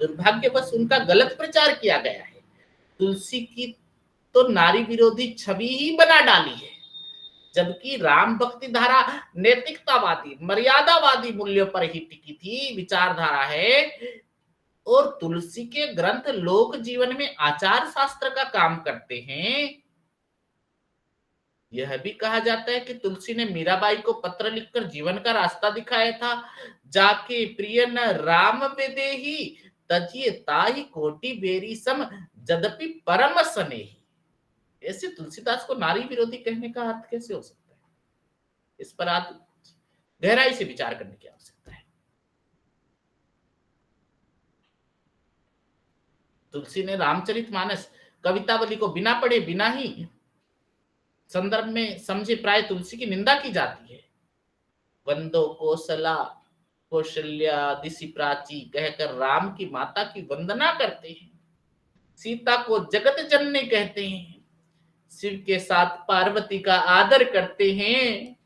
दुर्भाग्यवश उनका गलत प्रचार किया गया है। तुलसी की तो नारी विरोधी छवि ही बना डाली है, जबकि राम भक्ति धारा नैतिकतावादी, मर्यादावादी मूल्यों पर ही टिकी थी विचारधारा है और तुलसी के ग्रंथ लोक जीवन में आचार शास्त्र का काम करते हैं। यह भी कहा जाता है कि तुलसी ने मीराबाई को पत्र लिखकर जीवन का रास्ता दिखाया था। जाके प्रिय न राम वेदेही तजिए ताही कोटि बेरी सम जदपि परम स्नेही। ऐसे तुलसीदास को नारी विरोधी कहने का अर्थ कैसे हो सकता है? इस पर आप गहराई से विचार करने की आवश्यकता है। तुलसी ने रामचरितमानस कवितावली को बिना पढ़े बिना ही संदर्भ में समझे प्राय तुलसी की निंदा की जाती है। वंदो कोसला कौशल्या दिशि प्राची कहकर राम की माता की वंदना करते हैं। सीता को जगत जननी कहते हैं। शिव के साथ पार्वती का आदर करते हैं।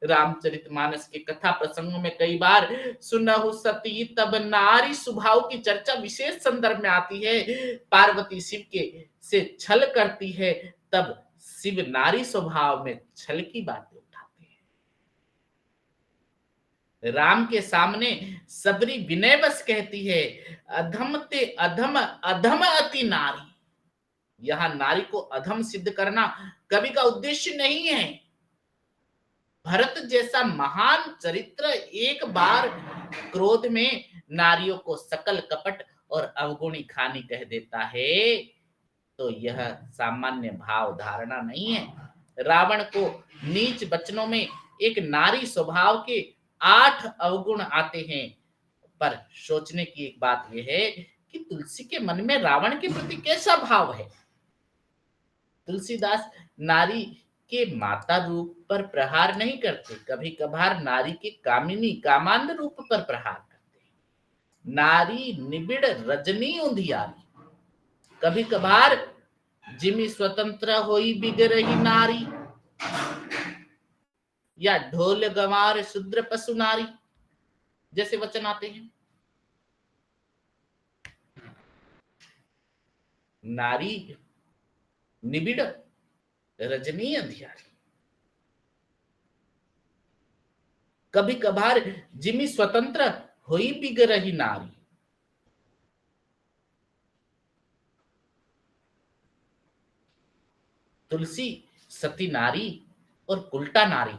रामचरितमानस के कथा प्रसंगों में कई बार सुनहु सती तब नारी स्वभाव की चर्चा विशेष संदर्भ में आती है। पार्वती शिव के से छल करती है, तब शिव नारी स्वभाव में छल की बातें उठाते हैं। राम के सामने सबरी विनयवश कहती है, अधम ते अधम अधम अति नारी। यहां नारी को अधम सिद्ध करना कवि का उद्देश्य नहीं है। भरत जैसा महान चरित्र एक बार क्रोध में नारियों को सकल कपट और अवगुणी खानी कह देता है, तो यह सामान्य भाव धारणा नहीं है। रावण को नीच वचनों में एक नारी स्वभाव के 8 अवगुण आते हैं, पर सोचने की एक बात यह है कि तुलसी के मन में रावण के प्रति कैसा भाव है। तुलसीदास नारी के माता रूप पर प्रहार नहीं करते, कभी कभार नारी के कामिनी कामांध रूप पर प्रहार करते हैं। नारी निबिड़ रजनी उंधियारी, कभी कभार जिमी स्वतंत्र होई बिगरही नारी, या ढोल गंवार शूद्र पशु नारी जैसे वचन आते हैं। नारी निबिड़ रजनी अंधियारी, कभी कभार जिमी स्वतंत्र हुई बिग रही नारी। तुलसी सती नारी और उल्टा नारी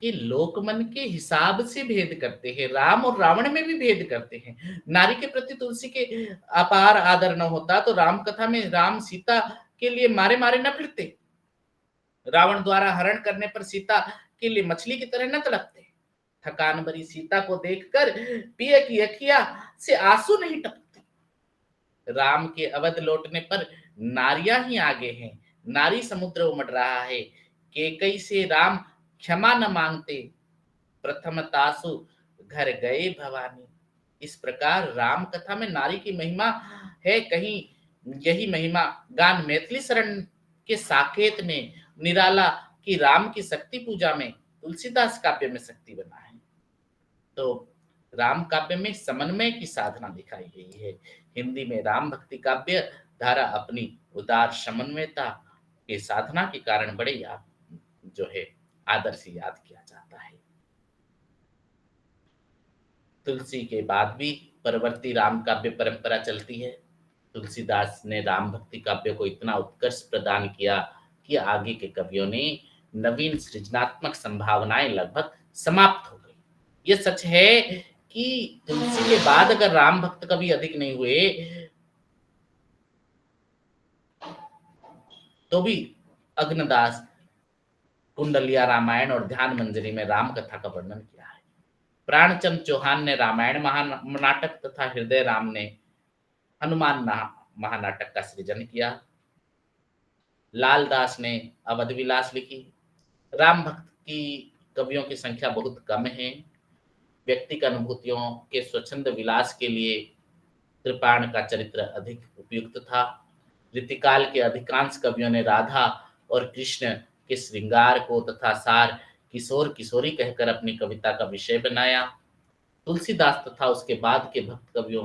ये लोकमन के हिसाब से भेद करते हैं। राम और रावण में भी भेद करते हैं। नारी के प्रति तुलसी के अपार आदर न होता तो राम कथा में राम सीता के लिए मारे मारे न फिरते। रावण द्वारा हरण करने पर सीता के लिए मछली की तरह न तड़पते। थकान भरी सीता को देखकर पिए की अखिया से आंसू नहीं टपकते। राम के अवध लौटने पर नारियां ही आगे हैं। नारी समुद्र उमड़ रहा है। केकई से राम क्षमा न मांगते, प्रथम तासु घर गए भवानी। इस प्रकार राम कथा में नारी की महिमा है। कहीं यही महिमा गान मैथिली शरण के साकेत में निराला की राम की शक्ति पूजा में तुलसीदास काव्य में शक्ति बना है। तो राम काव्य में समन्वय की साधना दिखाई गई है। हिंदी में राम भक्ति काव्य धारा अपनी उदार समन्वयता के साधना के कारण बड़े याद जो है आदर से याद किया जाता है। तुलसी के बाद भी परवर्ती राम काव्य परंपरा चलती है। तुलसीदास ने राम भक्ति काव्य को इतना उत्कर्ष प्रदान किया कि आगे के कवियों ने नवीन सृजनात्मक संभावनाएं लगभग समाप्त हो गई। ये सच है कि तुलसी के बाद अगर राम भक्त कवि अधिक नहीं हुए तो भी अग्नदास कुंडलिया रामायण और ध्यान मंजरी में राम कथा का वर्णन किया है। प्राणचंद चौहान ने रामायण महानाटक तथा हृदय राम ने हनुमान महानाटक का सृजन किया। लालदास ने अवध विलास लिखी। राम भक्त की कवियों की संख्या बहुत कम है। व्यक्तिगत अनुभूतियों के स्वच्छंद विलास के लिए कृपाण का चरित्र अधिक उपयुक्त था। रीतिकाल के अधिकांश कवियों ने राधा और कृष्ण के श्रृंगार को तथा सार किशोर किशोरी कहकर अपनी कविता का विषय बनाया। तुलसीदास तथा उसके बाद के भक्त कवियों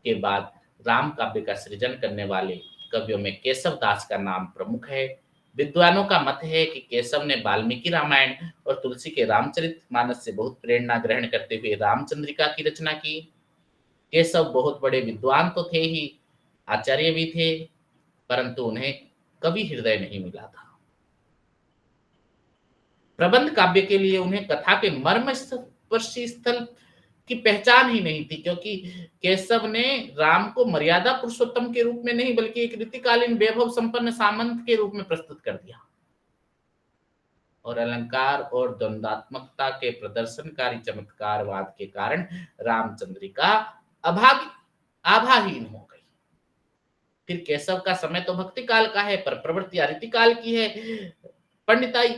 के बाद राम काव्य का सृजन करने वाले कवियों में केशव दास का नाम प्रमुख है। विद्वानों का मत है कि केशव ने वाल्मीकि रामायण और तुलसी के रामचरितमानस से बहुत प्रेरणा ग्रहण करते हुए रामचंद्रिका की रचना की। केशव बहुत बड़े विद्वान तो थे ही, आचार्य भी थे, परंतु उन्हें कवि हृदय नहीं मिला था। प्रबंध काव्य के लिए उन्हें कथा के मर्मस्पर्शी स्थल की पहचान ही नहीं थी, क्योंकि केशव ने राम को मर्यादा पुरुषोत्तम के रूप में नहीं बल्कि एक रीतिकालीन वैभव संपन्न सामंत के रूप में प्रस्तुत कर दिया। और अलंकार और द्वंदात्मकता के प्रदर्शनकारी चमत्कारवाद के कारण रामचंद्रिका अभागी आभाहीन हो गई। फिर केशव का समय तो भक्ति काल का है, पर प्रवृत्ति अरिति काल की है। पंडिताई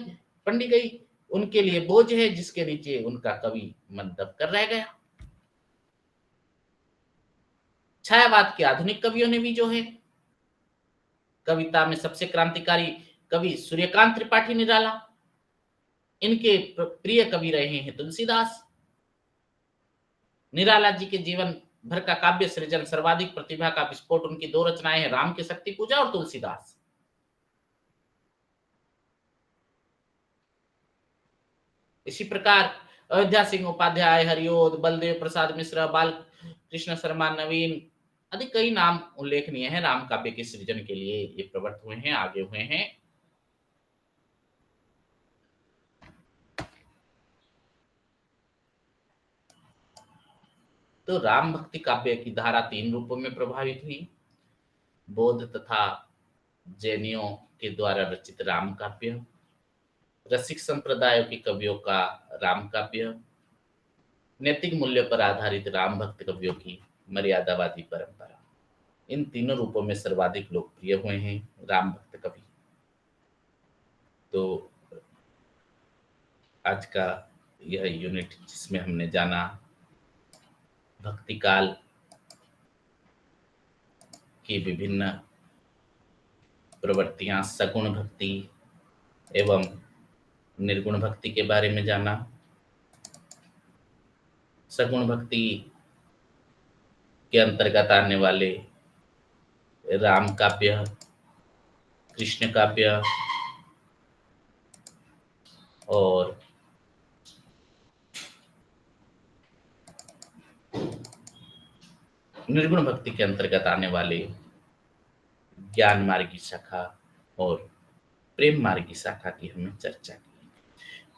पंडितई उनके लिए बोझ है, जिसके नीचे उनका कवि मन दब कर रह गया। छायावाद के आधुनिक कवियों ने भी जो है कविता में सबसे क्रांतिकारी कवि सूर्यकांत त्रिपाठी निराला, इनके प्रिय कवि रहे हैं तुलसीदास। निराला जी के जीवन भर का काव्य सृजन सर्वाधिक प्रतिभा का विस्फोट उनकी दो रचनाएं हैं, राम की शक्ति पूजा और तुलसीदास। इसी प्रकार अयोध्या सिंह उपाध्याय, हरिओद, बलदेव प्रसाद मिश्रा, बाल कृष्ण शर्मा, नवीन आदि कई नाम उल्लेखनीय है राम काव्य के सृजन के लिए ये प्रवृत्त हुए हैं, आगे हुए हैं। तो राम भक्ति काव्य की धारा तीन रूपों में प्रभावित हुई। बौद्ध तथा जैनियों के द्वारा रचित राम काव्य, रसिक संप्रदायों के कवियों का राम काव्य, नैतिक मूल्य पर आधारित राम भक्त कवियों की मर्यादावादी परंपरा। इन तीनों रूपों में सर्वाधिक लोकप्रिय हुए हैं राम भक्त कवि। तो आज का यह यूनिट जिसमें हमने जाना भक्ति काल की विभिन्न प्रवृत्तियां, सगुण भक्ति एवं निर्गुण भक्ति के बारे में जाना। सगुण भक्ति के अंतर्गत आने वाले राम काव्य, कृष्ण काव्य और निर्गुण भक्ति के अंतर्गत आने वाले ज्ञान मार्गी शाखा और प्रेम मार्गी शाखा की हमने चर्चा की।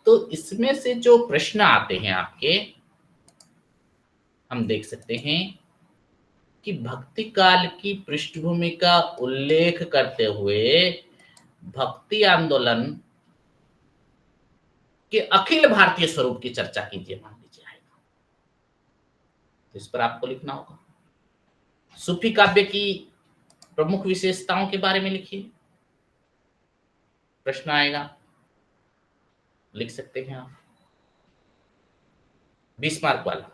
तो इसमें से जो प्रश्न आते हैं आपके, हम देख सकते हैं कि भक्ति काल की पृष्ठभूमि का उल्लेख करते हुए भक्ति आंदोलन के अखिल भारतीय स्वरूप की चर्चा कीजिए, मान लीजिए आएगा तो इस पर आपको लिखना होगा। सूफी काव्य की प्रमुख विशेषताओं के बारे में लिखिए, प्रश्न आएगा, लिख सकते हैं आप। 20 मार्क वाला।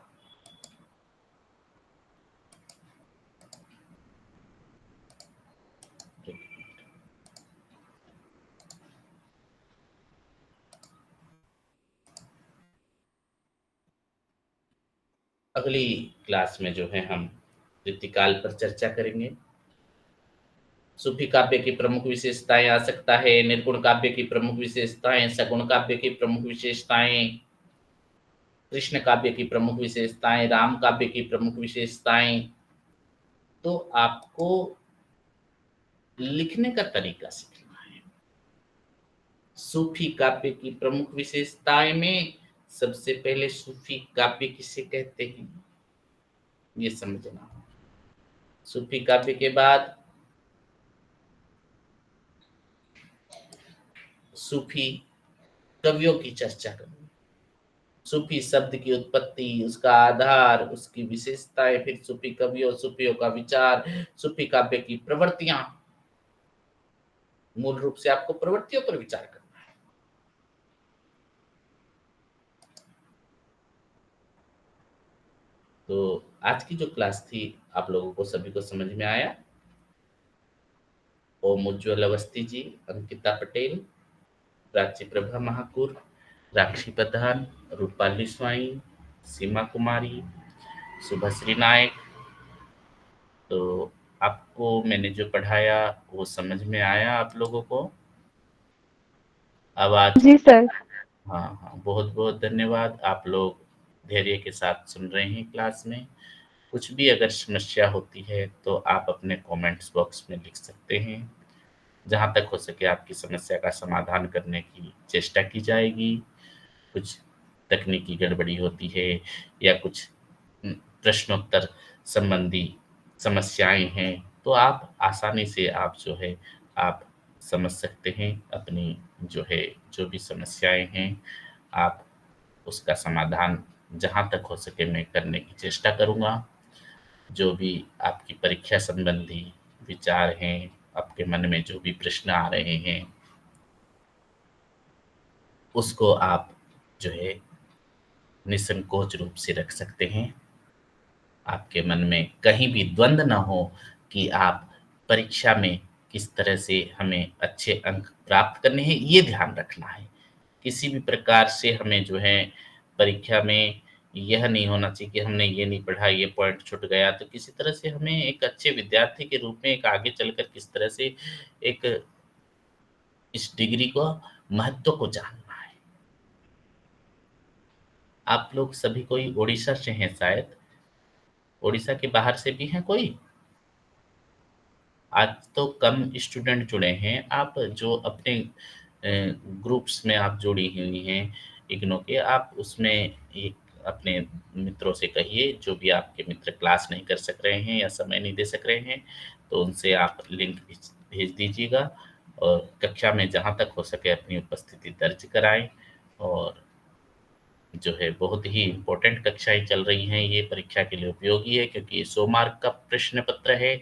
अगली क्लास में जो है हम ऋतिकाल पर चर्चा करेंगे। सूफी काव्य की प्रमुख विशेषताएं आ सकता है, निर्गुण काव्य की प्रमुख विशेषताएं, सगुण काव्य की प्रमुख विशेषताएं, कृष्ण काव्य की प्रमुख विशेषताएं, राम काव्य की प्रमुख विशेषताएं। तो आपको लिखने का तरीका सीखना है। सूफी काव्य की प्रमुख विशेषताएं में सबसे पहले सूफी काव्य किसे कहते हैं ये समझना। सूफी काव्य के बाद सूफी कवियों की चर्चा करूंगा। सूफी शब्द की उत्पत्ति, उसका आधार, उसकी विशेषताएं, फिर सूफी कवियों, सूफियों का विचार, सूफी काव्य की प्रवृत्तियां। मूल रूप से आपको प्रवृत्तियों पर विचार करना है। तो आज की जो क्लास थी आप लोगों को सभी को समझ में आया। ओम उज्ज्वल अवस्थी जी, अंकिता पटेल, प्राची प्रभा महाकुर, राक्षी प्रधान, रूपाली स्वाई, सीमा कुमारी, शुभश्री नायक। तो आपको मैंने जो पढ़ाया वो समझ में आया आप लोगों को? अब आज जी सर। हाँ हाँ, बहुत बहुत धन्यवाद। आप लोग धैर्य के साथ सुन रहे हैं क्लास में। कुछ भी अगर समस्या होती है तो आप अपने कमेंट्स बॉक्स में लिख सकते हैं। जहाँ तक हो सके आपकी समस्या का समाधान करने की चेष्टा की जाएगी। कुछ तकनीकी गड़बड़ी होती है या कुछ प्रश्नोत्तर संबंधी समस्याएं हैं तो आप आसानी से आप जो है आप समझ सकते हैं। अपनी जो है, जो भी समस्याएँ हैं, आप उसका समाधान जहाँ तक हो सके मैं करने की चेष्टा करूँगा। जो भी आपकी परीक्षा संबंधी विचार हैं, आपके मन में जो भी प्रश्न आ रहे हैं, उसको आप जो है निसंकोच रूप से रख सकते हैं। आपके मन में कहीं भी द्वंद ना हो कि आप परीक्षा में किस तरह से हमें अच्छे अंक प्राप्त करने हैं, ये ध्यान रखना है। किसी भी प्रकार से हमें जो है परीक्षा में यह नहीं होना चाहिए कि हमने ये नहीं पढ़ा, ये पॉइंट छूट गया। तो किसी तरह से हमें एक अच्छे विद्यार्थी के रूप में एक आगे चलकर किस तरह से एक इस डिग्री को महत्व को जानना है। आप लोग सभी कोई ओडिशा से हैं शायद? ओडिशा के बाहर से भी हैं कोई? आज तो कम स्टूडेंट जुड़े हैं। आप जो अपने ग्रुप्स में आप जुड़ी हुई हैं इग्नू के, आप उसमें एक अपने मित्रों से कहिए, जो भी आपके मित्र क्लास नहीं कर सक रहे हैं या समय नहीं दे सक रहे हैं, तो उनसे आप लिंक भेज दीजिएगा और कक्षा में जहाँ तक हो सके अपनी उपस्थिति दर्ज कराएँ। और जो है बहुत ही इम्पोर्टेंट कक्षाएँ चल रही हैं, ये परीक्षा के लिए उपयोगी है क्योंकि ये 100 मार्क का प्रश्न पत्र है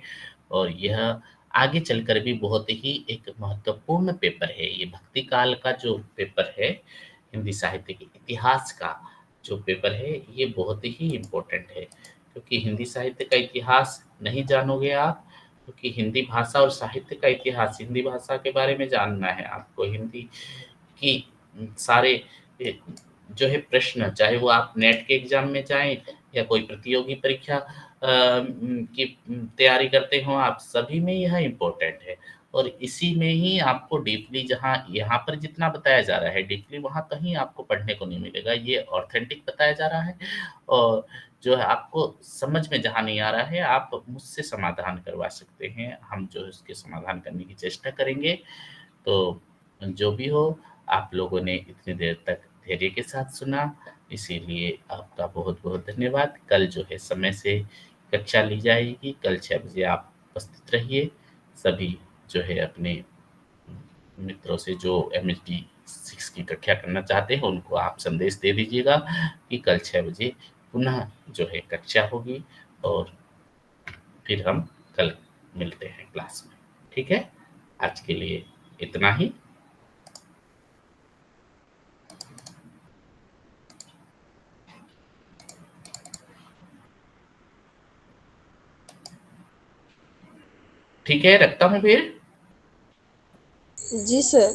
और यह आगे चलकर भी बहुत ही एक महत्वपूर्ण पेपर है। ये भक्ति काल का जो पेपर है, हिंदी साहित्य के इतिहास का जो पेपर है, ये बहुत ही इम्पोर्टेंट है क्योंकि हिंदी साहित्य का इतिहास नहीं जानोगे आप, क्योंकि हिंदी भाषा और साहित्य का इतिहास, हिंदी भाषा के बारे में जानना है आपको, हिंदी कि सारे जो है प्रश्न, चाहे वो आप नेट के एग्ज़ाम में जाएँ या कोई प्रतियोगी परीक्षा की तैयारी करते हो आप, सभी में यह इम्पोर्टेंट है और इसी में ही आपको डीपली जहाँ यहाँ पर जितना बताया जा रहा है, डीपली वहाँ कहीं आपको पढ़ने को नहीं मिलेगा। ये ऑथेंटिक बताया जा रहा है और जो है आपको समझ में जहाँ नहीं आ रहा है, आप मुझसे समाधान करवा सकते हैं। हम जो है उसके समाधान करने की चेष्टा करेंगे। तो जो भी हो, आप लोगों ने इतनी देर तक धैर्य के साथ सुना, इसीलिए आपका बहुत-बहुत धन्यवाद। कल जो है समय से कक्षा ली जाएगी, कल 6 बजे आप उपस्थित रहिए। सभी जो है अपने मित्रों से जो एमएसडी 6 की कक्षा करना चाहते हैं, उनको आप संदेश दे दीजिएगा कि कल 6 बजे पुनः जो है कक्षा होगी और फिर हम कल मिलते हैं क्लास में। ठीक है? आज के लिए इतना ही। ठीक है, रखता हूँ फिर। जी सर।